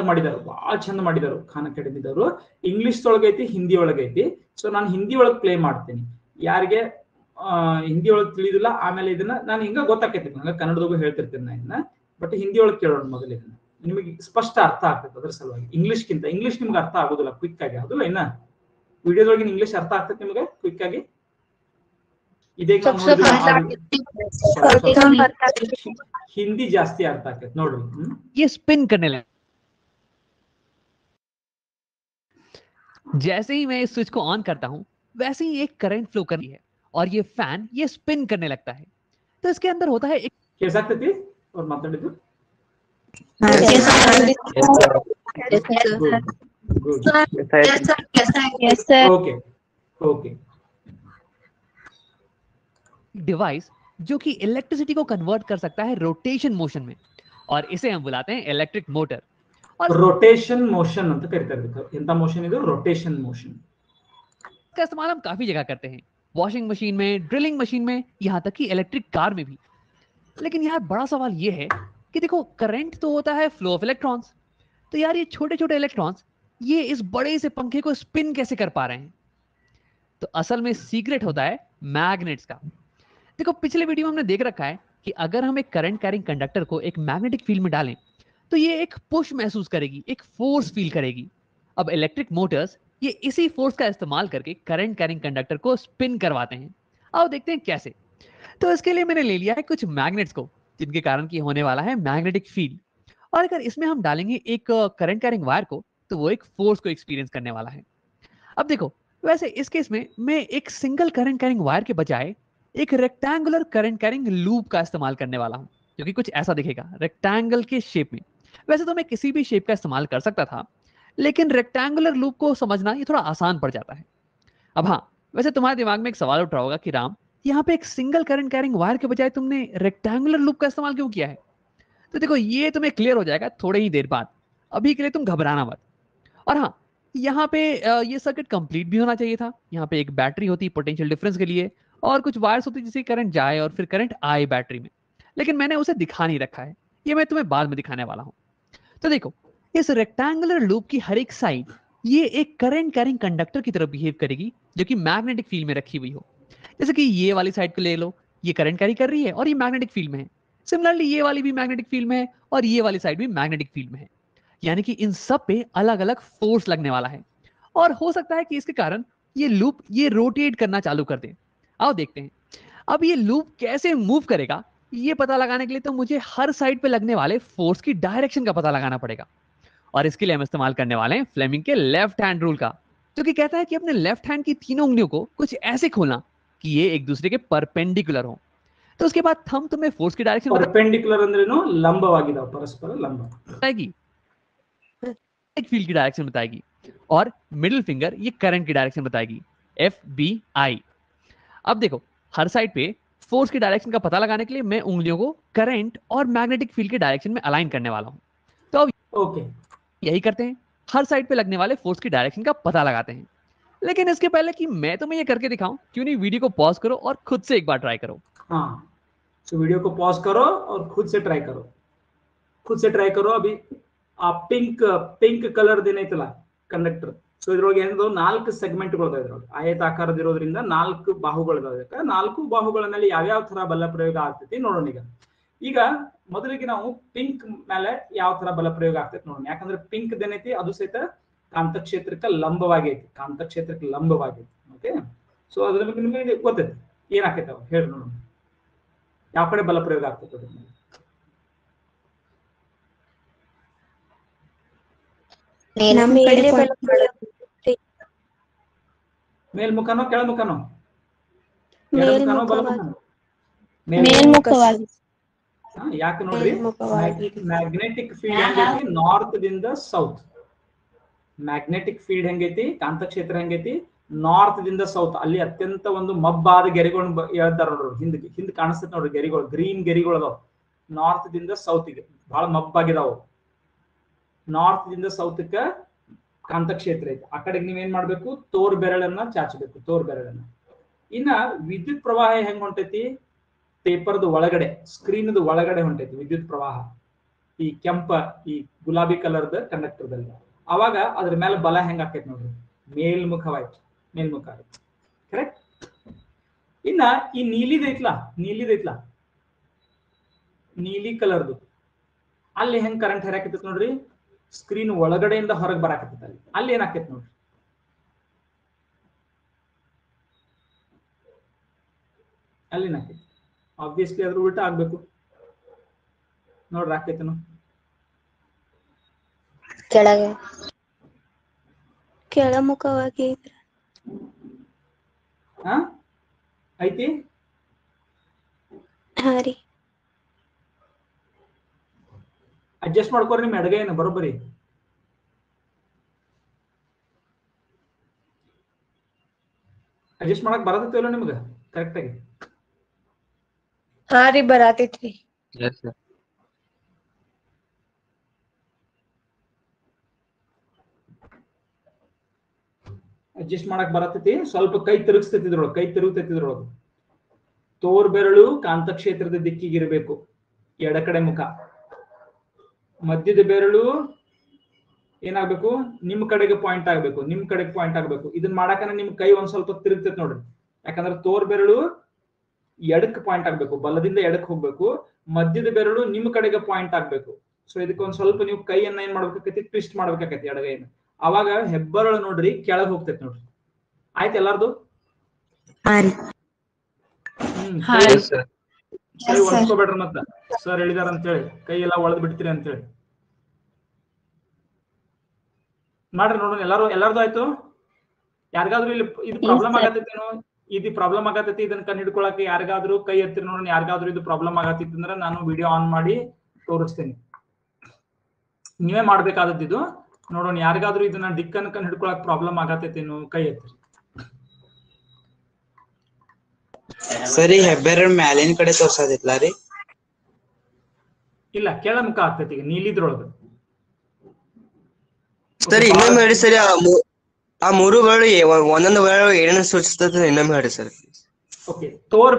ಮಾಡಿದಾರು ಖಾನ್ ಅಕಾಡೆಮಿದವರು. ಇಂಗ್ಲಿಷ್ ಒಳಗೈತಿ, ಹಿಂದಿ ಒಳಗೈತಿ. ಸೊ ನಾನು ಹಿಂದಿ ಒಳಗೆ ಪ್ಲೇ ಮಾಡ್ತೀನಿ. ಯಾರಿಗೆ ಹಿಂದಿ ಒಳಗೆ ತಿಳಿದಿಲ್ಲ, ಆಮೇಲೆ ಇದನ್ನ ನಾನು ಹಿಂಗ ಗೊತ್ತಾಕೈತಿ, ನಂಗೆ ಕನ್ನಡದಾಗೂ ಹೇಳ್ತಿರ್ತೀನಿ ನಾ ಇದನ್ನ. ಬಟ್ ಹಿಂದಿ ಒಳಗೆ ಕೇಳೋಣ ಮೊದಲು. ಇದನ್ನ ನಿಮಗೆ ಸ್ಪಷ್ಟ ಅರ್ಥ ಆಗ್ತದೆ. ಅದ್ರ ಸಲುವಾಗಿ ಇಂಗ್ಲಿಷ್ ನಿಮ್ಗೆ ಅರ್ಥ ಆಗೋದಿಲ್ಲ ಕ್ವಿಕ್ ಆಗಿ, ಹೌದಲ್ಲ? ಇನ್ನ ವಿಡಿಯೋದೊಳಗಿನ ಇಂಗ್ಲಿಷ್ ಅರ್ಥ ಆಗ್ತದೆ ನಿಮಗೆ ಕ್ವಿಕ್ ಆಗಿ? ಇದೀಗ ಹಿಂದಿ ಜಾಸ್ತಿ ಅರ್ಥ ಆಗ್ತದೆ ನೋಡ್ರಿ. ये स्पिन करने लगा। जैसे ही मैं इस स्विच को ऑन करता हूं, वैसे ही एक करंट फ्लो करती है और ये फैन ये स्पिन करने लगता है। तो इसके अंदर होता है एक कैसा ಆಗ್ತೈತಿ और ಮಾತಾಡಿದ್ದು? ओके, डिवाइस जो कि इलेक्ट्रिसिटी को कन्वर्ट कर सकता है रोटेशन मोशन में, और इसे हम बुलाते हैं इलेक्ट्रिक मोटर। और रोटेशन मोशन ಅಂತ ಕರೀತಾರೆ ಇದಕ್ಕೆ. ಎಂತ ಮೋಷನ್ ಇದು? Rotation motion. इसका इस्तेमाल हम काफी जगह करते हैं, वॉशिंग मशीन में, ड्रिलिंग मशीन में, यहाँ तक कि इलेक्ट्रिक कार में भी। लेकिन यार बड़ा सवाल ये है कि देखो करंट तो होता है फ्लो ऑफ इलेक्ट्रॉन्स, तो यार ये छोटे छोटे इलेक्ट्रॉन्स ये इस बड़े से पंखे को स्पिन कैसे कर पा रहे हैं? तो असल में सीक्रेट होता है मैग्नेट्स का। देखो पिछले वीडियो में हमने देख रखा है कि अगर हम एक करंट कैरिंग कंडक्टर को एक मैग्नेटिक फील्ड में डालें तो ये एक पुश महसूस करेगी, एक फोर्स फील करेगी। अब इलेक्ट्रिक मोटर्स ये इसी फोर्स का इस्तेमाल करके करंट कैरिंग कंडक्टर को स्पिन करवाते हैं। आओ देखते हैं कैसे। तो इसके लिए मैंने ले लिया है कुछ मैग्नेट्स को, जिनके कारण की होने वाला है मैग्नेटिक फील्ड, और अगर इसमें हम डालेंगे एक करंट कैरिंग वायर को तो वो एक फोर्स को एक्सपीरियंस करने वाला है। अब देखो वैसे इस केस में मैं एक सिंगल करंट कैरिंग वायर के बजाय एक रेक्टेंगुलर करंट कैरिंग लूप का इस्तेमाल करने वाला हूं, जो कि कुछ ऐसा दिखेगा रेक्टेंगल के शेप में। वैसे तो मैं किसी भी शेप का इस्तेमाल कर सकता था, लेकिन रेक्टेंगुलर लूप को समझना ये थोड़ा आसान पड़ जाता है। अब हाँ, वैसे तुम्हारे दिमाग में एक सवाल उठ रहा होगा कि राम, यहाँ पे एक सिंगल करंट कैरिंग वायर के बजाय तुमने रेक्टेंगुलर लूप का इस्तेमाल क्यों किया है? तो देखो ये तुम्हें क्लियर हो जाएगा थोड़े ही देर बाद, अभी के लिए तुम घबराना मत। और हाँ, यहाँ पे ये सर्किट कंप्लीट भी होना चाहिए था। यहाँ पे एक बैटरी होती पोटेंशियल डिफरेंस के लिए, और कुछ वायर्स होती जिससे करंट जाए और फिर करंट आए बैटरी में, लेकिन मैंने उसे दिखा नहीं रखा है, ये मैं तुम्हें बाद में दिखाने वाला हूँ। तो देखो इस रेक्टेंगुलर लूप की हर एक साइड ये एक करंट कैरिंग कंडक्टर की तरह बिहेव करेगी, जो कि मैग्नेटिक फील्ड में रखी हुई हो। जैसे कि ये वाली साइड को ले लो, ये करंट कैरी कर रही है और ये मैग्नेटिक फील्ड में है। सिमिलरली ये वाली भी मैग्नेटिक फील्ड में है और ये वाली साइड भी मैग्नेटिक फील्ड में है, यानी कि इन सब पे अलग अलग फोर्स लगने वाला है, और हो सकता है कि इसके कारण ये लूप ये रोटेट करना चालू कर दे। आओ देखते हैं। अब ये लूप कैसे मूव करेगा, ये पता लगाने के लिए तो मुझे हर साइड पे लगने वाले फोर्स की डायरेक्शन का पता लगाना पड़ेगा, और इसके लिए हम इस्तेमाल करने वाले हैं फ्लेमिंग के लेफ्ट हैंड रूल का, जो कि कहता है कि अपने लेफ्ट हैंड की तीनों उंगलियों को कुछ ऐसे खोलना कि ये एक दूसरे के परपेंडिकुलर हो। तो उसके बाद थंब तुम्हें फोर्स की डायरेक्शन परपेंडिकुलर ಅಂದ್ರೇನು? ಲಂಬವಾಗಿದಾವ, ಪರಸ್ಪರ ಲಂಬ बताएगी, एक फील्ड की डायरेक्शन बताएगी, और मिडिल फिंगर ये करंट की डायरेक्शन बताएगी, FBI। अब देखो हर साइड पे फोर्स की डायरेक्शन का पता लगाने के लिए मैं उंगलियों को करंट और मैग्नेटिक फील्ड के डायरेक्शन में अलाइन करने वाला हूं। तो अब ओके यही करते हैं, हर साइड पे लगने वाले फोर्स की डायरेक्शन का पता लगाते हैं। लेकिन इसके पहले कि मैं तुम्हें ये करके दिखाऊं, क्यों नहीं वीडियो को पॉज करो और खुद से एक बार ट्राई करो। हाँ, तो वीडियो को पॉज करो और खुद से ट्राई करो, खुद से ट्राई करो। अभी आप पिंक कलर ಏನೈತಲ್ಲ ಕಂಡಕ್ಟರ್, ಸೊ ಇದ್ರೊಳಗೆ ಏನದು 4 ಸೆಗ್ಮೆಂಟ್ಗಳು ಇದಾವೆ ಇದ್ರೊಳಗೆ, ಆಯತಾಕಾರದಿರೋದ್ರಿಂದ 4 ಬಾಹುಗಳಿದಾವೆ. 4 ಬಾಹುಗಳ ಮೇಲೆ ಯಾವ್ಯಾವ ತರ ಬಲ ಪ್ರಯೋಗ ಆಗ್ತೈತಿ ನೋಡೋಣ. ಈಗ ಮೊದಲಿಗೆ ನಾವು ಪಿಂಕ್ ಮೇಲೆ ಯಾವ ತರ ಬಲ ಪ್ರಯೋಗ ಆಗ್ತೈತಿ ನೋಡೋಣ. ಯಾಕಂದ್ರೆ ಪಿಂಕ್ ಏನೈತಿ ಅದು ಸಹಿತ ಕಾಂತಕ್ಷೇತ್ರಕ್ಕೆ ಲಂಬವಾಗೈತಿ, ಕಾಂತಕ್ಷೇತ್ರಕ್ಕೆ ಲಂಬವಾಗೈತಿ. ಓಕೆ, ಸೊ ಅದ್ರ ಬಗ್ಗೆ ನಿಮಗೆ ಗೊತ್ತೈತಿ ಏನಾಕೈತಿ ಅವಾಗ ಹೇಳಿ ನೋಡೋಣ, ಯಾವ ಕಡೆ ಬಲ ಪ್ರಯೋಗ ಆಗ್ತೈತಿ ಅದ್ರ ಮೇಲೆ. ನಮ್ ಕಡೆ ಮೇಲ್ಮುಖನೋ ಕೆಳಮುಖನೋ? ಮೇಲ್ಮುಖವಾಗಿ. ಮೇಲ್ಮುಖವಾಗಿ. ಯಾಕೆ ನೋಡ್ರಿ, ಮ್ಯಾಗ್ನೆಟಿಕ್ ಫೀಲ್ಡ್ ಹೆಂಗೈತಿ ನಾರ್ತ್ ದಿಂದ ಸೌತ್. ಮ್ಯಾಗ್ನೆಟಿಕ್ ಫೀಲ್ಡ್ ಹೆಂಗೈತಿ, ಕಾಂತಕ್ಷೇತ್ರ ಹೆಂಗೈತಿ ನಾರ್ತ್ ದಿಂದ ಸೌತ್. ಅಲ್ಲಿ ಅತ್ಯಂತ ಒಂದು ಮಬ್ಬಾದ ಗೆರೆಗಳು ಹೇಳ್ತಾರ ನೋಡ್ರಿ, ಹಿಂದ್ ಕಾಣಿಸ್ತೈತಿ ನೋಡ್ರಿ ಗೆರೆಗಳು, ಗ್ರೀನ್ ಗೆರೆಗಳು ಅದಾವ. ನಾರ್ತ್ ದಿಂದ ಸೌತ್ಗೆ ಬಹಳ ಮಬ್ಬಾಗಿದಾವು. ನಾರ್ತ್ ದಿಂದ ಸೌತ್ಕ ಕಾಂತಕ್ಷೇತ್ರ ಐತಿ. ಆ ಕಡೆಗೆ ನೀವೇನ್ ಮಾಡ್ಬೇಕು, ತೋರ್ ಬೆರಳನ್ನ ಚಾಚಬೇಕು, ತೋರ್ ಬೆರಳನ್ನ. ಇನ್ನ ವಿದ್ಯುತ್ ಪ್ರವಾಹ ಹೆಂಗ್ ಹೊಂಟೈತಿ, ಪೇಪರ್ದು ಒಳಗಡೆ, ಸ್ಕ್ರೀನ್ದ ಒಳಗಡೆ ಹೊಂಟೈತಿ ವಿದ್ಯುತ್ ಪ್ರವಾಹ, ಈ ಕೆಂಪ ಈ ಗುಲಾಬಿ ಕಲರ್ದ ಕಂಡಕ್ಟರ್ದಲ್ಲಿ. ಅವಾಗ ಅದ್ರ ಮೇಲೆ ಬಲ ಹೆಂಗ್ ಆಕೈತಿ ನೋಡ್ರಿ, ಮೇಲ್ಮುಖವಾಯ್ತು, ಮೇಲ್ಮುಖ ಆಯ್ತು. ಕರೆಕ್ಟ್. ಇನ್ನ ಈ ನೀಲಿದೈತ್ಲಾ, ನೀಲಿ ಕಲರ್ದು ಅಲ್ಲಿ ಹೆಂಗ್ ಕರೆಂಟ್ ಹರಿಯಾಕೈತಿ ನೋಡ್ರಿ, ಸ್ಕ್ರೀನ್ ಒಳಗಡೆಯಿಂದ ಹೊರಗೆ ಬರಾಕತ್ತೈತಿ. ಅಲ್ಲಿ ಏನಾಕೈತಿ ನೋಡ್ರಿ, ಅಲ್ಲಿ ಏನಾಕೈತಿ, ಆಬ್ವಿಯಸ್ಲಿ ಅದ್ರ ಉಲ್ಟಾ ಆಗ್ಬೇಕು ನೋಡ್ರಿ. ಆಕೈತನು ಕೆಳಗೆ ಕೆಳಮುಖವಾಗಿ ಹಾ ಐತಿ. ಹಾ ರೀ, ಅಡ್ಜಸ್ಟ್ ಮಾಡ್ಕೋರಿ ನಿಮ್ ಎಡಗೈನ ಬರೋಬ್ಬರಿ. ಅಡ್ಜಸ್ಟ್ ಮಾಡಕ್ ಬರತ್ತೈತಿಲ್ಲ ನಿಮ್ಗ ಕರೆಕ್ಟ್ ಆಗಿ? ಹಾ ರೀ, ಬರಾತೈತ್ರಿ. ಅಡ್ಜಸ್ಟ್ ಮಾಡಕ್ ಬರತೈತಿ. ಸ್ವಲ್ಪ ಕೈ ತಿರುಗಿಸ್ತೈತಿದ್ರೊಳಗೆ, ಕೈ ತಿರುಗುತ್ತೈತಿದ್ರೊಳಗೆ. ತೋರ್ ಬೆರಳು ಕಾಂತಕ್ಷೇತ್ರದ ದಿಕ್ಕಿಗಿರಬೇಕು, ಎಡ ಕಡೆ ಮುಖ. ಮಧ್ಯದ ಬೆರಳು ಏನಾಗ್ಬೇಕು, ನಿಮ್ ಕಡೆಗೆ ಪಾಯಿಂಟ್ ಆಗ್ಬೇಕು, ನಿಮ್ ಕಡೆಗೆ ಪಾಯಿಂಟ್ ಆಗ್ಬೇಕು. ಇದನ್ನ ಮಾಡಾಕನ ನಿಮ್ ಕೈ ಒಂದ್ ಸ್ವಲ್ಪ ತಿರುಗ್ತೈತಿ ನೋಡ್ರಿ. ಯಾಕಂದ್ರೆ ತೋರ್ ಬೆರಳು ಎಡಕ್ ಪಾಯಿಂಟ್ ಆಗ್ಬೇಕು, ಬಲದಿಂದ ಎಡಕ್ ಹೋಗ್ಬೇಕು. ಮಧ್ಯದ ಬೆರಳು ನಿಮ್ ಕಡೆಗೆ ಪಾಯಿಂಟ್ ಆಗ್ಬೇಕು. ಸೊ ಇದಕ್ಕೆ ಒಂದ್ ಸ್ವಲ್ಪ ನೀವು ಕೈಯನ್ನ ಏನ್ ಮಾಡ್ಬೇಕಾಕೈತಿ, ಟ್ವಿಸ್ಟ್ ಮಾಡ್ಬೇಕಾಕೈತಿ ಎಡಗೈನ. ಅವಾಗ ಹೆಬ್ಬೆರಳು ನೋಡ್ರಿ ಕೆಳಗ್ ಹೋಗ್ತೈತಿ ನೋಡ್ರಿ. ಆಯ್ತು ಎಲ್ಲಾರ್ದು? ಸರಿ, ಒಣಸ್ಕೋಬೇಡ್ರಿ ಮತ್ತ ಸರ್ ಹೇಳಿದಾರ ಅಂತೇಳಿ ಕೈ ಎಲ್ಲ ಒಳದ್ ಬಿಡ್ತೀರಿ ಅಂತೇಳಿ ಮಾಡ್ರಿ. ನೋಡೋಣ ಎಲ್ಲಾರ್ದು ಆಯ್ತು? ಯಾರಿಗಾದ್ರೂ ಇಲ್ಲಿ ಇದು ಪ್ರಾಬ್ಲಮ್ ಆಗತ್ತೇನೋ, ಇದು ಪ್ರಾಬ್ಲಮ್ ಆಗತೈತಿ, ಇದನ್ನ ಕಂಡು ಹಿಡ್ಕೊಳಕ್ಕೆ ಯಾರಿಗಾದ್ರೂ ಕೈ ಎತ್ತಿರಿ ನೋಡೋಣ. ಯಾರಿಗಾದ್ರೂ ಇದು ಪ್ರಾಬ್ಲಮ್ ಆಗತ್ತಿತ್ತು ಅಂದ್ರೆ ನಾನು ವಿಡಿಯೋ ಆನ್ ಮಾಡಿ ತೋರಿಸ್ತೇನೆ. ನೀವೇ ಮಾಡ್ಬೇಕಾದದ್ದು ಇದು. ನೋಡೋಣ ಯಾರಿಗಾದ್ರೂ ಇದನ್ನ ದಿಕ್ಕನ್ನು ಕಂಡು ಹಿಡ್ಕೊಳಕ್ ಪ್ರಾಬ್ಲಮ್ ಆಗತ್ತೇನೋ, ಕೈ ಎತ್ತಿರಿ. ಸರಿ, ಹೆಬ್ಬೆರಳು ಮ್ಯಾಲಿನ ಕಡೆ ತೋರ್ಸದಿತ್ಲ ರೀ? ಇಲ್ಲ, ಕೆಳ ಮುಖ ಆಗ್ತೈತಿ ಈಗ ನೀಲಿದ್ರೊಳಗ. ಸರಿ ಇನ್ನೊಮ್ಮೆ ಹೇಳಿ ಸರಿ. ಆ ಮೂರು ಬೆರಳು ಒಂದೊಂದು ಬೆರಳು ಏನನ್ನ ಸೂಚಿಸ್ತದೆ ಇನ್ನೊಮ್ಮೆ ಹೇಳಿ ಸರ್. ಓಕೆ, ತೋರ್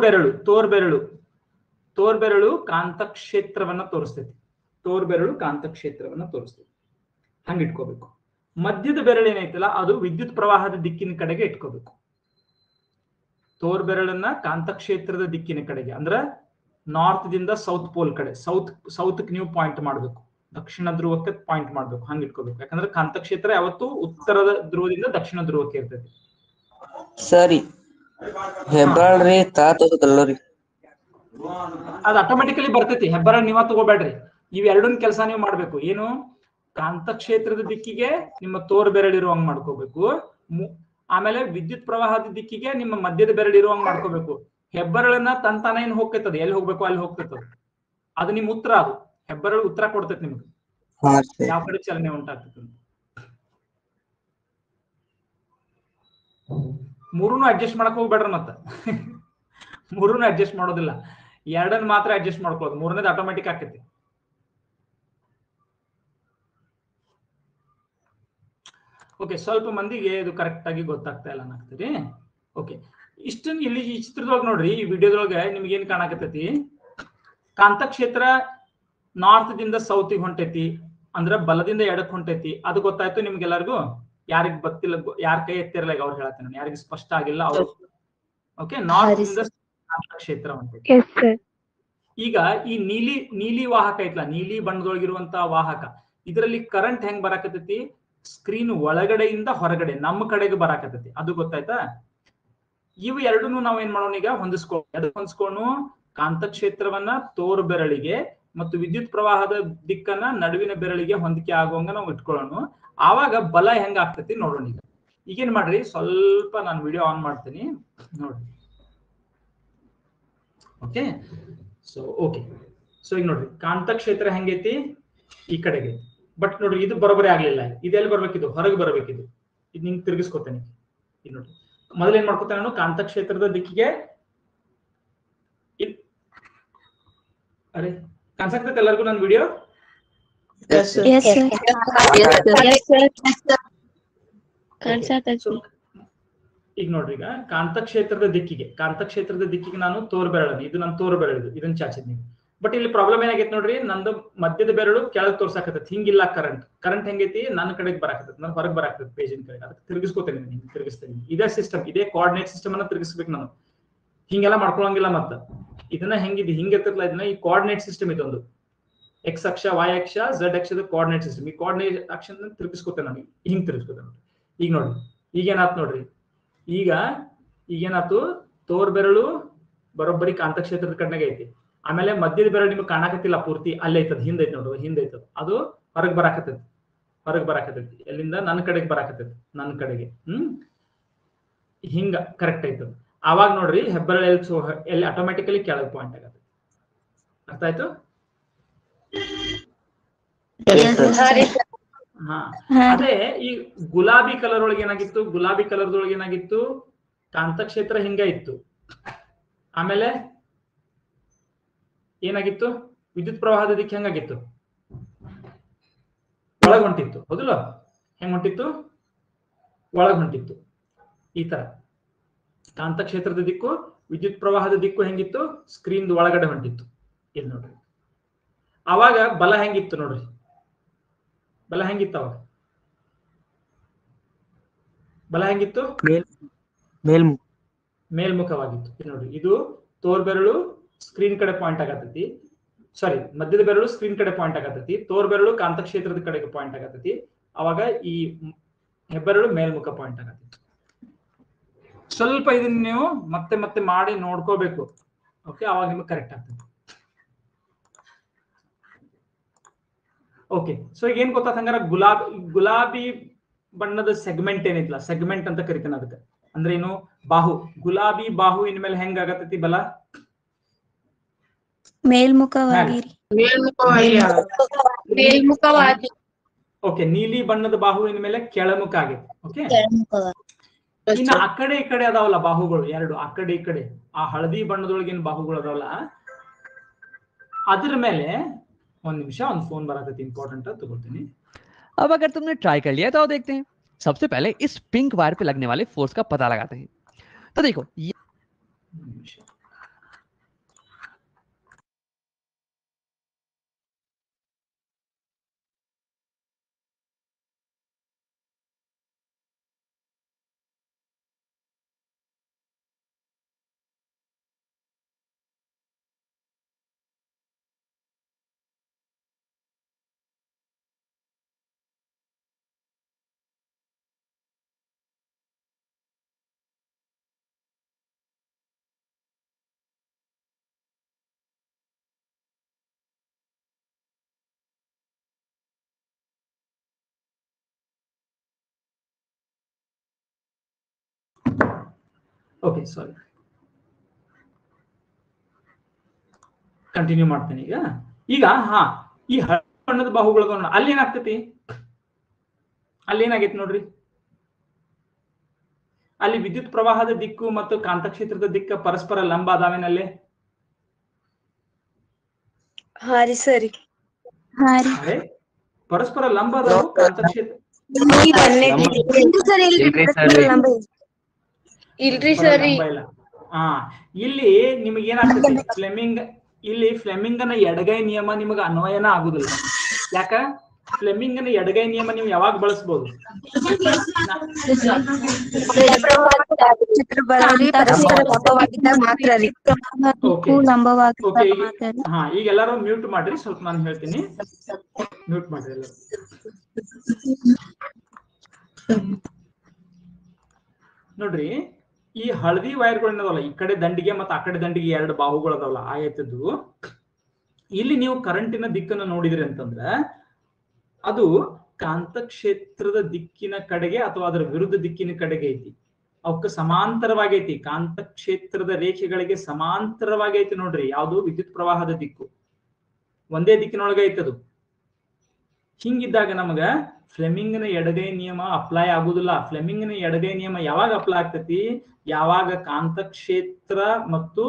ಬೆರಳು ಕಾಂತಕ್ಷೇತ್ರವನ್ನ ತೋರಿಸ್ತೈತಿ. ತೋರ್ ಬೆರಳು ಕಾಂತಕ್ಷೇತ್ರವನ್ನ ತೋರಿಸ್ತೈತಿ, ಹಂಗ ಇಟ್ಕೋಬೇಕು. ಮಧ್ಯದ ಬೆರಳು ಏನೈತಲ್ಲ ಅದು ವಿದ್ಯುತ್ ಪ್ರವಾಹದ ದಿಕ್ಕಿನ ಕಡೆಗೆ ಇಟ್ಕೋಬೇಕು. ತೋರ್ ಬೆರಳನ್ನ ಕಾಂತಕ್ಷೇತ್ರದ ದಿಕ್ಕಿನ ಕಡೆಗೆ, ಅಂದ್ರ ನಾರ್ತ್ ದಿಂದ ಸೌತ್ ಪೋಲ್ ಕಡೆ, ಸೌತ್ ನೀವು ಪಾಯಿಂಟ್ ಮಾಡ್ಬೇಕು, ದಕ್ಷಿಣ ಧ್ರುವಕ್ಕೆ ಪಾಯಿಂಟ್ ಮಾಡ್ಬೇಕು, ಹಂಗ ಇಟ್ಕೋಬೇಕು. ಯಾಕಂದ್ರೆ ಕಾಂತಕ್ಷೇತ್ರ ಯಾವತ್ತು ಉತ್ತರದ ಧ್ರುವದಿಂದ ದಕ್ಷಿಣ ಧ್ರುವಕ್ಕೆ ಇರ್ತೈತಿ. ಸರಿ, ಹೆಬ್ಬಾಳ್ರಿ ತಾತಲ್ರಿ ಅದ್ ಆಟೋಮೆಟಿಕಲಿ ಬರ್ತೈತಿ. ಹೆಬ್ಬಾಳ ನೀವ ತಗೋಬೇಡ್ರಿ, ಇವೆರಡನ್ ಕೆಲಸ ನೀವು ಮಾಡ್ಬೇಕು. ಏನು, ಕಾಂತಕ್ಷೇತ್ರದ ದಿಕ್ಕಿಗೆ ನಿಮ್ಮ ತೋರ್ ಬೆರಳಿರುವಂಗ್ ಮಾಡ್ಕೋಬೇಕು. ಆಮೇಲೆ ವಿದ್ಯುತ್ ಪ್ರವಾಹದ ದಿಕ್ಕಿಗೆ ನಿಮ್ಮ ಮಧ್ಯದ ಬೆರಳಿರುವಂಗ್ ಮಾಡ್ಕೋಬೇಕು. ಹೆಬ್ಬೆರಳನ್ನ ತಂತಾನ ಏನ್ ಹೋಗ್ತೈತದ, ಎಲ್ಲಿ ಹೋಗ್ಬೇಕು ಅಲ್ಲಿ ಹೋಗ್ತೈತದ. ಅದು ನಿಮ್ ಉತ್ತರ. ಅದು ಹೆಬ್ಬೆರಳು ಉತ್ತರ ಕೊಡ್ತೈತಿ ನಿಮ್ಗೆ ಯಾವ ಕಡೆ ಚಲನೆ ಉಂಟಾಗ್ತೈತಿ. ಮೂರನ್ನು ಅಡ್ಜಸ್ಟ್ ಮಾಡಕ್ ಹೋಗ್ಬೇಡ್ರ. ಮತ್ತ ಮೂರನ್ನು ಅಡ್ಜಸ್ಟ್ ಮಾಡೋದಿಲ್ಲ, ಎರಡನ್ನ ಮಾತ್ರ ಅಡ್ಜಸ್ಟ್ ಮಾಡ್ಕೊಳ್ಳೋದು. ಮೂರನೇದು ಆಟೋಮೆಟಿಕ್ ಆಕೈತಿ. ಓಕೆ, ಸ್ವಲ್ಪ ಮಂದಿಗೆ ಇದು ಕರೆಕ್ಟ್ ಆಗಿ ಗೊತ್ತಾಗ್ತಾ ಇಲ್ಲ ಅನ್ನಾಗ್ತೀರಿ. ಓಕೆ, ಇಷ್ಟನ್ ಇಲ್ಲಿ ಈ ಚಿತ್ರದೊಳಗೆ ನೋಡ್ರಿ, ಈ ವಿಡಿಯೋದೊಳಗೆ ನಿಮ್ಗೆ ಏನ್ ಕಾಣಕತ್ತೈತಿ, ಕಾಂತಕ್ಷೇತ್ರ ನಾರ್ತ್ ದಿಂದ ಸೌತಿಗೆ ಹೊಂಟೈತಿ, ಅಂದ್ರ ಬಲದಿಂದ ಎಡಕ್ ಹೊಂಟೈತಿ. ಅದು ಗೊತ್ತಾಯ್ತು ನಿಮ್ಗೆಲ್ಲರಿಗೂ? ಯಾರಿಗ್ ಗೊತ್ತಿಲ್ಲ, ಯಾರ ಕೈ ಎತ್ತಿರಲ್ಲ ಈಗ ಅವ್ರು ಹೇಳ್ತೇನೆ, ಯಾರಿಗೆ ಸ್ಪಷ್ಟ ಆಗಿಲ್ಲ ಅವ್ರು. ಓಕೆ, ನಾರ್ತ್ ದಿಂದ ಕಾಂತಕ್ಷೇತ್ರ ಹೊಂಟೈತಿ. ಈಗ ಈ ನೀಲಿ ವಾಹಕ ಐತ್ಲಾ, ನೀಲಿ ಬಣ್ಣದೊಳಗಿರುವಂತಹ ವಾಹಕ, ಇದರಲ್ಲಿ ಕರೆಂಟ್ ಹೆಂಗ್ ಬರಾಕತ್ತೈತಿ, ಸ್ಕ್ರೀನ್ ಒಳಗಡೆಯಿಂದ ಹೊರಗಡೆ ನಮ್ಮ ಕಡೆಗೆ ಬರಾಕತ್ತೈತಿ. ಅದು ಗೊತ್ತಾಯ್ತಾ? ಇವು ಎರಡನ್ನು ನಾವ್ ಏನ್ ಮಾಡೋಣ ಈಗ, ಹೊಂದಿಸ್ಕೊಂಡು ಕಾಂತಕ್ಷೇತ್ರವನ್ನ ತೋರ್ ಬೆರಳಿಗೆ ಮತ್ತು ವಿದ್ಯುತ್ ಪ್ರವಾಹದ ದಿಕ್ಕನ್ನ ನಡುವಿನ ಬೆರಳಿಗೆ ಹೊಂದಿಕೆ ಆಗುವಂಗ ನಾವು ಇಟ್ಕೊಳ್ಳೋಣ. ಆವಾಗ ಬಲ ಹೆಂಗ ಆಗ್ತೈತಿ ನೋಡೋಣ. ಈಗೇನ್ ಮಾಡ್ರಿ, ಸ್ವಲ್ಪ ನಾನು ವಿಡಿಯೋ ಆನ್ ಮಾಡ್ತೀನಿ ನೋಡ್ರಿ. ಓಕೆ, ಸೊ ಈಗ ನೋಡ್ರಿ ಕಾಂತಕ್ಷೇತ್ರ ಹೆಂಗೈತಿ, ಈ ಕಡೆಗೆ. ಬಟ್ ನೋಡ್ರಿ ಇದು ಬರೋಬರಿ ಆಗ್ಲಿಲ್ಲ. ಇದೆಲ್ಲಿ ಬರ್ಬೇಕಿದು, ಹೊರಗೆ ಬರ್ಬೇಕಿದು. ಇದು ನಿಂಗೆ ತಿರುಗಿಸ್ಕೊತೇನೆ. ಇದು ನೋಡ್ರಿ, ಮೊದಲು ಏನ್ ಮಾಡ್ಕೊತೇನೆ ನಾನು, ಕಾಂತಕ್ಷೇತ್ರದ ದಿಕ್ಕಿಗೆ ಅರೆ ಕಾಣಿಸಕ್ತೈತೆ ಎಲ್ಲರಿಗೂ ನನ್ನ ವಿಡಿಯೋ? ಈಗ ನೋಡ್ರಿ, ಈಗ ಕಾಂತಕ್ಷೇತ್ರದ ದಿಕ್ಕಿಗೆ ನಾನು ತೋರ್ ಬೆರಳನ್ನು, ಇದು ನನ್ನ ತೋರ್ ಬೆರಳು, ಇದನ್ನ ಚಾಚಿದ್ನಿ. ಬಟ್ ಇಲ್ಲಿ ಪ್ರಾಬ್ಲಮ್ ಏನಾಗೈತಿ ನೋಡ್ರಿ, ನಂದು ಮಧ್ಯದ ಬೆರಳು ಕೆಳಗೆ ತೋರ್ಸಾಕತ್ತೈತಿ. ಹಿಂಗಿಲ್ಲ, ಕರೆಂಟ್ ಹೆಂಗೈತಿ ನನ್ನ ಕಡೆಗೆ ಬರಾಕತ್ತೈತಿ, ನಾನು ಹೊರಗೆ ಬರಾಕತ್ತೈತಿ ಪೇಜಿನ ಕಡೆ. ಅದಕ್ಕೆ ತಿರುಗಿಸ್ಕೋತೇನೆ, ತಿರುಗಿಸ್ತೇನೆ. ಇದೇ ಸಿಸ್ಟಮ್, ಇದೇ ಕೋಆರ್ಡಿನೇಟ್ ಸಿಸ್ಟಮ್ ಅನ್ನ ತಿರುಗಿಸ್ಬೇಕು ನಾನು. ಹಿಂಗೆಲ್ಲ ಮಾಡ್ಕೊಳಂಗಿಲ್ಲ. ಮತ್ತ ಇದನ್ನ ಹೆಂಗಿದೆ, ಹಿಂಗಿರ್ತೈತಲ್ಲ, ಇದನ್ನ ಈ ಕೋಆರ್ಡಿನೇಟ್ ಸಿಸ್ಟಮ್ ಇದೊಂದು. ಎಕ್ಸ್ ಅಕ್ಷ, ವೈ ಅಕ್ಷ, ಝೆಡ್ ಅಕ್ಷದ ಕೋಆರ್ಡಿನೇಟ್ ಸಿಸ್ಟಮ್. ಈ ಕೋಆರ್ಡಿನೇಟ್ ಅಕ್ಷನ ತಿರುಗಿಸ್ಕೋತೇನೆ ನಾನು, ಹಿಂಗ್ ತಿರುಗಿಸ್ಕೋತೇನೆ. ಈಗ ನೋಡ್ರಿ, ಈಗೇನಾಯ್ತು ನೋಡ್ರಿ, ಈಗೇನಾಯ್ತು, ತೋರ್ ಬೆರಳು ಬರೋಬ್ಬರಿ ಕಾಂತಕ್ಷೇತ್ರದ ಕಡೆಗೆ ಐತಿ. ಆಮೇಲೆ ಮಧ್ಯದ ಬೆರಳು ನಿಮ್ಗೆ ಕಾಣಕತ್ತಿಲ್ಲ ಪೂರ್ತಿ, ಅಲ್ಲೇ ಐತದ, ಹಿಂದೈತಿ ನೋಡ್ರಿ, ಹಿಂದೈತದ. ಅದು ಹೊರಗೆ ಬರಾಕತ್ತೈತಿ. ಎಲ್ಲಿಂದ? ನನ್ನ ಕಡೆಗೆ ಬರಾಕತ್ತೈತಿ, ನನ್ನ ಕಡೆಗೆ. ಹಿಂಗ ಕರೆಕ್ಟ್ ಐತದ. ಆವಾಗ ನೋಡ್ರಿ ಹೆಬ್ಬೆರಳು ಎಲ್ಲಿ ಆಟೋಮೆಟಿಕಲಿ ಕೆಳಗೆ ಪಾಯಿಂಟ್ ಆಗತ್ತೆ. ಅರ್ಥ ಆಯ್ತು? ಹಾ, ಅದೇ ಈ ಗುಲಾಬಿ ಕಲರ್ ಒಳಗೆ ಏನಾಗಿತ್ತು, ಕಾಂತಕ್ಷೇತ್ರ ಹಿಂಗ ಇತ್ತು. ಆಮೇಲೆ ಏನಾಗಿತ್ತು, ವಿದ್ಯುತ್ ಪ್ರವಾಹದ ದಿಕ್ಕು ಹೆಂಗಾಗಿತ್ತು, ಒಳಗ್ ಹೊಂಟಿತ್ತು. ಹೌದಲ್ಲ? ಹೆಂಗ್ ಹೊಂಟಿತ್ತು? ಒಳಗ್ ಹೊಂಟಿತ್ತು. ಈ ತರ ಕಾಂತಕ್ಷೇತ್ರದ ದಿಕ್ಕು ವಿದ್ಯುತ್ ಪ್ರವಾಹದ ದಿಕ್ಕು ಹೆಂಗಿತ್ತು, ಸ್ಕ್ರೀನ್ ಒಳಗಡೆ ಹೊಂಟಿತ್ತು. ಇಲ್ಲಿ ನೋಡ್ರಿ, ಅವಾಗ ಬಲ ಹೆಂಗಿತ್ತು ನೋಡ್ರಿ, ಬಲ ಹೆಂಗಿತ್ತು ಅವಾಗ, ಬಲ ಹೆಂಗಿತ್ತು, ಮೇಲ್ಮುಖವಾಗಿತ್ತು. ನೋಡ್ರಿ, ಇದು ತೋರ್ಬೆರಳು ಸ್ಕ್ರೀನ್ ಕಡೆ ಪಾಯಿಂಟ್ ಆಗತೈತಿ, ಸಾರಿ ಮಧ್ಯದ ಬೆರಳು ಸ್ಕ್ರೀನ್ ಕಡೆ ಪಾಯಿಂಟ್ ಆಗತೈತಿ, ತೋರ್ಬೆರಳು ಕಾಂತಕ್ಷೇತ್ರದ ಕಡೆಗೆ ಪಾಯಿಂಟ್ ಆಗತೈತಿ. ಅವಾಗ ಈ ಹೆಬ್ಬೆರಳು ಮೇಲ್ಮುಖ ಪಾಯಿಂಟ್ ಆಗತೈತಿ. ಸ್ವಲ್ಪ ಇದನ್ನ ನೀವು ಮತ್ತೆ ಮತ್ತೆ ಮಾಡಿ ನೋಡ್ಕೋಬೇಕು. ಓಕೆ, ಅವಾಗ ನಿಮಗೆ ಕರೆಕ್ಟ್ ಆಗ್ತದೆ. ಓಕೆ, ಸೊ ಈಗ ಏನ್ ಗೊತ್ತಾ ಹಂಗಾರ, ಗುಲಾಬಿ ಬಣ್ಣದ ಸೆಗ್ಮೆಂಟ್ ಏನಿಲ್ಲ, ಸೆಗ್ಮೆಂಟ್ ಅಂತ ಕರಿತಾನೆ ಅದಕ್ಕೆ. ಅಂದ್ರೆ ಏನು, ಬಾಹು, ಗುಲಾಬಿ ಬಾಹು ಇನ್ಮೇಲೆ ಹೆಂಗ ಆಗತೈತಿ ಬಲ, ಮೇಲ್ಮುಖವಾಗಿ. ಓಕೆ, ನೀಲಿ ಬಣ್ಣದ ಬಾಹು ಇನ್ಮೇಲೆ ಕೆಳಮುಖ ಆಗೈತಿ. ಓಕೆ, ಇನ್ನು ಆ ಕಡೆ ಈ ಕಡೆ ಅದಾವಲ್ಲ ಬಾಹುಗಳು ಎರಡು, ಆ ಕಡೆ ಈ ಕಡೆ ಆ ಹಳದಿ ಬಣ್ಣದೊಳಗಿನ ಬಾಹುಗಳು ಅದಾವಲ್ಲ, ಅದ್ರ ಮೇಲೆ ಒಂದ್ ನಿಮಿಷ, ಒಂದು ಫೋನ್ ಬರತೈತಿ, ಇಂಪಾರ್ಟೆಂಟ್ ತಗೋತೀನಿ. अब अगर तुमने ट्राई कर लिया तो आओ देखते हैं। सबसे पहले इस पिंक वायर पे लगने वाले फोर्स का पता लगाते हैं। तो देखो ಓಕೆ, ಸಾರಿ, ಕಂಟಿನ್ಯೂ ಮಾಡ್ತೇನೆ ಈಗ. ಈಗ ಈ ಹಳದಿ ಬಣ್ಣದ ಬಾಹುಗಳು ಅಲ್ಲಿ ಏನಾಗ್ತೈತಿ, ಅಲ್ಲಿ ಏನಾಗೈತಿ ನೋಡ್ರಿ, ಅಲ್ಲಿ ವಿದ್ಯುತ್ ಪ್ರವಾಹದ ದಿಕ್ಕು ಮತ್ತು ಕಾಂತಕ್ಷೇತ್ರದ ದಿಕ್ಕ ಪರಸ್ಪರ ಲಂಬ ಅದಾವೇನಲ್ಲಿ? ಪರಸ್ಪರ ಲಂಬ ಅದಾವು ಕಾಂತಕ್ಷೇತ್ರ. ಇಲ್ರಿ ಸರಿ, ಇಲ್ಲಿ ನಿಮಗೆ ಏನಾಗ್ತದೆ, ಫ್ಲೆಮಿಂಗನ ಎಡಗೈ ನಿಯಮ ನಿಮಗೆ ಅನ್ವಯನ ಆಗುದಿಲ್ಲ. ಯಾಕ? ಫ್ಲೆಮಿಂಗನ ಎಡಗೈ ನಿಯಮ ನೀವು ಯಾವಾಗ ಬಳಸಬಹುದು? ಈಗ ಎಲ್ಲರೂ ಮ್ಯೂಟ್ ಮಾಡ್ರಿ, ಸ್ವಲ್ಪ ನಾನು ಹೇಳ್ತೀನಿ, ಮ್ಯೂಟ್ ಮಾಡ್ರಿ ಎಲ್ಲರೂ. ನೋಡ್ರಿ, ಈ ಹಳದಿ ವೈರ್ಗಳನ್ನದಲ್ಲ, ಈ ಕಡೆ ದಂಡಿಗೆ ಮತ್ತು ಆ ಕಡೆ ದಂಡಿಗೆ ಎರಡು ಬಾಹುಗಳು ಅದಾವಲ್ಲ ಆಯತದ್ದು, ಇಲ್ಲಿ ನೀವು ಕರೆಂಟಿನ ದಿಕ್ಕನ್ನು ನೋಡಿದ್ರಿ ಅಂತಂದ್ರೆ ಅದು ಕಾಂತಕ್ಷೇತ್ರದ ದಿಕ್ಕಿನ ಕಡೆಗೆ ಅಥವಾ ಅದರ ವಿರುದ್ಧ ದಿಕ್ಕಿನ ಕಡೆಗೆ ಐತಿ. ಅವಕ್ಕೆ ಸಮಾಂತರವಾಗೈತಿ, ಕಾಂತಕ್ಷೇತ್ರದ ರೇಖೆಗಳಿಗೆ ಸಮಾಂತರವಾಗೈತಿ. ನೋಡ್ರಿ, ಯಾವುದು ವಿದ್ಯುತ್ ಪ್ರವಾಹದ ದಿಕ್ಕು ಒಂದೇ ದಿಕ್ಕಿನೊಳಗೆ ಐತದು. ಹಿಂಗಿದ್ದಾಗ ನಮಗ ಫ್ಲೆಮಿಂಗ್ನ ಎಡಗೈ ನಿಯಮ ಅಪ್ಲೈ ಆಗುದಿಲ್ಲ. ಫ್ಲೆಮಿಂಗ್ನ ಎಡಗೈ ನಿಯಮ ಯಾವಾಗ ಅಪ್ಲೈ ಆಗ್ತತಿ? ಯಾವಾಗ ಕಾಂತಕ್ಷೇತ್ರ ಮತ್ತು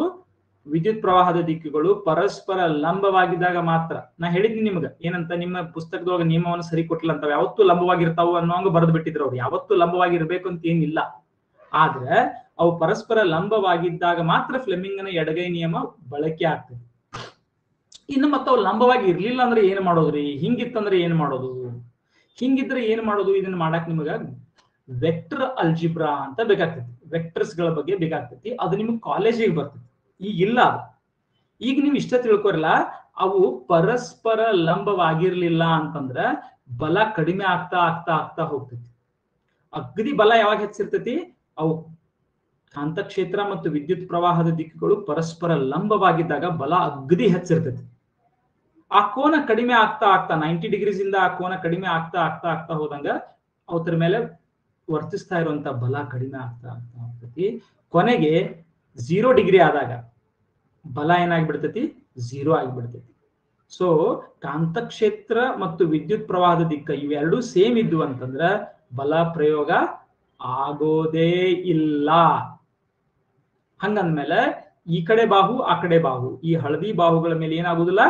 ವಿದ್ಯುತ್ ಪ್ರವಾಹದ ದಿಕ್ಕುಗಳು ಪರಸ್ಪರ ಲಂಬವಾಗಿದ್ದಾಗ ಮಾತ್ರ. ನಾ ಹೇಳಿದ್ನಿ ನಿಮ್ಗೆ ಏನಂತ, ನಿಮ್ಮ ಪುಸ್ತಕದೊಳಗೆ ನಿಯಮವನ್ನು ಸರಿ ಕೊಟ್ಟಿಲ್ಲ ಅಂತ, ಯಾವತ್ತೂ ಲಂಬವಾಗಿರ್ತಾವು ಅನ್ನೋಂಗ ಬರೆದು ಬಿಟ್ಟಿದ್ರು ಅವ್ರು. ಯಾವತ್ತೂ ಲಂಬವಾಗಿರ್ಬೇಕು ಅಂತ ಏನಿಲ್ಲ, ಆದ್ರೆ ಅವು ಪರಸ್ಪರ ಲಂಬವಾಗಿದ್ದಾಗ ಮಾತ್ರ ಫ್ಲೆಮಿಂಗ್ನ ಎಡಗೈ ನಿಯಮ ಬಳಕೆ ಆಗ್ತದೆ. ಇನ್ನು ಮತ್ತೆ ಅವು ಲಂಬವಾಗಿ ಇರ್ಲಿಲ್ಲ ಅಂದ್ರೆ ಏನ್ ಮಾಡೋದ್ರಿ? ಹಿಂಗಿತ್ತಂದ್ರೆ ಏನ್ ಮಾಡೋದು? ಹಿಂಗಿದ್ರೆ ಏನ್ ಮಾಡೋದು? ಇದನ್ನ ಮಾಡಕ್ ನಿಮಗ ವೆಕ್ಟರ್ ಅಲ್ಜಿಬ್ರಾ ಅಂತ ಬೇಕಾಗ್ತೈತಿ, ವೆಕ್ಟರ್ಸ್ ಗಳ ಬಗ್ಗೆ ಬೇಕಾಗ್ತೈತಿ. ಅದು ನಿಮ್ಗೆ ಕಾಲೇಜಿಗೆ ಬರ್ತೈತಿ, ಈಗ ಇಲ್ಲ ಅದು. ಈಗ ನೀವು ಇಷ್ಟ ತಿಳ್ಕೊರಲ್ಲ, ಅವು ಪರಸ್ಪರ ಲಂಬವಾಗಿರ್ಲಿಲ್ಲ ಅಂತಂದ್ರ ಬಲ ಕಡಿಮೆ ಆಗ್ತಾ ಆಗ್ತಾ ಆಗ್ತಾ ಹೋಗ್ತೈತಿ. ಅಗದಿ ಬಲ ಯಾವಾಗ ಹೆಚ್ಚಿರ್ತೈತಿ? ಅವು ಕಾಂತಕ್ಷೇತ್ರ ಮತ್ತು ವಿದ್ಯುತ್ ಪ್ರವಾಹದ ದಿಕ್ಕುಗಳು ಪರಸ್ಪರ ಲಂಬವಾಗಿದ್ದಾಗ ಬಲ ಅಗದಿ ಹೆಚ್ಚಿರ್ತೈತಿ. ಆ ಕೋನ ಕಡಿಮೆ ಆಗ್ತಾ ಆಗ್ತಾ 90 ಡಿಗ್ರೀಸ್ ಇಂದ ಆ ಕೋನ ಕಡಿಮೆ ಆಗ್ತಾ ಆಗ್ತಾ ಆಗ್ತಾ ಹೋದಂಗ ಅವತರ ಮೇಲೆ ವರ್ತಿಸ್ತಾ ಇರುವಂತ ಬಲ ಕಡಿಮೆ ಆಗ್ತಾ ಆಗ್ತಾ ಹೋಗ್ತೈತಿ. ಕೊನೆಗೆ 0 ಡಿಗ್ರಿ ಆದಾಗ ಬಲ ಏನಾಗ್ಬಿಡ್ತೈತಿ? 0 ಆಗಿಬಿಡ್ತೈತಿ. ಸೊ ಕಾಂತಕ್ಷೇತ್ರ ಮತ್ತು ವಿದ್ಯುತ್ ಪ್ರವಾಹದ ದಿಕ್ಕ ಇವೆರಡೂ ಸೇಮ್ ಇದ್ವು ಅಂತಂದ್ರ ಬಲ ಪ್ರಯೋಗ ಆಗೋದೇ ಇಲ್ಲ. ಹಂಗಂದ್ಮೇಲೆ ಈ ಕಡೆ ಬಾಹು ಆ ಕಡೆ ಬಾಹು, ಈ ಹಳದಿ ಬಾಹುಗಳ ಮೇಲೆ ಏನಾಗುದಿಲ್ಲ?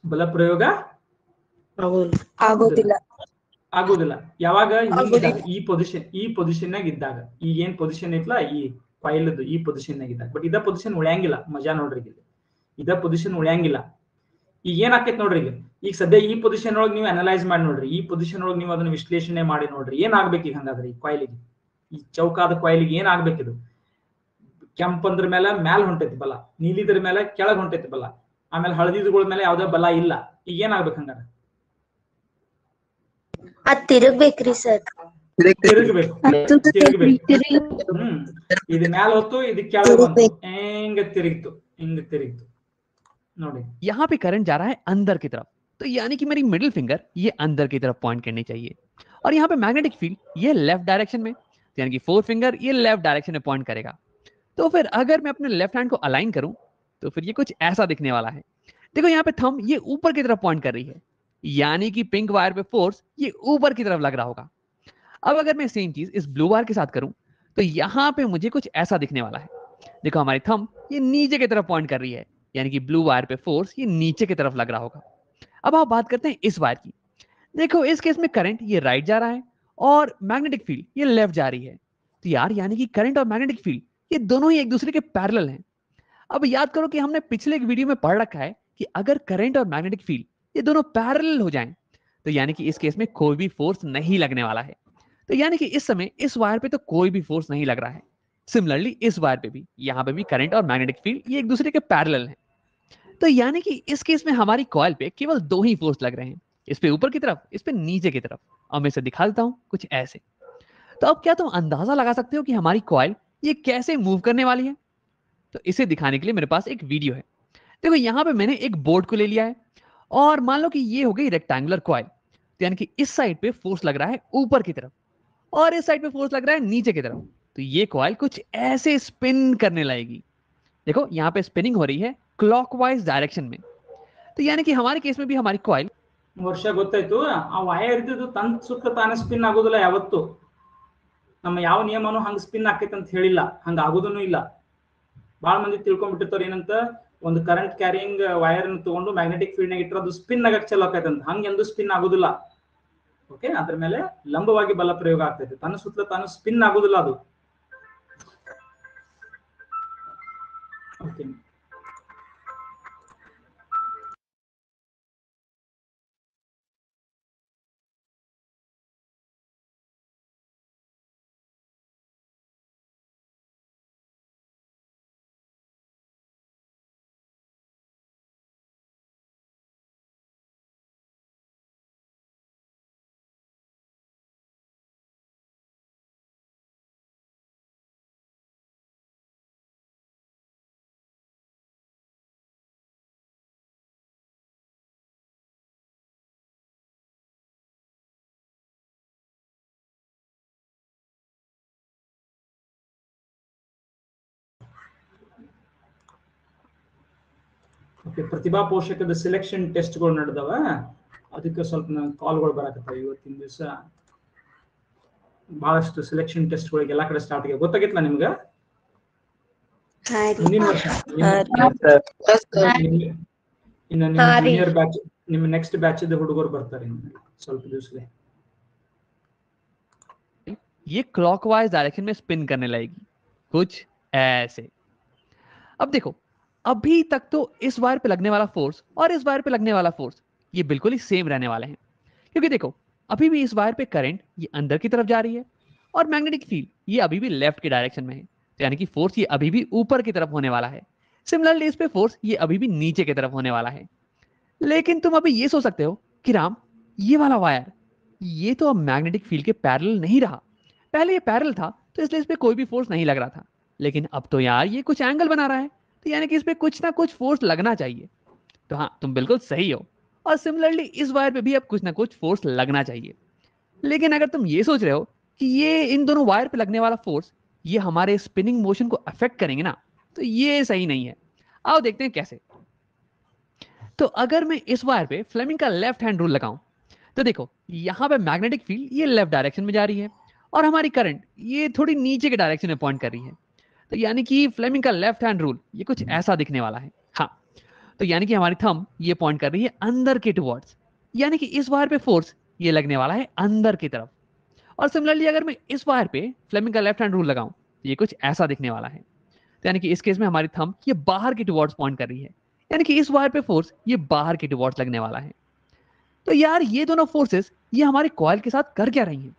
ಬಲ ಪ್ರಯೋಗ ಆಗೋದಿಲ್ಲ. ಆಗೋದಿಲ್ಲ. ಯಾವಾಗ ಹಿಂಗಿದ್ದಾಗ ಈ ಪೊಸಿಷನ್ ಇದ್ದಾಗ, ಈಗ ಏನ್ ಪೊಸಿಷನ್ ಐತ್ಲಾ ಈ ಕಾಯಿಲ್ ಈ ಪೊಸಿಷನ್ ಇದ್ದಾಗ, ಬಟ್ ಇದ ಪೊಸಿಷನ್ ಉಳಿಯಂಗಿಲ್ಲ. ಮಜಾ ನೋಡ್ರಿ ಇಲ್ಲಿ, ಇದ ಪೊಸಿಷನ್ ಉಳಿಯಂಗಿಲ್ಲ. ಈಗ ಏನ್ ಆಕೈತಿ ನೋಡ್ರಿ, ಈಗ ಸದ್ಯ ಈ ಪೊಸಿಷನ್ ಒಳಗೆ ನೀವು ಅನಲೈಸ್ ಮಾಡಿ ನೋಡ್ರಿ, ಈ ಪೊಸಿಷನ್ ಒಳಗೆ ನೀವು ಅದನ್ನ ವಿಶ್ಲೇಷಣೆ ಮಾಡಿ ನೋಡ್ರಿ, ಏನ್ ಆಗ್ಬೇಕು ಈಗ ಹಂಗಾದ್ರೆ ಈ ಕಾಯಿಲಿಗೆ, ಈ ಚೌಕಾದ ಕಾಯಿಲಿಗೆ ಏನ್ ಆಗ್ಬೇಕಿದು? ಕೆಂಪಂದ್ರ ಮೇಲೆ ಮ್ಯಾಲ ಹೊಂಟೈತಿ ಬಲ, ನೀಲಿದ್ರ ಮೇಲೆ ಕೆಳಗ್ ಹೊಂಟೈತಿ ಬಲ, ಆಮೇಲೆ ಹಳದಿಗಳ ಮೇಲೆ ಯಾವ್ದೇ ಬಲ ಇಲ್ಲ. ಈಗ ಏನ್ ಆಗ್ಬೇಕು ಹಂಗಾರ? ಅದ್ ತಿರುಗ್ಬೇಕ್ರಿ ಸರ್. ತಿರುಗಬೇಕು. ಇದು ಮ್ಯಾಲ ಹೊತ್ತು ಇದು ಕೆಳಗೆ ಬಂತು, ಹಿಂಗ ತಿರುಗಿತು, ಹಿಂಗ ತಿರುಗಿತು ನೋಡಿ. यहाँ पे करंट जा रहा है अंदर की तरफ, तो यानी कि मेरी मिडिल फिंगर ये अंदर की तरफ पॉइंट करनी चाहिए, और यहाँ पे मैग्नेटिक फील्ड ये लेफ्ट डायरेक्शन में, यानी कि फोर फिंगर ये लेफ्ट डायरेक्शन में पॉइंट करेगा। तो फिर अगर मैं अपने लेफ्ट हैंड को अलाइन करूं तो फिर ये कुछ ऐसा दिखने वाला है। देखो यहाँ पे थंब ये ऊपर की तरफ पॉइंट कर रही है, यानी कि पिंक वायर पे फोर्स ये ऊपर की तरफ लग रहा होगा। अब अगर मैं सेम चीज इस ब्लू वायर के साथ करूं तो यहाँ पे मुझे कुछ ऐसा दिखने वाला है। देखो हमारी थंब ये नीचे की तरफ पॉइंट कर रही है, यानी कि ब्लू वायर पे फोर्स ये नीचे की तरफ लग रहा होगा। अब आप बात करते हैं इस वायर की। देखो इस केस में करंट ये राइट जा रहा है और मैग्नेटिक फील्ड ये लेफ्ट जा रही है, तो यार यानी कि करंट और मैग्नेटिक फील्ड ये दोनों ही एक दूसरे के पैरेलल हैं। अब याद करो कि हमने पिछले एक वीडियो में पढ़ रखा है कि अगर करंट और मैग्नेटिक फील्ड ये दोनों पैरेलल हो जाएं तो यानी कि इस केस में कोई भी फोर्स नहीं लगने वाला है। तो यानी कि इस समय इस वायर पे तो कोई भी फोर्स नहीं लग रहा है। सिमिलरली इस वायर पे भी, यहाँ पे भी करंट और मैग्नेटिक फील्ड ये एक दूसरे के पैरेलल हैं। तो यानी कि इस केस में हमारी कॉइल पे केवल दो ही फोर्स लग रहे हैं, इस पे ऊपर की तरफ, इस पे नीचे की तरफ। और मैं इसे दिखा देता हूं कुछ ऐसे। तो अब क्या तुम अंदाजा लगा सकते हो कि हमारी कॉइल ये कैसे मूव करने वाली है? तो इसे दिखाने के लिए मेरे पास एक वीडियो है। देखो यहाँ पे मैंने एक बोर्ड को ले लिया है और मान लो कि ये हो गई रेक्टेंगुलर कॉइल, तो यानी कि इस साइड पे फोर्स लग रहा है ऊपर की तरफ और इस साइड पे फोर्स लग रहा है नीचे की तरफ। तो ये कॉइल कुछ ऐसे स्पिन करने लगेगी। देखो यहाँ पे स्पिनिंग हो रही है क्लॉकवाइज डायरेक्शन में। तो यानी कि हमारे केस में भी हमारी कॉइल ವರ್ಷ ಗೊತ್ತಾಯ್ತು, ಆ ವೈರ್ ಇದ್ದಿದ್ದು ತನ್ನ ಸುತ್ತ ತಾನೇ ಸ್ಪಿನ್ ಆಗೋದಿಲ್ಲ ಯಾವತ್ತು. ನಮ್ಮ ಯಾವ ನಿಯಮನೂ ಹಂಗ ಸ್ಪಿನ್ ಆಕೈತೆ ಅಂತ ಹೇಳಿಲ್ಲ, ಹಂಗ ಆಗೋದೂ ಇಲ್ಲ. ಬಹಳ ಮಂದಿ ತಿಳ್ಕೊಂಡ್ಬಿಟ್ಟಿರ್ತಾರ ಏನಂತ, ಒಂದು ಕರೆಂಟ್ ಕ್ಯಾರಿಯಿಂಗ್ ವೈರ್ ಅನ್ನು ತಗೊಂಡು ಮ್ಯಾಗ್ನೆಟಿಕ್ ಫೀಲ್ಡ್ ನಾಗ ಇಟ್ಟರೆ ಅದು ಸ್ಪಿನ್ ಆಗಕ್ಕೆ ಚಲೋ ಆಕೈತೆ ಅಂತ. ಹಂಗೆಂದು ಸ್ಪಿನ್ ಆಗೋದಿಲ್ಲ. ಓಕೆ, ಅದ್ರ ಮೇಲೆ ಲಂಬವಾಗಿ ಬಲ ಪ್ರಯೋಗ ಆಗ್ತೈತೆ, ತನ್ನ ಸುತ್ತಲ ತಾನು ಸ್ಪಿನ್ ಆಗೋದಿಲ್ಲ ಅದು. ಓಕೆ, ಓಕೆ, ಪ್ರತಿಭಾ ಪೋಷಕದ ಸಿಲೆಕ್ಷನ್ ಟೆಸ್ಟ್ಗಳು ನಡೆದವ, ಅದಕ್ಕೆ ಸ್ವಲ್ಪ ನಂಗೆ ಕಾಲ್ಗಳು ಬರಾಕತ್ತಾವ. ಇವತ್ತಿನ ದಿವಸ ಬಹಳಷ್ಟು ಸಿಲೆಕ್ಷನ್ ಟೆಸ್ಟ್ಗಳಿಗೆ ಎಲ್ಲಾ ಕಡೆ ಸ್ಟಾರ್ಟ್ ಆಗಿ ಗೊತ್ತಾಗಿತ್ತಲ್ಲ ನಿಮ್ಗೆ? ಮುಂದಿನ ವರ್ಷ ಇನ್ನು ನಿಮ್ಮ ಜೂನಿಯರ್ ಬ್ಯಾಚ್, ನಿಮ್ಮ ನೆಕ್ಸ್ಟ್ ಬ್ಯಾಚ್ ಇದ್ದ ಹುಡುಗರು ಬರ್ತಾರೆ ಸ್ವಲ್ಪ ದಿವಸದಲ್ಲಿ. ये क्लॉकवाइज डायरेक्शन में स्पिन करने लगेगी कुछ ऐसे। अब देखो अभी तक तो इस वायर पे लगने वाला फोर्स और इस वायर पे लगने वाला फोर्स ये बिल्कुल ही सेम रहने वाले हैं, क्योंकि देखो अभी भी इस वायर पे करंट ये अंदर की तरफ जा रही है और मैग्नेटिक फील्ड ये अभी भी लेफ्ट की डायरेक्शन में है, तो यानी कि फोर्स ये अभी भी ऊपर की तरफ होने वाला है। सिमिलरली इस पे फोर्स ये अभी भी नीचे की तरफ होने वाला है। लेकिन तुम अभी ये सोच सकते हो कि राम ये वाला वायर ये तो अब मैग्नेटिक फील्ड के पैरेलल नहीं रहा, पहले ये पैरेलल था तो इसलिए इस पे कोई भी फोर्स नहीं लग रहा था, लेकिन अब तो यार ये कुछ एंगल बना रहा है, तो यानी कि इस पे कुछ ना कुछ फोर्स लगना चाहिए। तो हाँ, तुम बिल्कुल सही हो, और सिमिलरली इस वायर पे भी अब कुछ ना कुछ फोर्स लगना चाहिए। लेकिन अगर तुम ये सोच रहे हो कि ये इन दोनों वायर पे लगने वाला फोर्स ये हमारे स्पिनिंग मोशन को अफेक्ट करेंगे ना, तो ये सही नहीं है। आओ देखते हैं कैसे। तो अगर मैं इस वायर पे फ्लेमिंग का लेफ्ट हैंड रूल लगाऊं तो देखो यहाँ पे मैग्नेटिक फील्ड ये लेफ्ट डायरेक्शन में जा रही है और हमारी करंट ये थोड़ी नीचे के डायरेक्शन में पॉइंट कर रही है, तो यानी कि फ्लेमिंग का लेफ्ट हैंड रूल ये कुछ ऐसा दिखने वाला है। हाँ, तो यानी कि हमारी थंब ये पॉइंट कर रही है अंदर के टुवर्ड्स, यानी कि इस वायर पे फोर्स ये लगने वाला है अंदर की तरफ। और सिमिलरली अगर मैं इस वायर पे फ्लेमिंग का लेफ्ट हैंड रूल लगाऊं तो ये कुछ ऐसा दिखने वाला है। तो यानी कि इस केस में हमारी थंब ये बाहर की टुवर्ड्स पॉइंट कर रही है, यानी कि इस वायर पे फोर्स ये बाहर की टुवर्ड्स लगने वाला है। तो यार ये दोनों फोर्सेस ये हमारे कॉइल के साथ कर क्या रही हैं?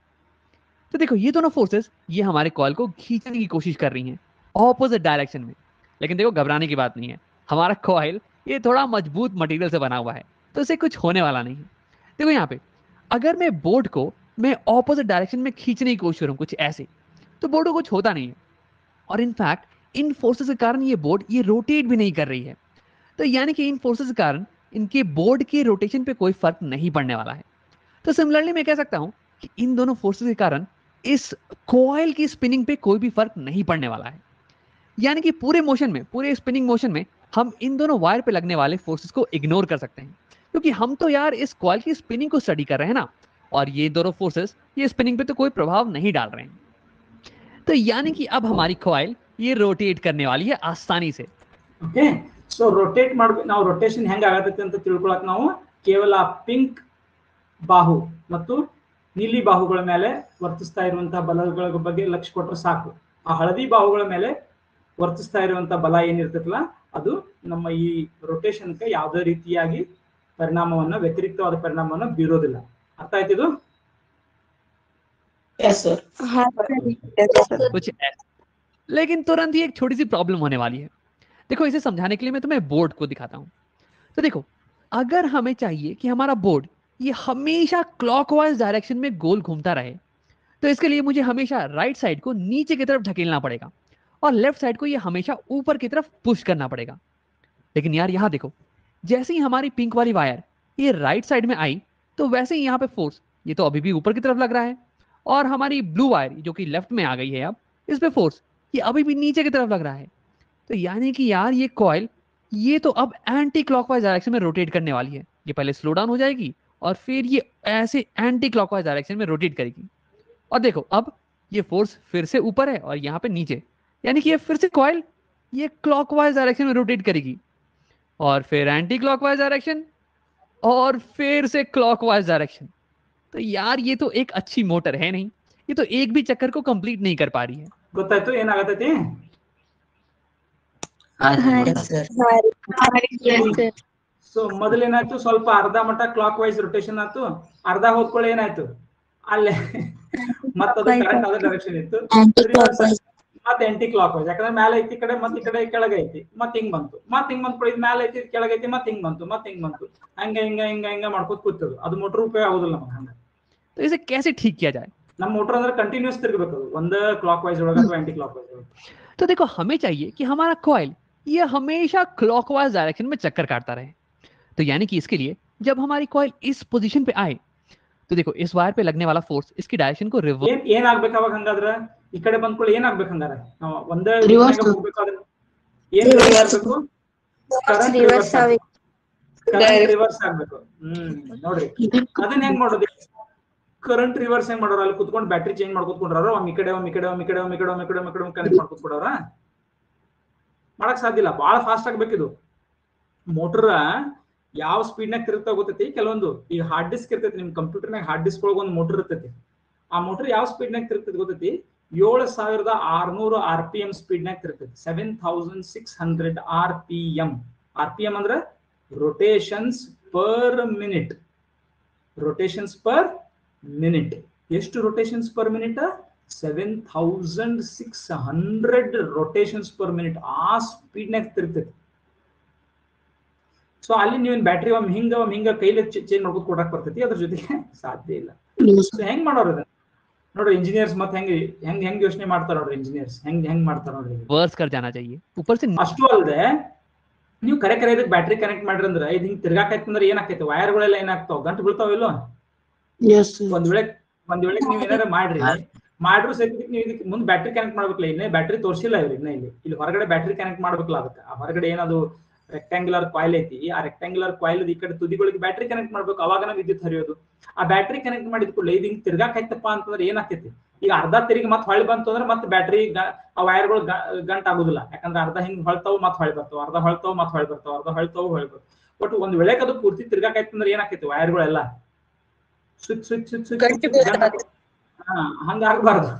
तो देखो ये दोनों फोर्सेस ये हमारे कॉइल को खींचने की कोशिश कर रही हैं ऑपोजिट डायरेक्शन में। लेकिन देखो घबराने की बात नहीं है, हमारा कॉइल ये थोड़ा मजबूत मटेरियल से बना हुआ है, तो इसे कुछ होने वाला नहीं है। देखो यहाँ पे अगर मैं बोर्ड को मैं ऑपोजिट डायरेक्शन में खींचने की कोशिश करूँ कुछ ऐसे, तो बोर्ड को कुछ होता नहीं है। और इनफैक्ट इन फोर्सेस के कारण ये बोर्ड ये रोटेट भी नहीं कर रही है। तो यानी कि इन फोर्सेस के कारण इनके बोर्ड के रोटेशन पे कोई फर्क नहीं पड़ने वाला है। तो सिमिलरली मैं कह सकता हूं कि इन दोनों फोर्सेस के कारण इस कॉइल की स्पिनिंग पे कोई भी फर्क नहीं पड़ने वाला है। यानी कि पूरे मोशन में, पूरे स्पिनिंग मोशन में हम इन दोनों वायर पे लगने वाले फोर्सेस को इग्नोर कर सकते हैं, क्योंकि हम तो यार इस कॉइल की स्पिनिंग को स्टडी कर रहे हैं ना, और ये दोनों फोर्सेस ये स्पिनिंग पे तो कोई प्रभाव नहीं डाल रहे हैं। तो यानी कि अब हमारी कॉइल ये रोटेट करने वाली है आसानी से। ಓಕೆ, ಸೊ ರೊಟೇಟ್ ಮಾಡ್ಬೇಕು ನಾವು. ರೊಟೇಷನ್ ಹೆಂಗ್ ಆಗತೈತಿ ಅಂತ ತಿಳ್ಕೊಳಕ್ ನಾವು ಕೇವಲ ಪಿಂಕ್ ಬಾಹು ಮತ್ತು ನೀಲಿ ಬಾಹುಗಳ ಮೇಲೆ ವರ್ತಿಸ್ತಾ ಇರುವಂತಹ ಬಲಗಳ ಬಗ್ಗೆ ಲಕ್ಷ್ಯ ಕೊಟ್ಟರೆ ಸಾಕು. ಆ ಹಳದಿ ಬಾಹುಗಳ ಮೇಲೆ ವರ್ತಿಸ್ತಾ ಇರುವಂತಹ ಬಲ ಏನಿರ್ತೈತಲ್ಲ ಅದು ನಮ್ಮ ಈ ರೊಟೇಷನ್ಗೆ ಯಾವುದೇ ರೀತಿಯಾಗಿ ಪರಿಣಾಮವನ್ನ, ವ್ಯತಿರಿಕ್ತವಾದ ಪರಿಣಾಮವನ್ನ ಬೀರೋದಿಲ್ಲ. ಅರ್ಥ ಆಯ್ತಿದು? कुछ ऐसा। लेकिन तुरंत ही एक छोटी सी प्रॉब्लम होने वाली है। देखो इसे समझाने के लिए मैं तुम्हें बोर्ड को दिखाता हूं। तो देखो अगर हमें चाहिए कि हमारा बोर्ड ये हमेशा क्लॉकवाइज डायरेक्शन में गोल घूमता रहे, तो इसके लिए मुझे हमेशा राइट साइड को नीचे की तरफ ढकेलना पड़ेगा और लेफ्ट साइड को ये हमेशा ऊपर की तरफ पुश करना पड़ेगा। लेकिन यार यहाँ देखो, जैसे ही हमारी पिंक वाली वायर ये राइट साइड में आई, तो वैसे ही यहाँ पे फोर्स ये तो अभी भी ऊपर की तरफ लग रहा है, और हमारी ब्लू वायर जो कि लेफ्ट में आ गई है अब, इस पे फोर्स ये अभी भी नीचे की तरफ लग रहा है। तो यानी कि यार ये कॉइल ये तो अब एंटी क्लॉकवाइज डायरेक्शन में रोटेट करने वाली है। ये पहले स्लो डाउन हो जाएगी और फिर ये ऐसे एंटी क्लॉकवाइज डायरेक्शन में रोटेट करेगी। और देखो अब ये फोर्स फिर से ऊपर है और यहाँ पे नीचे, यानी कि ये फिर से कॉइल ये क्लॉकवाइज डायरेक्शन में रोटेट करेगी और फिर एंटी क्लॉकवाइज डायरेक्शन और फिर से क्लॉकवाइज डायरेक्शन। तो यार ये तो एक अच्छी मोटर है नहीं, ये तो एक भी चक्कर को कंप्लीट नहीं कर पा रही है। ಗೊತ್ತಾಯ್ತು ಏನಾಗತೈತಿ? ಸೊ ಮೊದಲೇನಾಯ್ತು, ಸ್ವಲ್ಪ ಅರ್ಧ ಮಟ್ಟ ಕ್ಲಾಕ್ ವೈಸ್ ರೊಟೇಷನ್ ಆಯ್ತು, ಅರ್ಧ ಹೋದ್ಕೊಳ್ಳಿ ಏನಾಯ್ತು ಅಲ್ಲೇ ಮತ್ತದು ಕರೆಕ್ಟ್ ಆದ ಡೈರೆಕ್ಷನ್ ಇತ್ತು, ಮತ್ತೆ ಆಂಟಿ ಕ್ಲಾಕ್ ವೈಸ್, ಯಾಕಂದ್ರೆ ಮೇಲೆ ಐತಿ ಕಡೆ ಮತ್ತೆ ಈ ಕಡೆ ಕೆಳಗೆ ಐತಿ, ಮತ್ತೆ ಹಿಂಗ್ ಬಂತು, ಮತ್ತೆ ಹಿಂಗ್ ಬಂದ್ಕೊಳ್ಳಿ, ಇದು ಮೇಲೆ ಐತಿ ಕೆಳಗೆ ಐತಿ, ಮತ್ತೆ ಹಿಂಗ್ ಬಂತು, ಮತ್ತೆ ಹಿಂಗ್ ಬಂತು, ಹಂಗ ಹಿಂಗ ಹಿಂಗ ಹಿಂಗ ಮಾಡ್ಕೋತ ಕೂತದು. ಅದು ಮೋಟರ್ ಉಪಯೋಗ ಆಗೋದಿಲ್ಲ ನಮಗೆ ಹಂಗ. तो इसे कैसे ठीक किया जाए? ನಮ್ಮ ಮೋಟರ್ ಅಂದ್ರೆ ಕಂಟಿನ್ಯೂಸ್ ತಿರುಗಬೇಕು, ಅದು ಒಂದ ಕ್ಲಾಕ್ ವೈಸ್ ಒಳಗೆ ಅಥವಾ ಆಂಟಿ ಕ್ಲಾಕ್ ವೈಸ್ ಒಳಗೆ. तो देखो हमें चाहिए कि हमारा कॉइल ये हमेशा क्लॉकवाइज डायरेक्शन में चक्कर काटता रहे। तो यानी कि इसके लिए जब हमारी कॉइल इस पोजीशन पे आए, तो देखो इस वायर पे लगने वाला फोर्स इसकी डायरेक्शन को रिवर्स ಏನ್ ಆಗ್ಬೇಕು ಅವಾಗ? ಹಂಗಾದ್ರೆ ಈ ಕಡೆ ಬಂದ್ಕೊಳ್ಳಿ ಏನ್ ಆಗ್ಬೇಕು? ಹಂಗಾರೆ ನಾವು ಒಂದೇ ಹೋಗ್ಬೇಕಾದ್ರೆ ಏನ್ ಆಗ್ಬೇಕು? ಕರೆಂಟ್ ರಿವರ್ಸ್ ಆಗ್ಬೇಕು. ನೋಡ್ರಿ ಅದನ್ನ ಹೆಂಗ್ ಮಾಡೋದು? ಕರೆಂಟ್ ರಿವರ್ಸ್ ಹೆಂಗ್ ಮಾಡೋರು? ಅಲ್ಲಿ ಕುತ್ಕೊಂಡು ಬ್ಯಾಟ್ರಿ ಚೇಂಜ್ ಮಾಡ್ಕೊತ್ಕೊಂಡ್ರ ಒಮ್ಮೆ ಈ ಕಡೆ ಒಮ್ಮೆ ಈ ಕಡೆ ಒಮ್ಮೆ ಈ ಕಡೆ ಒಮ್ಮೆ ಈ ಕಡೆ ಒಮ್ಮೆ ಈ ಕಡೆ ಒಮ್ಮೆ ಈ ಕಡೆ ಕನೆಕ್ಟ್ ಮಾಡ್ಕೊತ್ಕೊಡವ್ರ? ಮಾಡಕ್ ಸಾಧ್ಯ ಇಲ್ಲ, ಬಹಳ ಫಾಸ್ಟ್ ಆಗ್ಬೇಕಿದು. ಮೋಟರ್ ಯಾವ ಸ್ಪೀಡ್ನಾಗ ತಿರುಗ್ತಾ ಗೊತ್ತೈತಿ? ಕೆಲವೊಂದು ಈಗ ಹಾರ್ಡ್ ಡಿಸ್ಕ್ ಇರ್ತೈತಿ, ನಿಮ್ ಕಂಪ್ಯೂಟರ್ನಾಗ ಹಾರ್ಡ್ ಡಿಸ್ಕ್ ಒಳಗೆ ಒಂದು ಮೋಟರ್ ಇರ್ತೈತಿ. ಆ ಮೋಟರ್ ಯಾವ ಸ್ಪೀಡ್ನಾಗ ತಿರುಗ್ತೈತಿ ಗೊತ್ತೈತಿ? 7600 RPM ಸ್ಪೀಡ್ನಾಗ ತಿರುಗ್ತೈತಿ. 7600 RPM. RPM ಅಂದ್ರೆ rotations per minute. Rotations per minute. ಎಷ್ಟು rotations per minute? 7600 rotations per minute. ಆ ಸ್ಪೀಡ್ನಾಗ ತಿರುಗ್ತೈತಿ. ಸೊ ಅಲ್ಲಿ ನೀವೇನ್ ಬ್ಯಾಟ್ರಿ ಒಮ್ಮೆ ಹಿಂಗ ಕೈಲಿ ಚೇಂಜ್ ಮಾಡ್ಕೊತ ಕೊಡಕ್ ಬರ್ತೈತಿ, ಅದ್ರ ಜೊತೆಗೆ ಸಾಧ್ಯ ಇಲ್ಲ. ಸೊ ಹೆಂಗ್ ಮಾಡೋರು ಇದನ್ನ ನೋಡ್ರಿ ಇಂಜಿನಿಯರ್ಸ್, ಮತ್ತೆ ಹೆಂಗ್ ಯೋಚನೆ ಮಾಡ್ತಾರ ನೋಡ್ರಿ ಇಂಜಿನಿಯರ್ಸ್, ಹೆಂಗ್ ಮಾಡ್ತಾರ ನೋಡ್ರಿ. रिवर्स कर जाना चाहिए ऊपर से। ಅಷ್ಟು ಅಲ್ಲದೆ ನೀವು ಕರೆ ಇದಕ್ಕೆ ಬ್ಯಾಟ್ರಿ ಕನೆಕ್ಟ್ ಮಾಡ್ರಿ ಅಂದ್ರೆ ಇದು ಹಿಂಗ್ ತಿರ್ಗಾಕೈತಂದ್ರೆ ಏನಾಕೈತಿ? ವೈರ್ಗಳೆಲ್ಲ ಏನಾಗ್ತಾವ? ಗಂಟು ಬೀಳ್ತಾವ ಇಲ್ಲೋ? ಒಂದ್ ವೇಳೆ ನೀವ್ ಏನಾರ ಮಾಡ್ರು ಸಹಿತ ನೀವು ಇದಕ್ಕೆ ಮುಂದೆ ಬ್ಯಾಟ್ರಿ ಕನೆಕ್ಟ್ ಮಾಡ್ಬೇಕಲ್ಲ. ಇನ್ನೇ ಬ್ಯಾಟ್ರಿ ತೋರಿಸಿಲ್ಲ ಇಲ್ಲಿ ಹೊರಗಡೆ ಬ್ಯಾಟ್ರಿ ಕನೆಕ್ಟ್ ಮಾಡ್ಬೇಕಲ್ಲ. ಅದಕ್ಕೆ ಆ ಹೊರಗಡೆ ಏನದು ರೆಕ್ಟಾಂಗ್ಯುಲರ್ ಕಾಯಿಲ್ ಐತಿ, ಆ ರೆಕ್ಟಾಂಗ್ಯುಲರ್ ಕಾಯಿಲ್ ಈ ಕಡೆ ತುದಿಗಳಿಗೆ ಬ್ಯಾಟ್ರಿ ಕನೆಕ್ಟ್ ಮಾಡ್ಬೇಕು, ಅವಾಗ ವಿದ್ಯುತ್ ಹರಿಯೋದು. ಆ ಬ್ಯಾಟ್ರಿ ಕನೆಕ್ಟ್ ಮಾಡಿದ ಕೂಡಲೇ ಇದು ಹಿಂಗ್ ತಿರ್ಗಾಕೈತಪ್ಪ ಅಂತಂದ್ರೆ ಏನಾಕೈತಿ? ಈಗ ಅರ್ಧ ತಿರುಗಿ ಮತ್ತೆ ಹೊಳಿ ಬಂತು ಅಂದ್ರೆ ಮತ್ತೆ ಬ್ಯಾಟ್ರಿ ಆ ವೈರ್ಗಳು ಗಂಟ್ ಆಗುದಿಲ್ಲ. ಯಾಕಂದ್ರೆ ಅರ್ಧ ಹಿಂಗ್ ಹೊಳ್ತಾವ್ ಮತ್ತೆ ಹೊಳಿ ಬರ್ತಾವ, ಅರ್ಧ ಹೊಳ್ತಾವ್ ಮತ್ತೆ ಹೊಳಿ ಬರ್ತಾವ, ಅರ್ಧ ಹೊಳ್ತಾವ್ ಹೊಳಿ ಬರ್ತಾವ. ಬಟ್ ಒಂದ್ ವೇಳೆ ಅದು ಪೂರ್ತಿ ತಿರ್ಗಾಕೈತಂದ್ರೆ ಏನಾಕೈತಿ? ವೈರ್ಗಳೆಲ್ಲ ಸ್ವಿಚ್ ಸ್ವಿಚ್ ಸ್ವಿಚ್ ಸ್ವಿಚ್ ಹಂಗ ಆಗ್ಬಾರ್ದು.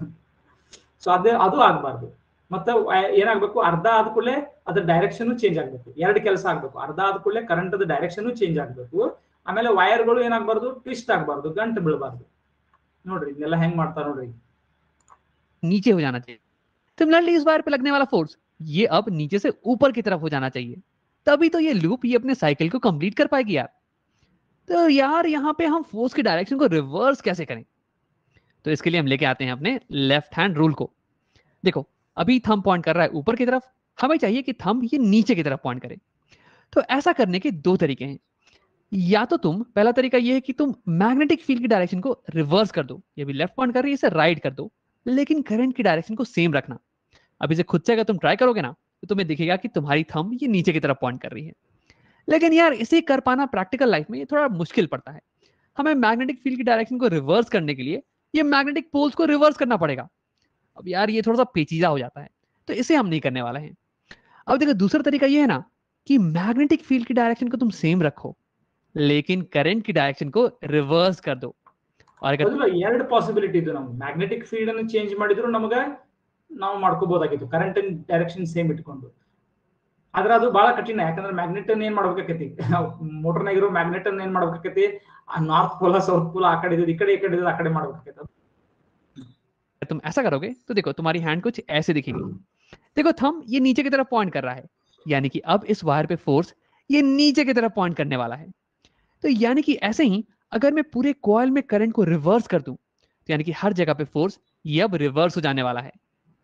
ಸೊ ಅದು ಆಗ್ಬಾರ್ದು. ಮತ್ತೆ ಏನಾಗ್ಬೇಕು, ಅರ್ಧ ಆದ ಕೂಡಲೇ ಅದ್ರ ಡೈರೆಕ್ಷನ್ ಚೇಂಜ್ ಆಗ್ಬೇಕು. ಎರಡು ಕೆಲಸ ಆಗ್ಬೇಕು, ಅರ್ಧ ಆದ ಕೂಡಲೇ ಕರೆಂಟ್ ಅದ ಡೈರೆಕ್ಷನ್ ಚೇಂಜ್ ಆಗ್ಬೇಕು, ಆಮೇಲೆ ವೈರ್ಗಳು ಏನಾಗ್ಬಾರ್ದು, ಟ್ವಿಸ್ಟ್ ಆಗ್ಬಾರ್ದು, ಗಂಟು ಬೀಳಬಾರ್ದು. ನೋಡ್ರಿ ಇದನ್ನೆಲ್ಲ ಹೆಂಗ್ ಮಾಡ್ತಾರ ನೋಡ್ರಿ. नीचे हो जाना चाहिए. सिमिलरली इस वायर पे लगने वाला फोर्स ये अब नीचे से ऊपर की तरफ हो जाना चाहिए, तभी तो ये लूप ये अपने साइकिल को कंप्लीट कर पाएगी यार. तो यार यहाँ पे हम फोर्स की डायरेक्शन को रिवर्स कैसे करें? तो इसके लिए हम लेके आते हैं अपने लेफ्ट हैंड रूल को. देखो अभी थंब पॉइंट कर रहा है ऊपर की तरफ, हमें चाहिए कि थंब ये नीचे की तरफ पॉइंट करे. तो ऐसा करने के दो तरीके हैं. या तो तुम, पहला तरीका ये है कि तुम मैग्नेटिक फील्ड की डायरेक्शन को रिवर्स कर दो. ये भी लेफ्ट पॉइंट कर रही है, इसे राइट कर दो, लेकिन करंट की डायरेक्शन को सेम रखना. अब इसे खुद से अगर तुम ट्राई करोगे ना तो तुम्हें दिखेगा कि तुम्हारी थंब ये नीचे की तरफ पॉइंट कर रही है. लेकिन यार इसे कर पाना प्रैक्टिकल लाइफ में ये थोड़ा मुश्किल पड़ता है. हमें मैग्नेटिक फील्ड की डायरेक्शन को रिवर्स करने के लिए ये मैग्नेटिक पोल्स को रिवर्स करना पड़ेगा. अब यार ये थोड़ा सा पेचीदा हो जाता है, तो इसे हम नहीं करने वाले हैं. अब देखो दूसरा तरीका ये है ना कि मैग्नेटिक फील्ड की डायरेक्शन को तुम सेम रखो, लेकिन करंट की डायरेक्शन को रिवर्स कर दो. और अगर ಎರಡು ಪಾಸಿಬಿಲಿಟಿ ಇದು, ನಾವು ಮ್ಯಾಗ್ನೆಟಿಕ್ ಫೀಲ್ಡ್ ಅನ್ನು ಚೇಂಜ್ ಮಾಡಿದ್ರು ನಮಗೆ ನಾವು ಮಾಡ್ಕೋಬಹುದಾಗಿತ್ತು ಕರೆಂಟ್ ಡೈರೆಕ್ಷನ್ ಸೇಮ್ ಇಟ್ಕೊಂಡು. ಆದ್ರೆ ಅದು ಬಹಳ ಕಠಿಣ, ಯಾಕಂದ್ರೆ ಮ್ಯಾಗ್ನೆಟ್ ಅನ್ನ ಏನ್ ಮಾಡ್ಬೇಕಾಕತಿ, ಮೋಟರ್ನಾಗ ಇರೋ ಮ್ಯಾಗ್ನೆಟ್ ಅನ್ನ ಏನ್ ಮಾಡ್ಬೇಕಾಕತಿ, ನಾರ್ತ್ ಪೋಲ ಸೌತ್ ಪೋಲ ಆ ಕಡೆ ಇದ್ದು ಈ ಕಡೆ ಆ ಕಡೆ ಮಾಡ್ಬೇಕಾಕತಿ. तुम ऐसा करोगे तो देखो तुम्हारी हैंड कुछ ऐसे दिखेगी. देखो थंब ये नीचे की तरफ पॉइंट कर रहा है, यानी कि अब इस वायर पे फोर्स ये नीचे की तरफ पॉइंट करने वाला है. तो यानी कि ऐसे ही अगर मैं पूरे कॉइल में करंट को रिवर्स कर दूं तो यानी कि हर जगह पे फोर्स ये अब रिवर्स हो जाने वाला है.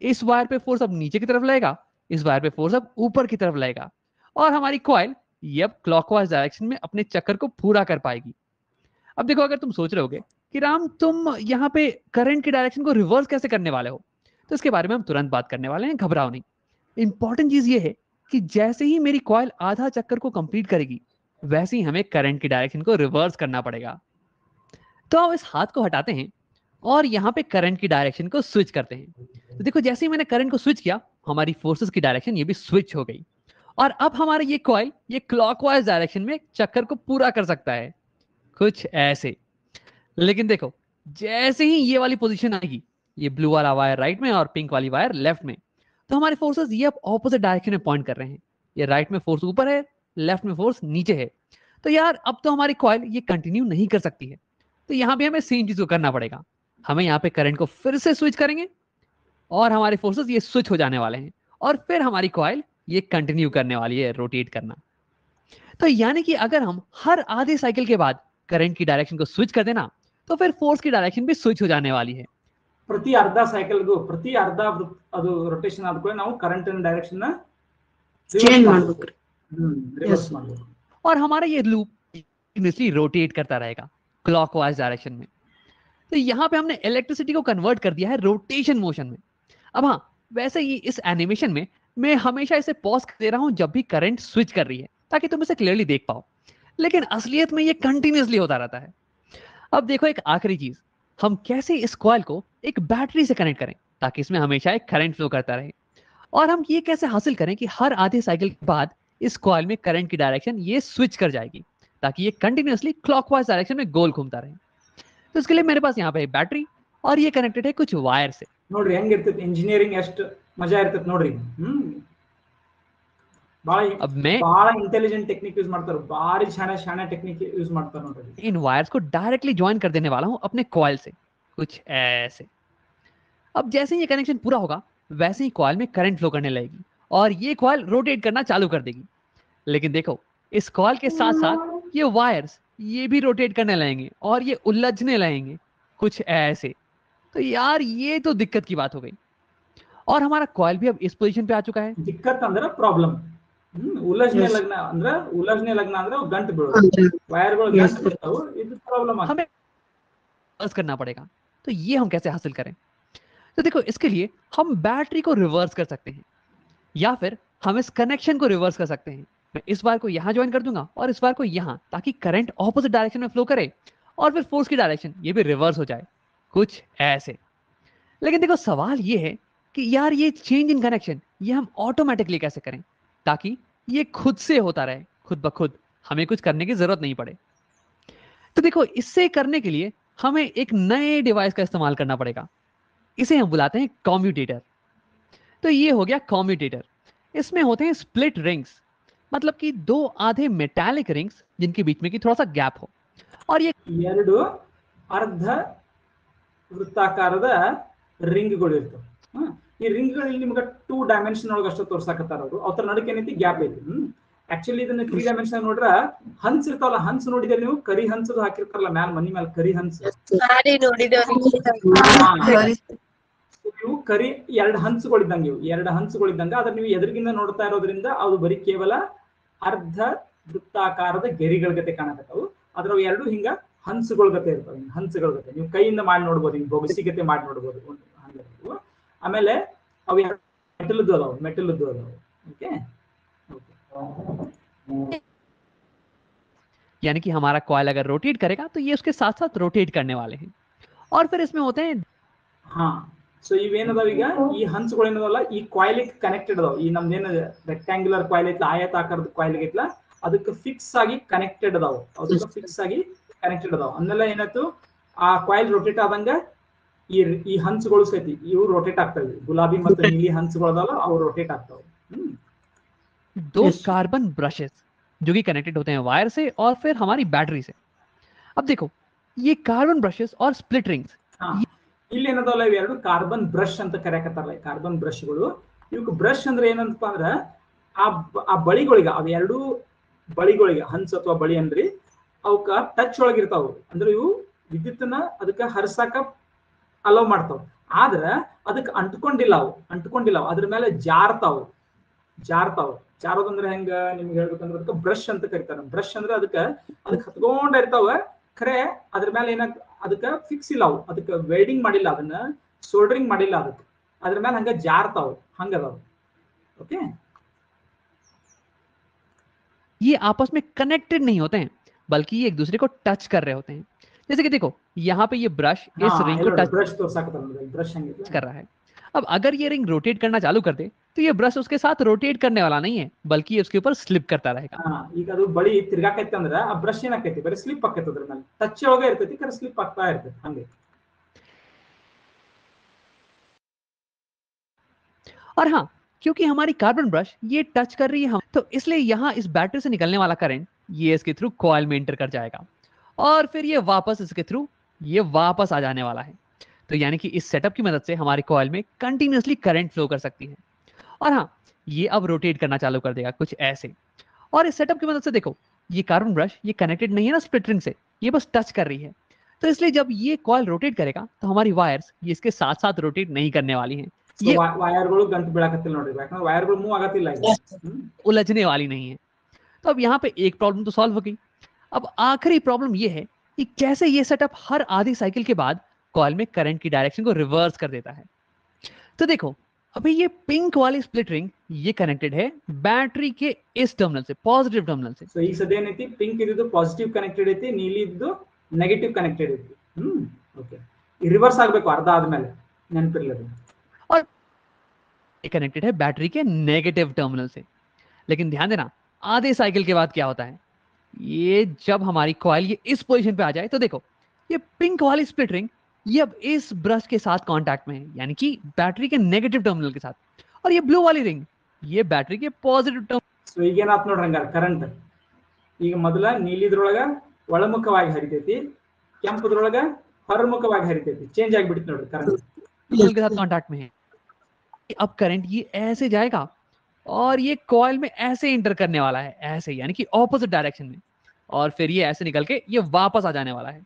इस वायर पे फोर्स अब नीचे की तरफ लगेगा, इस वायर पे फोर्स अब ऊपर की तरफ लगेगा, और हमारी कॉइल ये अब क्लॉकवाइज डायरेक्शन में अपने चक्कर को पूरा कर पाएगी. अब देखो अगर तुम सोच रहे होगे कि राम तुम यहाँ पे करंट की डायरेक्शन को रिवर्स कैसे करने वाले हो, तो इसके बारे में हम तुरंत बात करने वाले हैं, घबराओ नहीं. इंपॉर्टेंट चीज ये है कि जैसे ही मेरी कॉइल आधा चक्कर को कंप्लीट करेगी वैसे ही हमें करंट की डायरेक्शन को रिवर्स करना पड़ेगा. तो इस हाथ को हटाते हैं और यहाँ पे करंट की डायरेक्शन को स्विच करते हैं. तो देखो जैसे ही मैंने करंट को स्विच किया हमारी फोर्सेस की डायरेक्शन ये भी स्विच हो गई, और अब हमारा ये कॉइल ये क्लॉकवाइज डायरेक्शन में चक्कर को पूरा कर सकता है, कुछ ऐसे. लेकिन देखो जैसे ही ये वाली पोजीशन आएगी, ये ब्लू वाला वायर राइट में और पिंक वाली वायर लेफ्ट में, तो हमारे फोर्सेस ये अब ऑपोजिट डायरेक्शन में पॉइंट कर रहे हैं. ये राइट में फोर्स ऊपर है, लेफ्ट में फोर्स नीचे है. तो यार अब तो हमारी कॉइल ये कंटिन्यू नहीं कर सकती है. तो यहाँ पे हमें सेम चीज को करना पड़ेगा. हमें यहाँ पे करंट को फिर से स्विच करेंगे और हमारे फोर्सेस ये स्विच हो जाने वाले हैं, और फिर हमारी कॉइल ये कंटिन्यू करने वाली है रोटेट करना. तो यानी कि अगर हम हर आधे साइकिल के बाद करंट की डायरेक्शन को स्विच कर देना तो फिर फोर्स की डायरेक्शन भी स्विच हो जाने वाली है. ಪ್ರತಿ ಅರ್ಧ ಸೈಕಲ್ಗೂ ಪ್ರತಿ ಅರ್ಧ ಅದು ರೊಟೇಷನ್ ಆದ್ಮೇಲೆ ನಾವು ಕರೆಂಟ್ ಡೈರೆಕ್ಷನ್ ಚೇಂಜ್ ಮಾಡಬೇಕು, ರಿವರ್ಸ್ ಮಾಡಬೇಕು. और हमारा ये लूप कंटिन्यूअसली रोटेट करता रहेगा क्लॉकवाइज डायरेक्शन में. तो यहाँ पे हमने इलेक्ट्रिसिटी को कन्वर्ट कर दिया है रोटेशन मोशन में. अब हाँ वैसे ही इस एनिमेशन में मैं हमेशा इसे पॉज कर दे रहा हूँ जब भी करंट स्विच कर रही है, ताकि तुम इसे क्लियरली देख पाओ, लेकिन असलियत में ये कंटिन्यूअसली होता रहता है. अब देखो एक आखिरी चीज, हम कैसे इस कॉइल को एक बैटरी से कनेक्ट करें ताकि इसमें हमेशा एक करंट फ्लो करता रहे, और हम ये कैसे हासिल करें कि हर आधे साइकिल के बाद इस कॉइल में करंट की डायरेक्शन ये स्विच कर जाएगी ताकि ये कंटिन्यूअसली क्लॉकवाइज डायरेक्शन में गोल घूमता रहे. तो इसके लिए मेरे पास यहाँ पे बैटरी और ये कनेक्टेड है कुछ वायर से. ನೋಡ್ರಿ ಹೆಂಗಿರ್ತೈತಿ ಇಂಜಿನಿಯರಿಂಗ್, ಎಷ್ಟು ಮಜಾ ಇರ್ತೈತಿ ನೋಡ್ರಿ. अब मैं ಬಹಳ ಇಂಟೆಲಿಜೆಂಟ್ ಟೆಕ್ನಿಕ್ ಯೂಸ್ ಮಾಡ್ತಾರೆ, ಬಾರಿ ಶಾಣೆ ಟೆಕ್ನಿಕ್ ಯೂಸ್ ಮಾಡ್ತಾರೆ ನೋಡ್ರಿ. इन वायर्स को डायरेक्टली ज्वाइन कर देने वाला हूँ अपने कॉइल से, कुछ ऐसे. अब जैसे ही ये कनेक्शन पूरा होगा वैसे ही कॉइल में करंट फ्लो करने लगेगी और ये कॉइल रोटेट करना चालू कर देगी. लेकिन देखो इस कॉइल के साथ साथ ये वायर्स ये भी रोटेट करने लगेंगे और ये उलझने लगेंगे, कुछ ऐसे. तो यार ये तो दिक्कत की बात हो गई, और हमारा कॉइल भी अब इस पोजीशन पे आ चुका है. ದಿಕ್ಕತ್ ಅಂದ್ರೆ ಪ್ರಾಬ್ಲಮ್. ಉಲಜ್ನೆ ಲಗ್ನ ಅಂದ್ರೆ ಗಂಟು ಬೀಳೋದು, ವೈರ್ಗಳು ಗಂಟು ಬೀಳ್ತಾವು, ಇದು ಪ್ರಾಬ್ಲಮ್ ಆಗುತ್ತೆ. हमें रिवर्स करना पड़ेगा. तो ये हम कैसे हासिल करें? तो देखो इसके लिए हम बैटरी को रिवर्स कर सकते हैं, या फिर हम इस कनेक्शन को रिवर्स कर सकते हैं. मैं इस वायर को यहाँ ज्वाइन कर दूंगा और इस वायर को यहाँ, ताकि करंट ऑपोजिट डायरेक्शन में फ्लो करे और फिर फोर्स की डायरेक्शन ये भी रिवर्स हो जाए, कुछ ऐसे. लेकिन देखो सवाल ये है कि यार ये चेंज इन कनेक्शन ये हम ऑटोमेटिकली कैसे करें ताकि ये खुद से होता रहे, खुद ब खुद, हमें कुछ करने की जरूरत नहीं पड़े. तो देखो इससे करने के लिए हमें एक नए डिवाइस का इस्तेमाल करना पड़ेगा, इसे हम बुलाते हैं कॉम्यूटेटर। तो ये हो गया कॉम्यूटेटर। इसमें होते हैं स्प्लिट रिंग्स, मतलब कि दो आधे मेटालिक रिंग्स जिनके बीच में की थोड़ा सा गैप हो, और ये ಎರಡು ಅರ್ಧ ವೃತ್ತಾಕಾರದ ರಿಂಗ್ಗಳು ಇರ್ತವೆ. ಈ ರಿಂಗ್ಗಳಲ್ಲಿ ನಿಮ್ಗೆ 2 ಡೈಮೆನ್ಷನ್ ಒಳಗೆ ಅಷ್ಟೇ ತೋರ್ಸಾಕತ್ತಾರ ಅವರು. ಅವ್ರ ನಡುಕ್ಕೆ ಏನೈತಿ ಗ್ಯಾಪ್ ಐತಿ. ಆಕ್ಚುಲಿ ಇದನ್ನ 3 ಡೈಮೆನ್ಷನ್ ನೋಡ್ರ ಹಂಸ್ ಇರ್ತಾವಲ್ಲ, ಹಂಸ್ ನೋಡಿದ್ರೆ ನೀವು ಕರಿ ಹಂಸದು ಹಾಕಿರ್ತಾರಲ್ಲ ಮ್ಯಾಲ ಮನಿ ಮೇಲೆ ಕರಿ ಹಂಸ, ಇವು ಕರಿ 2 ಹಂಸಗಳಿದ್ದಂಗೆ, ಇವು 2 ಹಂಸಗಳಿದ್ದಂಗೆ. ಅದ್ರ ನೀವು ಎದುರಿಗಿಂದ ನೋಡ್ತಾ ಇರೋದ್ರಿಂದ ಅದು ಬರೀ ಕೇವಲ ಅರ್ಧ ವೃತ್ತಾಕಾರದ ಗೆರಿಗಳ ಗತೆ ಕಾಣಕತ್ತಾವು. ಅದ್ರ 2 ಹಿಂಗ ಹಂಸಗಳ ಗತೆ ಇರ್ತಾವೆ, ಹಂಸಗಳ ಗತೆ ನೀವು ಕೈಯಿಂದ ಮಾಡಿ ನೋಡ್ಬೋದು, ಹಿಂಗ್ ಬೊಗಸಿ ಗತೆ ಮಾಡಿ ನೋಡ್ಬೋದು. ಆಮೇಲೆ ಅವು ಮೆಟಲ್ದು ಅದಾವು, ಮೆಟಲ್ದು ಅದಾವು. ಓಕೆ, यानी कि हमारा कॉइल अगर रोटेट करेगा तो ये उसके साथ साथ रोटेट करने वाले हैं। और फिर इसमें होते हैं ಹಾ. ಸೊ ಇವೇನದಾವ, ಈಗ ಈ ಹಂಸಗಳು ಏನದಲ್ಲ ಈ ಕಾಯಿಲ್ ಕನೆಕ್ಟೆಡ್ ಅದಾವ. ಈ ನಮ್ದೇನ ರೆಕ್ಟಾಂಗ್ಯುಲರ್ ಕಾಯಿಲ್ ಐತ್ಲ, ಆಯತಾಕಾರದ ಕಾಯಿಲ್ ಐತ್ಲ, ಅದಕ್ಕೆ ಫಿಕ್ಸ್ ಆಗಿ ಕನೆಕ್ಟೆಡ್ ಅದಾವ. ಅದಕ್ಕೆ ಫಿಕ್ಸ್ ಆಗಿ ಕನೆಕ್ಟೆಡ್ ಅದಾವ. ಅಂದೆಲ್ಲ ಏನಾಯ್ತು, ಆ ಕಾಯಿಲ್ ರೊಟೇಟ್ ಆದಂಗ ಈ ಹಂಸಗಳು ಸೈತಿ ಇವು ರೊಟೇಟ್ ಆಗ್ತವೆ. ಗುಲಾಬಿ ಮತ್ತು ನೀಲಿ ಹಂಸಗಳು ಅದಾವಲ್ಲ ಅವು ರೊಟೇಟ್ ಆಗ್ತಾವೆ. दो कार्बन ब्रशेस जो कि कनेक्टेड होते हैं वायर से और फिर हमारी बैटरी से। अब देखो ये कार्बन ब्रशेस और स्प्लिट रिंग्स, ಇಲ್ಲಿ ಏನದಲ್ಲ ಇವೆರಡು ಕಾರ್ಬನ್ ಬ್ರಷ್ ಅಂತ ಕರೆಯಕತ್ತಾರಲ್ಲ, ಕಾರ್ಬನ್ ಬ್ರಷ್ಗಳು. ಇವಕ್ಕೆ ಬ್ರಷ್ ಅಂದ್ರೆ ಏನಂತಪ್ಪ ಅಂದ್ರ ಆ ಬಳಿಗಳಿಗೆ, ಅವ್ 2 ಬಳಿಗಳಿಗೆ, ಹಂಸ ಅಥವಾ ಬಳಿ ಅಂದ್ರಿ, ಅವಕ್ಕ ಟಚ್ ಒಳಗಿರ್ತಾವ. ಅಂದ್ರೆ ಇವು ವಿದ್ಯುತ್ತನ್ನ ಅದಕ್ಕ ಹರ್ಸಾಕ ಅಲೋ ಮಾಡ್ತಾವ. ಆದ್ರ ಅದಕ್ಕೆ ಅಂಟ್ಕೊಂಡಿಲ್ಲ ಅವು ಅದ್ರ ಮೇಲೆ ಜಾರ್ತಾವ. ಜಾರೋದಂದ್ರೆ ಹೆಂಗ ನಿಮ್ಗೆ ಹೇಳ್ಬೇಕಂದ್ರೆ ಅದಕ್ಕೆ ಬ್ರಷ್ ಅಂತ ಕರಿತಾರ. ಬ್ರಷ್ ಅಂದ್ರೆ ಅದಕ್ಕೆ ಹತ್ಕೊಂಡಿರ್ತಾವ, ಖರೆ ಅದ್ರ ಮೇಲೆ ಅದಕ್ಕೆ ಫಿಕ್ಸ್ ಇಲ್ಲ, ಅವು ಅದಕ್ಕೆ ವೆಲ್ಡಿಂಗ್ ಮಾಡಿಲ್ಲ, ಅದನ್ನ ಸೋಲ್ಡರಿಂಗ್ ಮಾಡಿಲ್ಲ, ಅದಕ್ಕೆ ಅದ್ರ ಮೇಲೆ ಹಂಗ ಜಾರ್ತಾವ, ಹಂಗದಾವ. ओके, ये आपस में कनेक्टेड नहीं होते हैं बल्कि ये एक दूसरे को टच कर रहे होते हैं। जैसे कि देखो यहाँ पे ये ब्रश इस रिंग को टच कर रहा है। अब अगर ये रिंग रोटेट करना चालू कर दे तो ये ब्रश उसके साथ रोटेट करने वाला नहीं है, बल्कि ये उसके ऊपर स्लिप करता रहेगा। ಈಗ ಅದು ಬಳಿ ತಿರ್ಗಾಕೈತೆ ಅಂದ್ರೆ ಆ ಬ್ರಷ್ ಏನಾಕೈತಿ, ಬರೀ ಸ್ಲಿಪ್ ಆಕೈತೆ, ಅದ್ರ ಮೇಲೆ ಟಚ್ ಒಳಗೆ ಇರ್ತೈತಿ, ಕರೆ ಸ್ಲಿಪ್ ಆಗ್ತಾ ಇರ್ತೈತಿ ಹಂಗೆ. और हाँ, क्योंकि हमारी कार्बन ब्रश ये टच कर रही है हम, तो इसलिए यहाँ इस बैटरी से निकलने वाला करंट ये इसके थ्रू कॉइल में एंटर कर जाएगा और फिर ये वापस इसके थ्रू ये वापस आ जाने वाला है। तो यानी कि इस सेटअप की मदद से हमारी कॉइल में कंटिन्यूअसली करंट फ्लो कर सकती है। और हाँ, ये अब रोटेट करना चालू कर देगा कुछ ऐसे। और इस सेटअप की मदद से देखो ये कार्बन ब्रश ये कनेक्टेड नहीं है ना स्प्लिट रिंग से, ये बस टच कर रही है। तो इसलिए जब ये कॉइल रोटेट करेगा तो हमारी वायर्स ये इसके साथ साथ रोटेट नहीं करने वाली हैं, ये वायरಗಳು ಗಂಟು ಬೀಳಕತ್ತಿಲ್ಲ ನೋಡ್ರಿ, ಯಾಕಂದ್ರೆ ವಾಯರ್ಗಳು ಮೂವ್ ಆಗತ್ತಿಲ್ಲ, उलझने वाली नहीं है। तो अब यहाँ पे एक प्रॉब्लम तो सॉल्व हो गई। अब आखिरी प्रॉब्लम ये है कि कैसे ये सेटअप हर आधी साइकिल के बाद कॉइल में करंट की डायरेक्शन को रिवर्स कर देता है। तो देखो अभी ये पिंक वाली स्प्लिट रिंग ये कनेक्टेड है बैटरी के इस टर्मिनल से, पॉजिटिव टर्मिनल से। ಸೊ ಈಗ ಸದ್ಯ ಏನೈತಿ, ಪಿಂಕ್ ಇದ್ದು ಪಾಸಿಟಿವ್ ಕನೆಕ್ಟೆಡ್ ಐತಿ, ನೀಲಿ ಇದ್ದು ನೆಗೆಟಿವ್ ಕನೆಕ್ಟೆಡ್ ಐತಿ. ಓಕೆ, ಈ ರಿವರ್ಸ್ ಆಗಬೇಕು ಅರ್ಧ ಆದ್ಮೇಲೆ, ನೆನಪಿರಲಿ. और कनेक्टेड है बैटरी के नेगेटिव टर्मिनल से। लेकिन ध्यान देना आधे साइकिल के बाद क्या होता है, ये जब हमारी कॉइल ये इस पोजीशन पे आ जाए तो देखो ये पिंक वाली स्प्लिट रिंग ये अब इस ब्रश के साथ कांटेक्ट में है, यानी कि बैटरी के नेगेटिव टर्मिनल के साथ, और ये ब्लू वाली रिंग ये बैटरी के पॉजिटिव टर्मिनल। ಸೊ ಈಗೇನಾತ್ ನೋಡ್ರಿ, ಹಂಗಾರೆ ಕರೆಂಟ್ ಈಗ ಮೊದಲ ನೀಲಿದ್ರೊಳಗ ಒಳಮುಖವಾಗಿ ಹರಿತೈತಿ, ಕೆಂಪುದ್ರೊಳಗ ಹೊರಮುಖವಾಗಿ ಹರಿತೈತಿ, ಚೇಂಜ್ ಆಗಿಬಿಡ್ತು ನೋಡ್ರಿ ಕರೆಂಟ್, के साथ कांटेक्ट में है। अब करंट ये ऐसे जाएगा और ये कॉइल में ऐसे एंटर करने वाला है, ऐसे यानी कि ऑपोजिट डायरेक्शन में, और फिर ये ऐसे निकल के ये वापस आ जाने वाला है।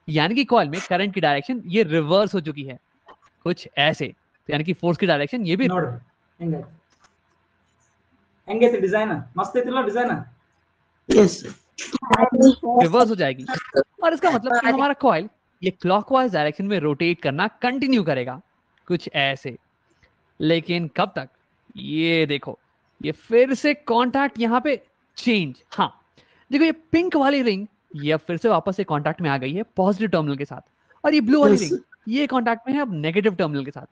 यानी कि कॉइल में करंट की डायरेक्शन ये रिवर्स हो चुकी है कुछ ऐसे। तो यानी कि फोर्स की डायरेक्शन ये भी ನೋಡ್ರಿ ಹೆಂಗೈತಿ ಡಿಸೈನ್, ಮಸ್ತ್ ಐತಿಲ್ಲ ಡಿಸೈನ್, रिवर्स हो जाएगी। और इसका मतलब कि हमारा कॉइल ये क्लॉकवाइज डायरेक्शन में रोटेट करना कंटिन्यू करेगा कुछ ऐसे। लेकिन कब तक, ये देखो ये फिर से कांटेक्ट यहाँ पे चेंज। हाँ देखो ये पिंक वाली रिंग ये अब फिर से वापस से कांटेक्ट में आ गई है पॉजिटिव टर्मिनल के साथ, और ये ब्लू वाली रिंग ये कांटेक्ट में है अब नेगेटिव टर्मिनल के साथ।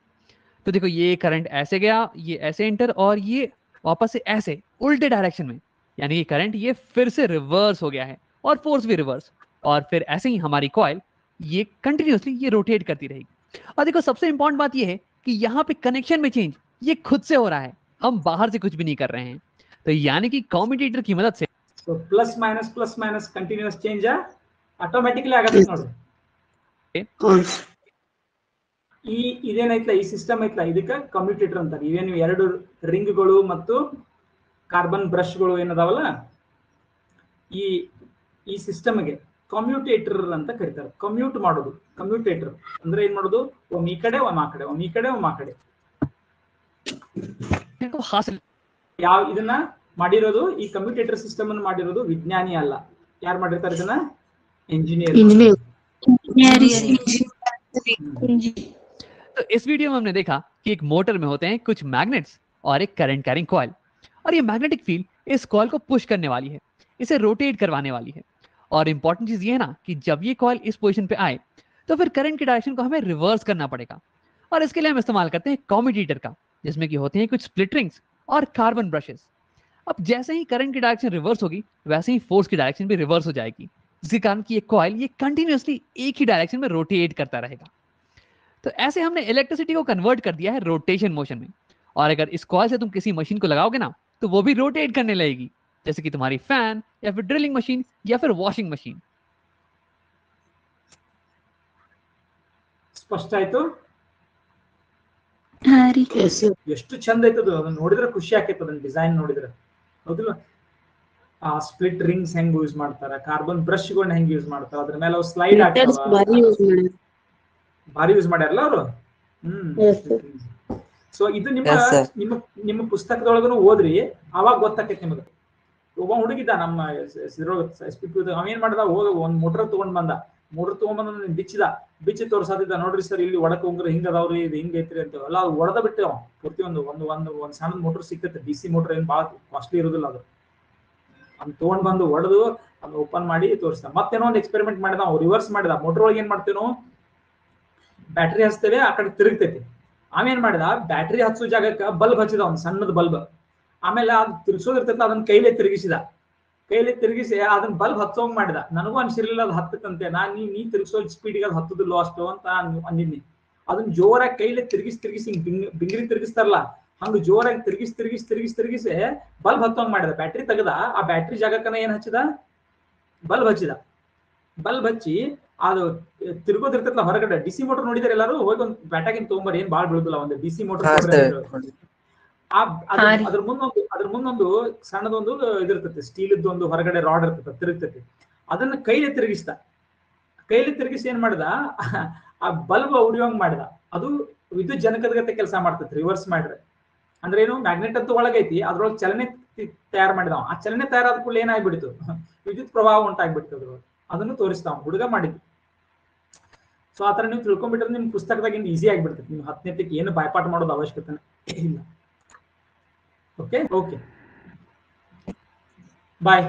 तो देखो ये करंट ऐसे गया, ये ऐसे एंटर, और ये वापस से ऐसे उल्टे डायरेक्शन में, यानी कि करंट ये फिर से रिवर्स हो गया है और फोर्स भी रिवर्स। और फिर ऐसे ही हमारी कॉइल ये कंटिन्यूअसली ये रोटेट करती रहेगी। और देखो सबसे इंपॉर्टेंट बात ये है कि यहाँ पे कनेक्शन में चेंज ये खुद से हो रहा है, हम बाहर से कुछ भी नहीं कर रहे हैं। तो यानी कि कम्यूटेटर की मदद से तो plus minus continuous change automatically ಆಗತ್ತೆ ನೋಡಿ। ಇದೇನೈತ್ಲ ಈ ಸಿಸ್ಟಮ್ ಐತ್ಲ ಇದಕ್ಕೆ ಕಮ್ಯುಟೇಟರ್ ಅಂತಾರೆ। ಇವೇನು ಎರಡು ರಿಂಗ್ಗಳು ಮತ್ತು ಕಾರ್ಬನ್ ಬ್ರಷ್ಗಳು ಏನದಾವಲ್ಲ ಈ ಸಿಸ್ಟಮ್ಗೆ ಕಮ್ಯುಟೇಟರ್ ಅಂತ ಕರೀತಾರೆ। ಕಮ್ಯೂಟ್ ಮಾಡೋದು ಕಮ್ಯುಟೇಟರ್ ಅಂದ್ರೆ ಏನ್ ಮಾಡೋದು, ಒಮ್ಮೆ ಈ ಕಡೆ ಒಮ್ಮೆ ಆ ಕಡೆ, ಒಮ್ಮೆ ಈ ಕಡೆ ಒಮ್ಮೆ ಆ ಕಡೆ। ಯಾವ ಇದನ್ನ ಮಾಡಿರೋದು, ಈ ಕಮ್ಯುಟೇಟರ್ ಸಿಸ್ಟಮ್ ಅನ್ನು ಮಾಡಿರೋದು ವಿಜ್ಞಾನಿ ಅಲ್ಲ, ಯಾರು ಮಾಡಿರ್ತಾರೆ ಇದನ್ನ? इंजीनियर। तो इस वीडियो में हमने देखा कि एक मोटर में होते हैं कुछ मैग्नेट्स और एक करंट कैरिंग कॉइल, और ये मैग्नेटिक फील्ड इस कॉइल को पुश करने वाली है, इसे रोटेट करवाने वाली है। और इंपॉर्टेंट चीज ये है ना कि जब ये कॉइल इस पोजीशन पे आए तो फिर करंट के डायरेक्शन को हमें रिवर्स करना पड़ेगा, और इसके लिए हम इस्तेमाल करते हैं कम्यूटेटर का, जिसमें कि होते हैं कुछ स्प्लिट रिंग्स और कार्बन ब्रशेस। अब जैसे ही करंट की डायरेक्शन रिवर्स होगी वैसे ही फोर्स की डायरेक्शन भी रिवर्स हो जाएगी, जिसके कारण कि ये कॉइल ये कंटिन्यूअसली एक ही डायरेक्शन में रोटेट करता रहेगा। तो ऐसे हमने इलेक्ट्रिसिटी को कन्वर्ट कर दिया है रोटेशन मोशन में। और अगर इस कॉइल से तुम किसी मशीन को लगाओगे ना तो वो भी रोटेट करने लगेगी, जैसे कि तुम्हारी फैन या फिर ड्रिलिंग मशीन या फिर वॉशिंग मशीन। ಸ್ಪಷ್ಟ ಆಯ್ತು? ಹಾರಿ ಎಷ್ಟು ಚಂದ ಐತದು, ಅದನ್ನ ನೋಡಿದ್ರೆ ಖುಷಿ ಆಕೈತೆ, ಅದನ್ನ ಡಿಸೈನ್ ನೋಡಿದ್ರೆ ಹೌದಿಲ್ಲ? ಆ ಸ್ಪ್ಲಿಟ್ ರಿಂಗ್ಸ್ ಹೆಂಗ್ ಯೂಸ್ ಮಾಡ್ತಾರ, ಕಾರ್ಬನ್ ಬ್ರಷ್ ಗಳನ್ನ ಹೆಂಗ್ ಯೂಸ್ ಮಾಡ್ತಾರ, ಅದ್ರ ಮೇಲೆ ಅವು ಸ್ಲೈಡ್ ಆಗ್ತಾವ, ಭಾರಿ ಯೂಸ್ ಮಾಡ್ಯಾರಲ್ಲ ಅವರು। ಸೊ ಇದು ನಿಮ್ಮ ಪುಸ್ತಕದೊಳಗನು ಓದ್ರಿ, ಅವಾಗ ಗೊತ್ತಾಕೈತಿ ನಿಮಗೆ। ಒಬ್ಬ ಹುಡುಗಿದ್ದ ನಮ್ಮ ಅವೇನ್ ಮಾಡ್ದ, ಹೋಗ ಒಂದ್ ಮೋಟರ್ ತಗೊಂಡ್ಬಂದ ಬಿಚ್ಚಿ ತೋರ್ಸಾದಿದ್ದ, ನೋಡ್ರಿ ಸರ್ ಇಲ್ಲಿ ಒಡಕ್ ಹೋಗ್ರಿ ಹಿಂಗ ಅದಾವ್ರಿ, ಇದು ಹಿಂಗ ಐತ್ರಿ ಅಂತ ಎಲ್ಲ ಒಡದ ಬಿಟ್ಟೆ ಅವ್ ಪೂರ್ತಿ ಒಂದ್ ಸಣ್ಣ ಮೋಟರ್ ಸಿಕ್ಕತ್ತೆ, DC ಮೋಟರ್ ಏನ್ ಬಾಳ ಕಾಸ್ಟ್ಲಿ ಇರೋದಿಲ್ಲ ಅದು, ಅದ್ ತಗೊಂಡ್ ಬಂದು ಹೊಡೆದು ಅದ್ ಓಪನ್ ಮಾಡಿ ತೋರಿಸ್ದ। ಮತ್ತೇನೋ ಒಂದು ಎಕ್ಸ್ಪೆರಿಮೆಂಟ್ ಮಾಡಿದ, ಅವ್ರು ರಿವರ್ಸ್ ಮಾಡಿದ, ಮೋಟರ್ ಒಳಗೆ ಏನ್ ಮಾಡ್ತೇವೆ ನಾವು, ಬ್ಯಾಟ್ರಿ ಹಚ್ತೇವೆ, ಆ ಕಡೆ ತಿರುಗ್ತೈತಿ, ಆಮೇನ್ ಮಾಡಿದ ಬ್ಯಾಟ್ರಿ ಹಚ್ಚೋ ಜಾಗಕ್ಕ ಬಲ್ಬ್ ಹಚ್ಚಿದ, ಒಂದ್ ಸಣ್ಣದ ಬಲ್ಬ್, ಆಮೇಲೆ ಅದ್ ತಿರ್ಗಿಸೋದಿರ್ತೈತಿ ಅದನ್ನ ಕೈಲೇ ತಿರುಗಿಸಿ ಅದನ್ನ ಬಲ್ಬ್ ಹಚ್ಚೋಂಗ್ ಮಾಡಿದ। ನನಗೂ ಅನ್ಸಿರ್ಲಿಲ್ಲ ಅದು ಹತ್ತಕ್ಕಂತೆ, ನೀ ತಿರ್ಗಿಸೋ ಸ್ಪೀಡ್ಗೆ ಅದು ಹತ್ತದಿಲ್ಲೋ ಅಷ್ಟು ಅಂತ ಅಂದಿದ್ನಿ। ಅದನ್ನ ಜೋರಾಗಿ ಕೈಲೇ ತಿರುಗಿಸಿ ಹಿಂಗ್ ಬಿಂಗ್ರಿ ತಿರುಗಿಸ್ತಾರಲ್ಲ ಹಂಗ ಜೋರಾಗಿ ತಿರುಗಿಸಿ ಬಲ್ಬ್ ಹತ್ತೋಂಗ್ ಮಾಡಿದ। ಬ್ಯಾಟ್ರಿ ತೆಗದ, ಆ ಬ್ಯಾಟ್ರಿ ಜಾಗಕ್ಕನ ಏನ್ ಹಚ್ಚಿದ, ಬಲ್ಬ್ ಹಚ್ಚಿ ಅದು ತಿರುಗೋದಿರ್ತೈತಲ್ಲ ಹೊರಗಡೆ, DC ಮೋಟರ್ ನೋಡಿದಾರೆ ಎಲ್ಲರೂ, ಹೋಗಿ ಒಂದು ಬ್ಯಾಟಾಗಿನ್ ತಗೊಂಬರಿ, ಏನ್ ಬಾಳ್ ಬೀಳುದಿಲ್ಲ, ಒಂದು DC ಮೋಟರ್ ಅದ್ರ ಮುಂದೊಂದು ಸಣ್ಣದೊಂದು ಇದಿರ್ತೈತಿ, ಸ್ಟೀಲ್ ಒಂದು ಹೊರಗಡೆ ರಾಡ್ ಇರ್ತೈತಿ, ತಿರುಗ್ತೈತಿ, ಅದನ್ನ ಕೈಲಿ ತಿರುಗಿಸಿ ಏನ್ ಮಾಡಿದ, ಆ ಬಲ್ಬ್ ಉಡಿಯೋಂಗ್ ಮಾಡಿದ। ಅದು ವಿದ್ಯುತ್ ಜನಕದ ಗತೆ ಕೆಲಸ ಮಾಡ್ತೈತಿ ರಿವರ್ಸ್ ಮಾಡ್ರೆ, ಅಂದ್ರೆ ಏನು, ಮ್ಯಾಗ್ನೆಟ್ ಅಂತ ಒಳಗೈತಿ, ಅದ್ರೊಳಗೆ ಚಲನೆ ತಯಾರು ಮಾಡಿದ, ಆ ಚಲನೆ ತಯಾರಾದ ಕೂಡಲೇ ಏನಾಗ್ಬಿಡ್ತು, ವಿದ್ಯುತ್ ಪ್ರವಾಹ ಉಂಟಾಗ್ಬಿಡ್ತು ಅದ್ರೊಳಗೆ, ಅದನ್ನು ತೋರಿಸ್ತಾವ ಹುಡುಗ ಮಾಡಿದ್ದು। ಸೊ ಆತರ ನೀವು ತಿಳ್ಕೊಂಡ್ಬಿಟ್ರೆ ನಿಮ್ ಪುಸ್ತಕದಾಗ ಈಸಿ ಆಗಿಬಿಡ್ತೈತಿ, ನೀವು 10ನೇದಕ್ಕೆ ಏನು ಬಾಯ್ಪಾಠ ಮಾಡೋದು ಅವಶ್ಯಕತೆ ಇಲ್ಲ। ಓಕೆ ಬಾಯ್।